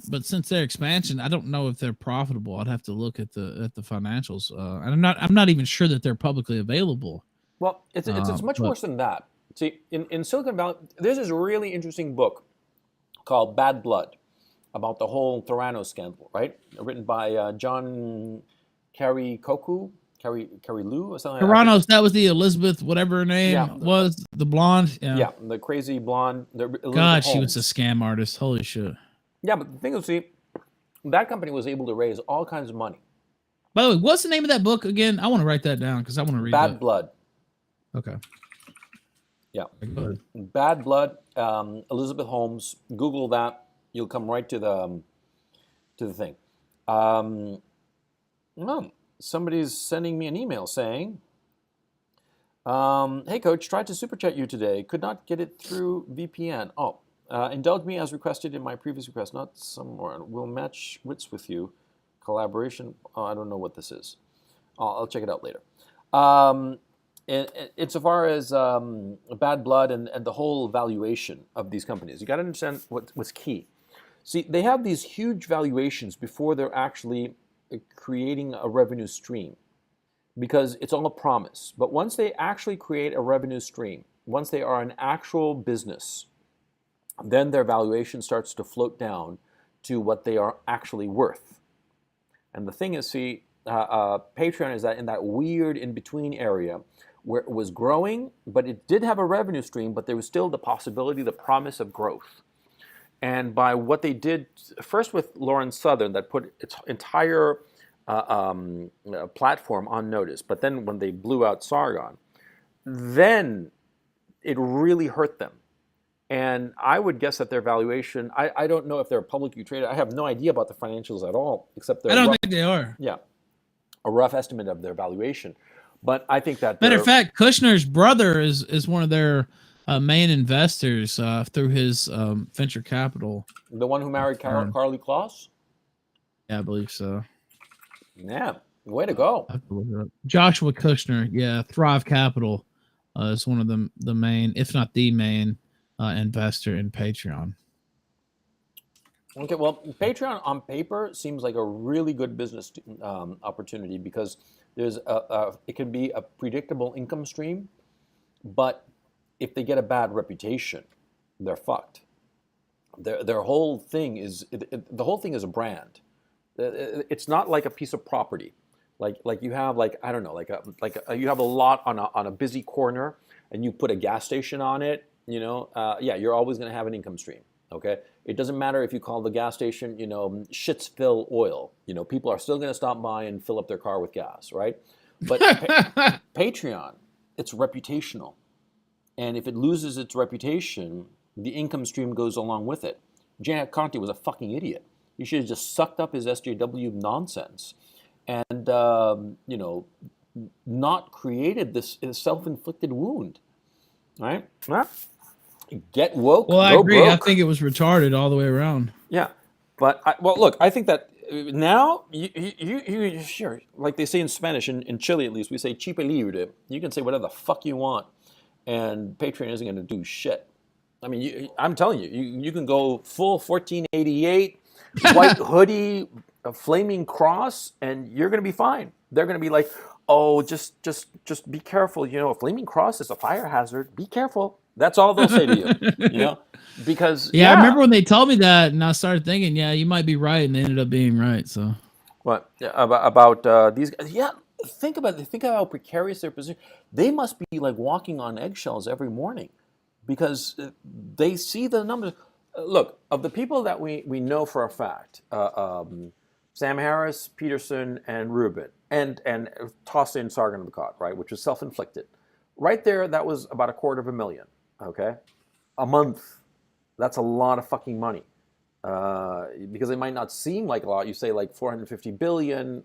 But since their expansion, I don't know if they're profitable. I'd have to look at the financials. And I'm not even sure that they're publicly available. Well, it's much worse than that. See, in Silicon Valley, there's this really interesting book called Bad Blood about the whole Theranos scandal, right? Written by John Carey Lou or something. Theranos, that was the Elizabeth, whatever her name was, the blonde. Yeah, the crazy blonde. God, she was a scam artist. Holy shit. Yeah, but the thing is, see, that company was able to raise all kinds of money. By the way, what's the name of that book again? I want to write that down because I want to read Bad Blood. Okay. Yeah. Bad Blood, Elizabeth Holmes. Google that. You'll come right to the thing. Somebody's sending me an email saying, "Hey, Coach, tried to super chat you today. Could not get it through VPN. Indulge me as requested in my previous request. Not somewhere. Will match wits with you. Collaboration. Oh, I don't know what this is. I'll check it out later." Insofar as Bad Blood and the whole valuation of these companies, you got to understand what's key. See, they have these huge valuations before they're actually creating a revenue stream, because it's all a promise. But once they actually create a revenue stream, once they are an actual business, then their valuation starts to float down to what they are actually worth. And the thing is, see, Patreon is in that weird in-between area where it was growing, but it did have a revenue stream, but there was still the possibility, the promise of growth. And by what they did first with Lauren Southern, that put its entire platform on notice, but then when they blew out Sargon, then it really hurt them. And I would guess that their valuation, I don't know if they're publicly traded. I have no idea about the financials at all, except I don't think they are. Yeah, a rough estimate of their valuation. But I think that matter of fact, Kushner's brother is one of their main investors through his venture capital. The one who married Carly Kloss? Yeah, I believe so. Yeah, way to go. Joshua Kushner, yeah, Thrive Capital is one of the main, if not the main, investor in Patreon. Okay, well, Patreon on paper seems like a really good business opportunity, because there's it can be a predictable income stream, but if they get a bad reputation, they're fucked. Their whole thing is the whole thing is a brand. It's not like a piece of property, like you have like I don't know, you have a lot on a busy corner, and you put a gas station on it. Yeah, you're always going to have an income stream. Okay, it doesn't matter if you call the gas station, Shitsville Oil. People are still going to stop by and fill up their car with gas, right? But Patreon, it's reputational. And if it loses its reputation, the income stream goes along with it. Janet Conte was a fucking idiot. He should have just sucked up his SJW nonsense and, not created this self-inflicted wound. Right? Get woke, Well, I go agree. broke. I think it was retarded all the way around. Yeah. But, look, I think that now, you sure, like they say in Spanish, in Chile at least, we say chipe libre. You can say whatever the fuck you want, and Patreon isn't going to do shit. I mean, I'm telling you, you can go full 1488, white hoodie, a flaming cross, and you're going to be fine. They're going to be like, oh, just be careful. A flaming cross is a fire hazard. Be careful. That's all they'll say to you. Because I remember when they told me that, and I started thinking, yeah, you might be right, and they ended up being right. So what about these guys? Yeah, think about it. Think about how precarious their position. They must be like walking on eggshells every morning, because they see the numbers. Look, of the people that we know for a fact, Sam Harris, Peterson, and Rubin, and toss in Sargon of Akkad, right, which was self-inflicted. Right there, that was about $250,000. Okay, a month. That's a lot of fucking money. Because it might not seem like a lot. You say like 450 million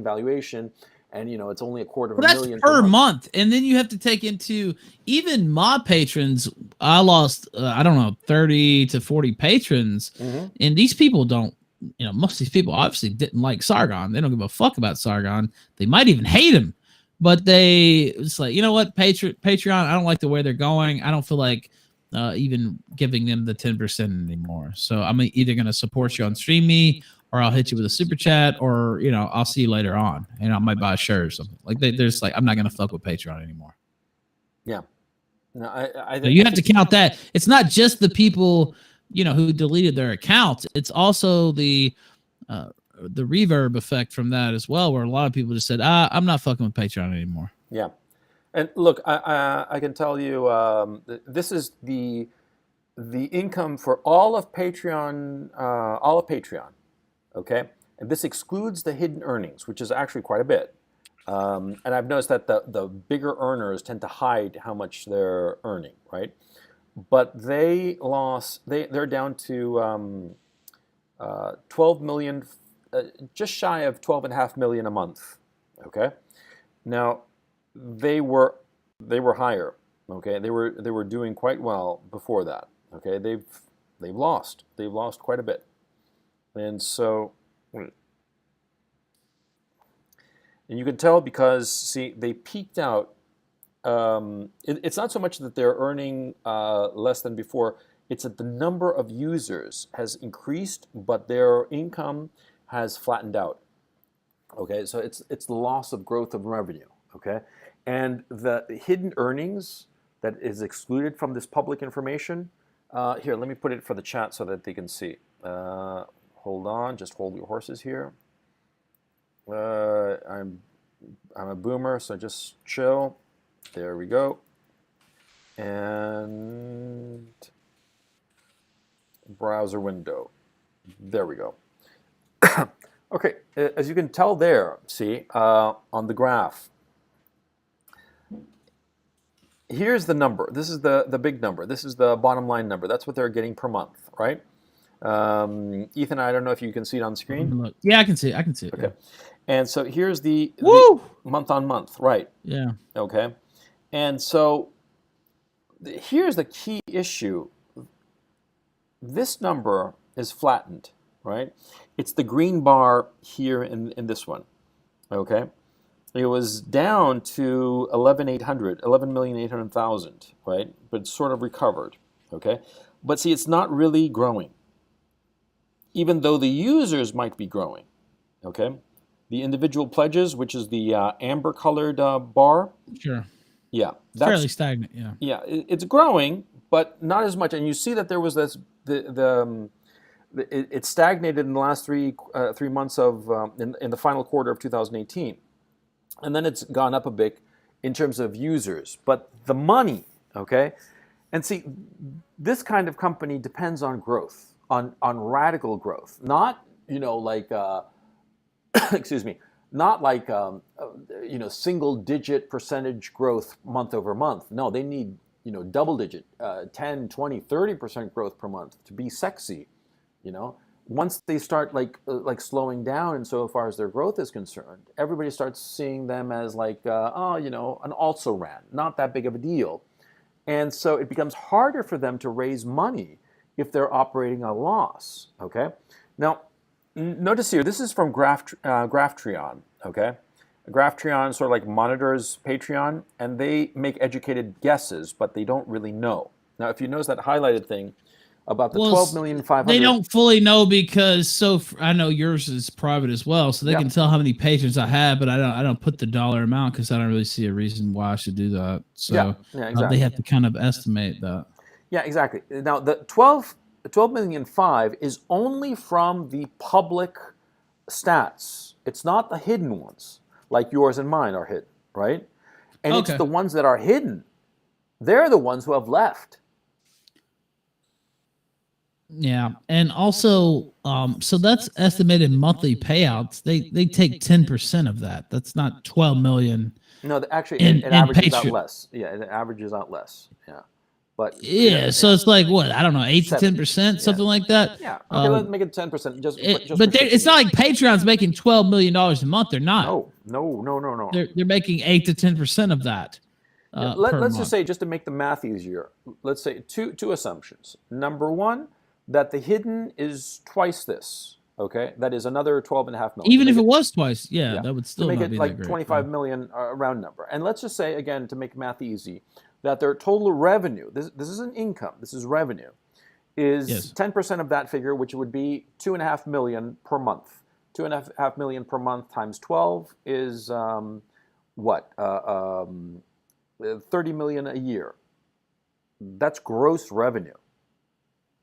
valuation, and it's only $250,000 that's per month. And then you have to take into even my patrons. I lost, I don't know, 30 to 40 patrons, and these people don't. Most of these people obviously didn't like Sargon. They don't give a fuck about Sargon. They might even hate him, but it's like, you know what, Patreon. I don't like the way they're going. I don't feel like even giving them the 10% anymore. So I'm either going to support you on Stream Me, or I'll hit you with a super chat, or I'll see you later on, and I might buy a shirt or something. Like there's like, I'm not going to fuck with Patreon anymore. Yeah, no, so you have to count that. It's not just the people who deleted their accounts. It's also the reverb effect from that as well, where a lot of people just said, I'm not fucking with Patreon anymore. Yeah. And look, I can tell you, this is the income for all of Patreon, okay? And this excludes the hidden earnings, which is actually quite a bit. And I've noticed that the bigger earners tend to hide how much they're earning, right? But they're down to 12 million, just shy of 12.5 million a month, okay? Now, they were higher, okay? They were doing quite well before that, okay? They've lost quite a bit, and so, and you can tell because see they peaked out. It's not so much that they're earning less than before; it's that the number of users has increased, but their income has flattened out. Okay, so it's the loss of growth of revenue. Okay. And the hidden earnings that is excluded from this public information, here, let me put it for the chat so that they can see. Hold on, just hold your horses here. I'm a boomer, so just chill. There we go. And browser window. There we go. Okay, as you can tell there, see, on the graph, here's the number. This is the big number. This is the bottom line number. That's what they're getting per month, right? Ethan, I don't know if you can see it on screen. Yeah, I can see it. Okay. Yeah. And so here's the month on month, right? Yeah. Okay. And so here's the key issue. This number is flattened, right? It's the green bar here in this one, okay? It was down to 11,800,000, right? But it's sort of recovered, okay? But see, it's not really growing, even though the users might be growing, okay? The individual pledges, which is the amber-colored bar. Sure. Yeah. It's fairly stagnant, yeah. Yeah, it's growing, but not as much. And you see that there was this, it stagnated in the last 3 months of in the final quarter of 2018, and then it's gone up a bit in terms of users, but the money, okay, and see, this kind of company depends on growth, on radical growth, not like excuse me, not like single digit percentage growth month over month. No, they need double digit 10, 20, 30% growth per month to be sexy. Once they start like slowing down and so far as their growth is concerned, everybody starts seeing them as like an also ran, not that big of a deal. And so it becomes harder for them to raise money if they're operating a loss. Okay, now notice here, this is from Graphtreon. Okay, Graphtreon sort of like monitors Patreon, and they make educated guesses, but they don't really know. Now, if you notice that highlighted thing about the 12,500,000, they don't fully know because I know yours is private as well, so they can tell how many patrons I have, but I don't put the dollar amount because I don't really see a reason why I should do that. So exactly. They have to kind of estimate that. Yeah, exactly. Now the 12,500,000 is only from the public stats. It's not the hidden ones, like yours and mine are hidden, right? And it's the ones that are hidden. They're the ones who have left. Yeah, and also, so that's estimated monthly payouts. They take 10% of that. That's not 12 million. No, actually, it averages out less. Yeah, it averages out less. Yeah, but so it's like what, I don't know, 8 to 10%, something like that. Yeah. Okay, let's make it 10%. But it's not like Patreon's making $12 million a month. They're not. No. They're making 8 to 10% of that. Let's just say, just to make the math easier, let's say two assumptions. Number one, that the hidden is twice this. Okay, that is another 12.5 million. Even if it was twice, that would still make not it be like that great. 25 million, round number. And let's just say again, to make math easy, that their total revenue, this isn't income, this is revenue, is 10% of that figure, which would be 2.5 million per month. 2.5 million per month times 12 is 30 million a year. That's gross revenue.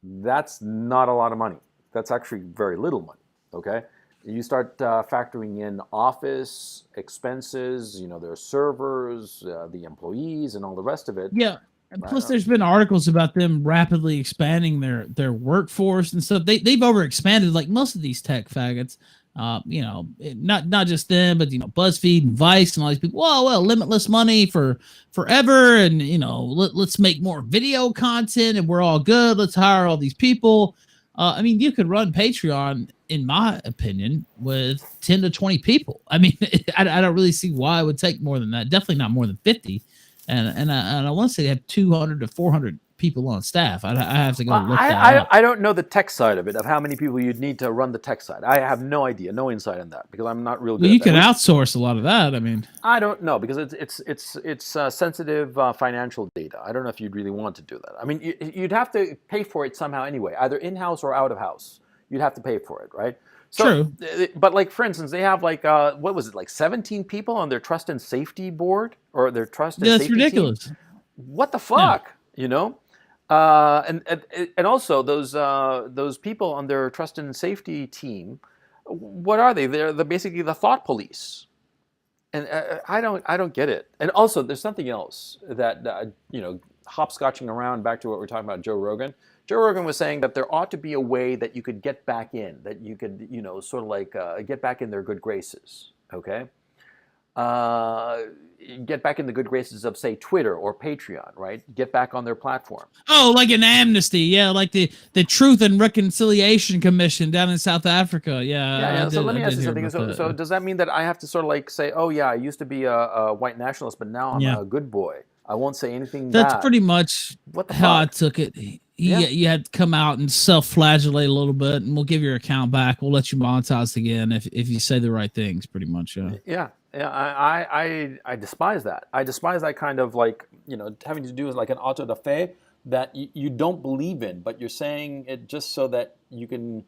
That's not a lot of money. That's actually very little money. Okay, you start factoring in office expenses, their servers, the employees, and all the rest of it. Yeah. And plus, there's been articles about them rapidly expanding their workforce and stuff. They've overexpanded, like most of these tech faggots. Not just them, but BuzzFeed and Vice and all these people. Well, limitless money for forever, and let's make more video content, and we're all good. Let's hire all these people. I mean, you could run Patreon, in my opinion, with 10 to 20 people. I mean, I don't really see why it would take more than that. Definitely not more than 50. And I want to say they have 200 to 400 people on staff. I have to go look that up. I don't know the tech side of it, of how many people you'd need to run the tech side. I have no idea, no insight on that, because I'm not real good. Well, you can outsource a lot of that. I mean, I don't know, because it's sensitive financial data. I don't know if you'd really want to do that. I mean, you'd have to pay for it somehow anyway, either in-house or out-of-house. You'd have to pay for it, right? So, true. But like, for instance, they have like, what was it, like 17 people on their trust and safety board, or their trust and safety ridiculous. Team? What the fuck, And also those people on their trust and safety team, what are they? They're basically the thought police, and I don't get it. And also, there's something else that hopscotching around back to what we're talking about, Joe Rogan. Joe Rogan was saying that there ought to be a way that you could get back in, that you could sort of like get back in their good graces. Okay. Get back in the good graces of, say, Twitter or Patreon, right? Get back on their platform. Oh, like an amnesty, like the Truth and Reconciliation Commission down in South Africa, yeah. So let me ask you something. So does that mean that I have to sort of like say, oh yeah, I used to be a white nationalist, but now I'm a good boy? I won't say anything bad. That's pretty much how I took it. You had to come out and self-flagellate a little bit, and we'll give your account back. We'll let you monetize again if you say the right things, pretty much. Yeah. I despise that. I despise that kind of like, having to do with like an auto da fe that you don't believe in, but you're saying it just so that you can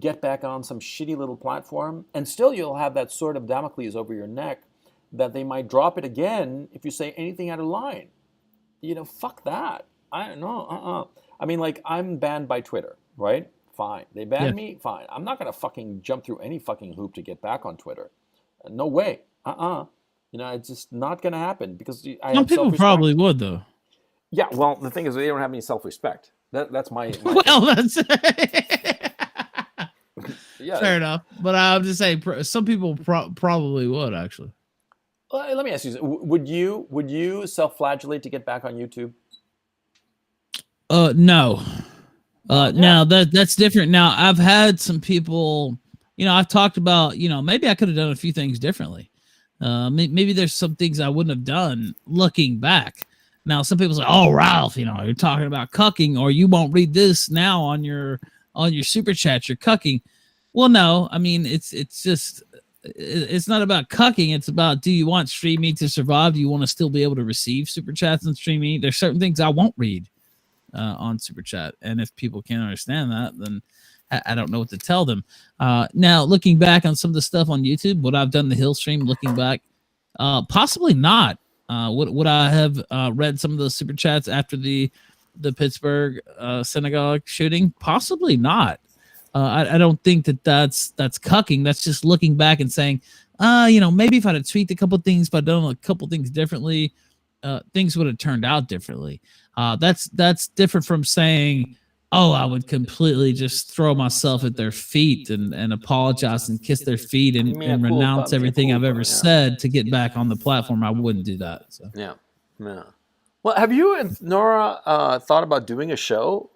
get back on some shitty little platform, and still you'll have that sword of Damocles over your neck that they might drop it again if you say anything out of line. Fuck that. I don't know. I mean, like, I'm banned by Twitter, right? Fine. They Yeah. ban me? Fine. I'm not gonna fucking jump through any fucking hoop to get back on Twitter. No way. It's just not gonna happen because I Some have people self-respect. probably would though. Yeah. Well, the thing is, they don't have any self-respect. That's my Well, thing. that's Yeah. fair enough. But I'm just saying, some people probably would actually. Let me ask you: would you self-flagellate to get back on YouTube? No. Yeah. Now that's different. Now I've had some people, I've talked about, maybe I could have done a few things differently. Maybe there's some things I wouldn't have done looking back. Now some people say, "Oh, Ralph, you're talking about cucking, or you won't read this now on your super chat. You're cucking." Well, no, I mean it's just it's not about cucking. It's about, do you want streaming to survive? Do you want to still be able to receive super chats and streaming? There's certain things I won't read on super chat, and if people can't understand that, then I don't know what to tell them. Now, looking back on some of the stuff on YouTube, would I've done the Hill stream looking back? Possibly not. Would I have read some of those super chats after the Pittsburgh synagogue shooting? Possibly not. I don't think that's cucking. That's just looking back and saying, maybe if I'd have tweaked a couple things, if I'd done a couple things differently, things would have turned out differently. That's different from saying, "Oh, I would completely just throw myself at their feet and apologize and kiss their feet and renounce everything I've ever said to get back on the platform." I wouldn't do that. So. Yeah. Yeah. Well, have you and Nora thought about doing a show?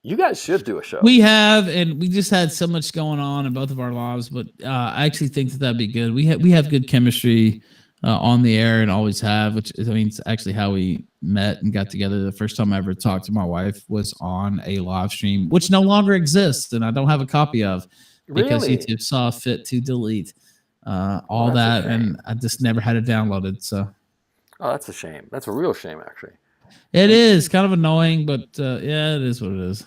You guys should do a show. We have, and we just had so much going on in both of our lives, but I actually think that'd be good. We have good chemistry on the air and always have, which I mean, it's actually how we met and got together. The first time I ever talked to my wife was on a live stream, which no longer exists, and I don't have a copy of because Really? YouTube saw fit to delete all that, and I just never had it downloaded. So. Oh, that's a shame. That's a real shame, actually. It is kind of annoying, but yeah, it is what it is.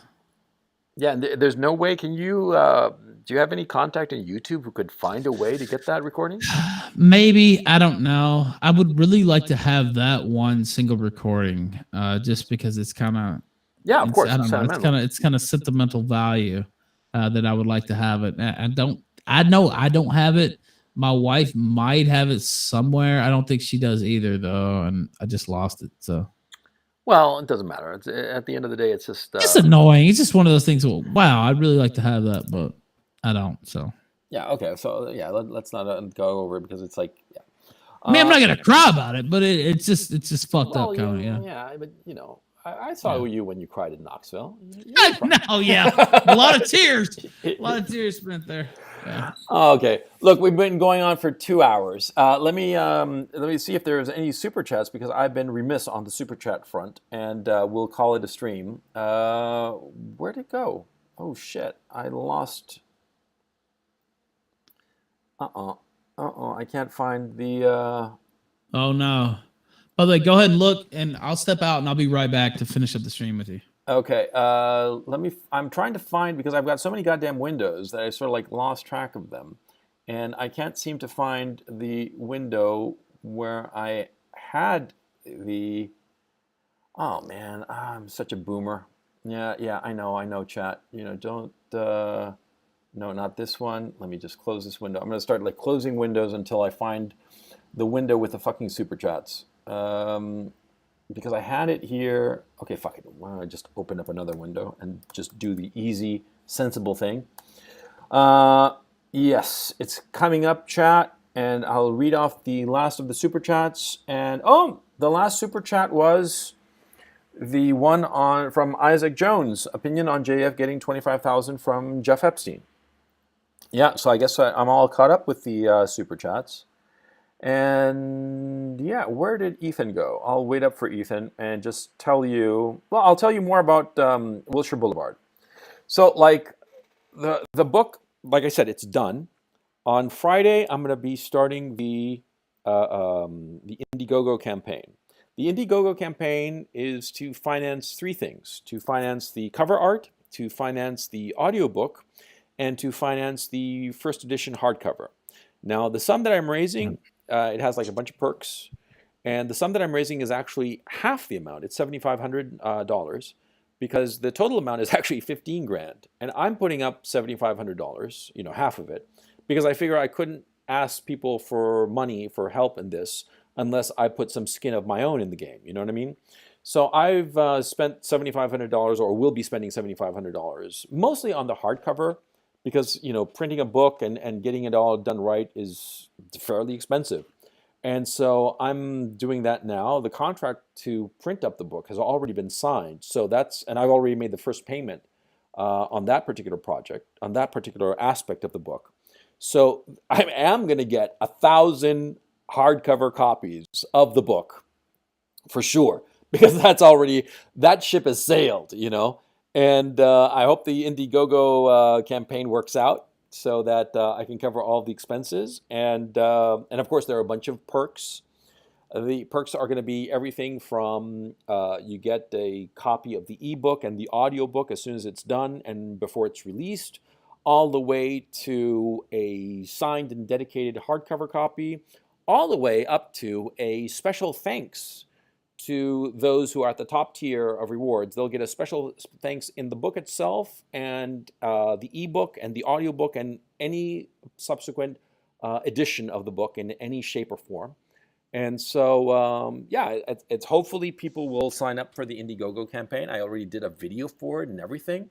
Yeah, and there's no way. Can you? Do you have any contact in YouTube who could find a way to get that recording? Maybe, I don't know. I would really like to have that one single recording, just because it's kind of, Yeah, of course. I don't know. It's kind of sentimental value that I would like to have it. I know I don't have it. My wife might have it somewhere. I don't think she does either, though, and I just lost it. So. Well, it doesn't matter. It's, at the end of the day, it's just it's annoying. It's just one of those things. Wow, I'd really like to have that, but I don't. So. Yeah. Okay. So yeah, let's not go over it because it's like, yeah. I mean, I'm not gonna cry about it, but it's just fucked up, kind of. Yeah. Yeah, but I saw you when you cried in Knoxville. No, yeah, a lot of tears, spent there. Yeah. Okay. Look, we've been going on for 2 hours. Let me see if there's any super chats because I've been remiss on the super chat front, and we'll call it a stream. Where'd it go? Oh shit! I lost. I can't find the. Oh no. By the way, go ahead and look, and I'll step out, and I'll be right back to finish up the stream with you. Okay. I'm trying to find because I've got so many goddamn windows that I sort of like lost track of them, and I can't seem to find the window where I had the. Oh man, I'm such a boomer. Yeah. I know. Chat. Don't. No, not this one. Let me just close this window. I'm going to start like closing windows until I find the window with the fucking super chats. Because I had it here. Okay, fuck it. Why don't I just open up another window and just do the easy, sensible thing? Yes, it's coming up, chat, and I'll read off the last of the super chats. And the last super chat was the one from Isaac Jones. Opinion on JF getting $25,000 from Jeff Epstein. Yeah, so I guess I'm all caught up with the super chats. And yeah, where did Ethan go? I'll wait up for Ethan and just tell you. Well, I'll tell you more about Wilshire Boulevard. So, like the book, like I said, it's done. On Friday, I'm going to be starting the Indiegogo campaign. The Indiegogo campaign is to finance three things: to finance the cover art, to finance the audiobook, and to finance the first edition hardcover. Now, the sum that I'm raising, it has like a bunch of perks, and the sum that I'm raising is actually half the amount. It's $7,500, because the total amount is actually 15 grand, and I'm putting up $7,500, half of it, because I figure I couldn't ask people for money for help in this unless I put some skin of my own in the game. You know what I mean? So I've spent $7,500, or will be spending $7,500, mostly on the hardcover, because printing a book and getting it all done right is fairly expensive. And so I'm doing that now. The contract to print up the book has already been signed. So and I've already made the first payment on that particular project, on that particular aspect of the book. So I am going to get 1,000 hardcover copies of the book for sure, because that ship has sailed, And I hope the Indiegogo campaign works out, so that I can cover all the expenses. And of course, there are a bunch of perks. The perks are going to be everything from you get a copy of the ebook and the audiobook as soon as it's done and before it's released, all the way to a signed and dedicated hardcover copy, all the way up to a special thanks to those who are at the top tier of rewards. They'll get a special thanks in the book itself, and the ebook and the audiobook, and any subsequent edition of the book in any shape or form. And so, it's hopefully people will sign up for the Indiegogo campaign. I already did a video for it and everything.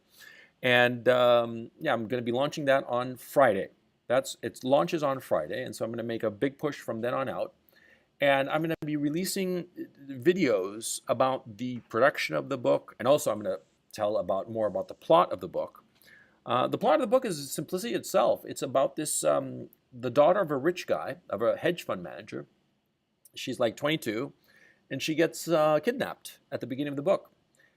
And I'm going to be launching that on Friday. It launches on Friday, and so I'm going to make a big push from then on out. And I'm going to be releasing videos about the production of the book, and also I'm going to tell more about the plot of the book. The plot of the book is simplicity itself. It's about this the daughter of a rich guy, of a hedge fund manager. She's like 22, and she gets kidnapped at the beginning of the book.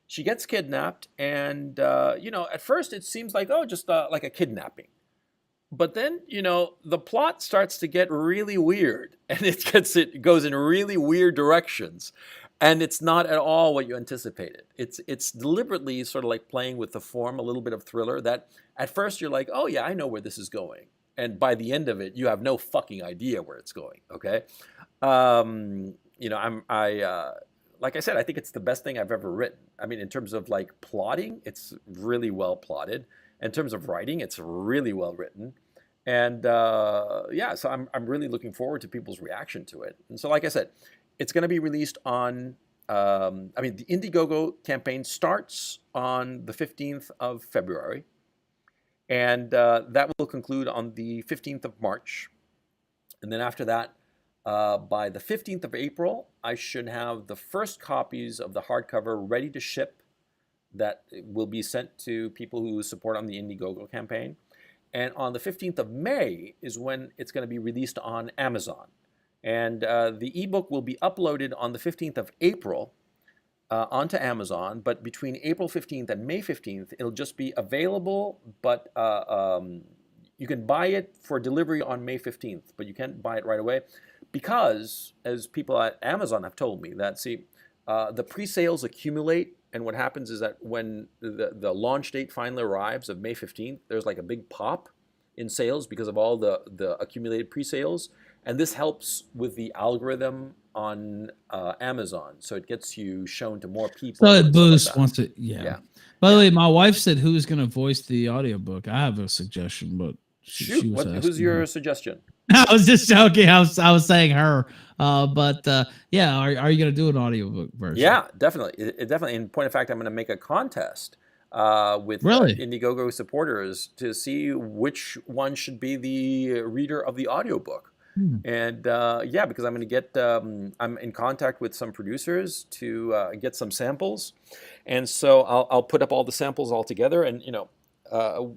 She gets kidnapped, and at first it seems like just like a kidnapping. But then, the plot starts to get really weird, and it goes in really weird directions, and it's not at all what you anticipated. It's deliberately sort of like playing with the form, a little bit of thriller, that at first you're like, oh yeah, I know where this is going. And by the end of it, you have no fucking idea where it's going, okay? Like I said, I think it's the best thing I've ever written. I mean, in terms of like plotting, it's really well plotted. In terms of writing, it's really well written. And so I'm really looking forward to people's reaction to it. And so, like I said, it's going to be released on, the Indiegogo campaign starts on the 15th of February. And that will conclude on the 15th of March. And then after that, by the 15th of April, I should have the first copies of the hardcover ready to ship that will be sent to people who support on the Indiegogo campaign. And on the 15th of May is when it's going to be released on Amazon. And the ebook will be uploaded on the 15th of April onto Amazon. But between April 15th and May 15th, it'll just be available. But you can buy it for delivery on May 15th, but you can't buy it right away. Because, as people at Amazon have told me, that the pre-sales accumulate. And what happens is that when the launch date finally arrives of May 15th, there's like a big pop in sales because of all the accumulated pre-sales. And this helps with the algorithm on Amazon. So it gets you shown to more people. So it boosts once it, yeah. By the way, my wife said who's going to voice the audiobook. I have a suggestion, but she was who's your suggestion? I was just joking. I was saying her. But are you going to do an audiobook version? Yeah, definitely. Definitely. In point of fact, I'm going to make a contest with Indiegogo supporters to see which one should be the reader of the audiobook. And because I'm going to get, I'm in contact with some producers to get some samples. And so I'll put up all the samples all together, and,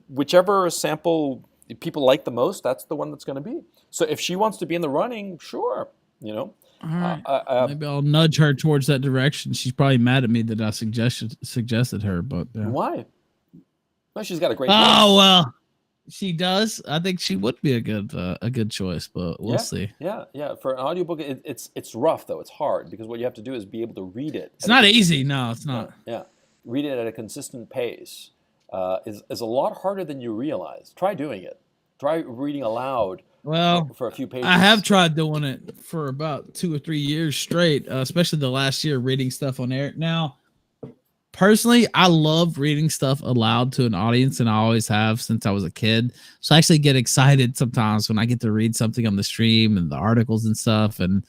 whichever sample people like the most, that's the one that's going to be. So if she wants to be in the running, sure, All right. Maybe I'll nudge her towards that direction. She's probably mad at me that I suggested her, but why? Well, she's got a great. Well, she does. I think she would be a good choice, but we'll see. Yeah. For an audiobook, it's rough though. It's hard because what you have to do is be able to read it. It's not easy. No, it's not. Yeah, read it at a consistent pace is a lot harder than you realize. Try doing it. Try reading aloud. Well, for a few pages. I have tried doing it for about 2 or 3 years straight, especially the last year, reading stuff on air. Now, personally, I love reading stuff aloud to an audience, and I always have since I was a kid. So I actually get excited sometimes when I get to read something on the stream and the articles and stuff, and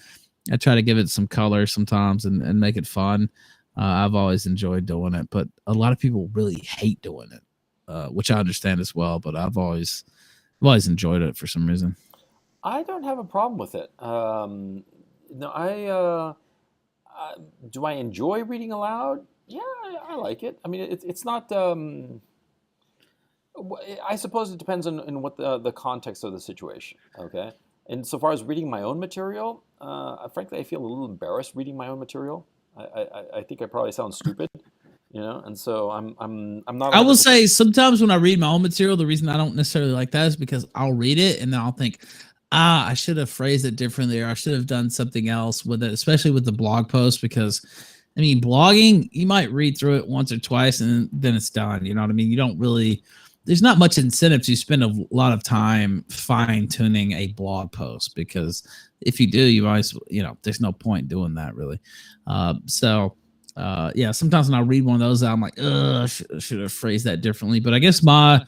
I try to give it some color sometimes and make it fun. I've always enjoyed doing it, but a lot of people really hate doing it, which I understand as well. But I've always enjoyed it for some reason. I don't have a problem with it. No, do I enjoy reading aloud? Yeah, I like it. I mean, it's not. I suppose it depends on what the context of the situation. Okay, and so far as reading my own material, frankly, I feel a little embarrassed reading my own material. I think I probably sound stupid, and so I'm not I will 100%. say sometimes when I read my own material, the reason I don't necessarily like that is because I'll read it and then I'll think, I should have phrased it differently or I should have done something else with it, especially with the blog post. Because, I mean, blogging, you might read through it once or twice and then it's done. You know what I mean? You don't really, there's not much incentive to spend a lot of time fine tuning a blog post because if you do, you might, there's no point doing that really. Yeah, sometimes when I read one of those, I'm like, ugh, should have phrased that differently. But I guess my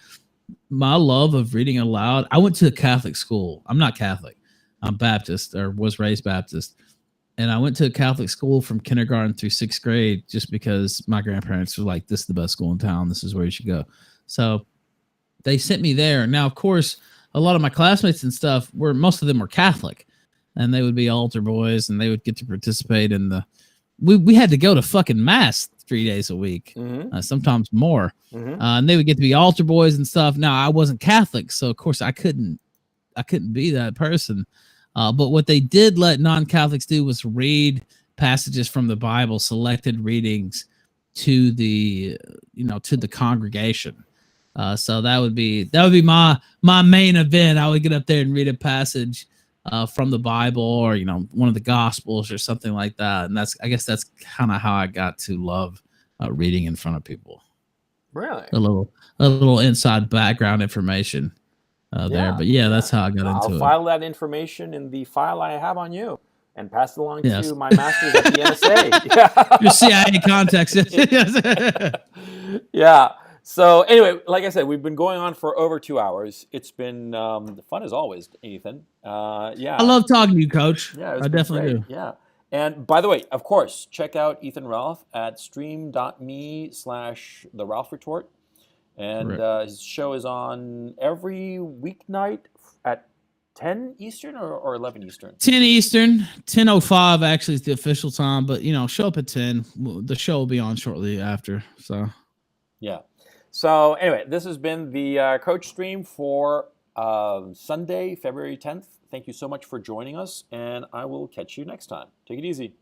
love of reading aloud, I went to a Catholic school. I'm not Catholic. I'm Baptist or was raised Baptist. And I went to a Catholic school from kindergarten through sixth grade just because my grandparents were like, this is the best school in town. This is where you should go. So they sent me there. Now, of course, a lot of my classmates and stuff most of them were Catholic and they would be altar boys and they would get to participate in we had to go to fucking mass 3 days a week, Mm-hmm. sometimes more. Mm-hmm. And they would get to be altar boys and stuff. Now I wasn't Catholic, so of course I couldn't be that person. But what they did let non-Catholics do was read passages from the Bible, selected readings to the congregation. So that would be my main event. I would get up there and read a passage from the Bible or one of the Gospels or something like that. And I guess that's kind of how I got to love reading in front of people. Really? A little inside background information there, but yeah, that's how I got I'll into it. file that information in the file I have on you and pass it along Yes. to my masters at the NSA. Your CIA contacts. Yeah. So anyway, like I said, we've been going on for over 2 hours. It's been fun as always, Ethan. Yeah. I love talking to you, Coach. Yeah, I definitely do. Yeah. And by the way, of course, check out Ethan Ralph at stream.me/the Ralph Retort. And his show is on every weeknight at 10 Eastern or 11 Eastern? 10 Eastern, 10:05 actually is the official time, but show up at 10. The show will be on shortly after. So yeah. So anyway, this has been the Coach Stream for Sunday, February 10th. Thank you so much for joining us, and I will catch you next time. Take it easy.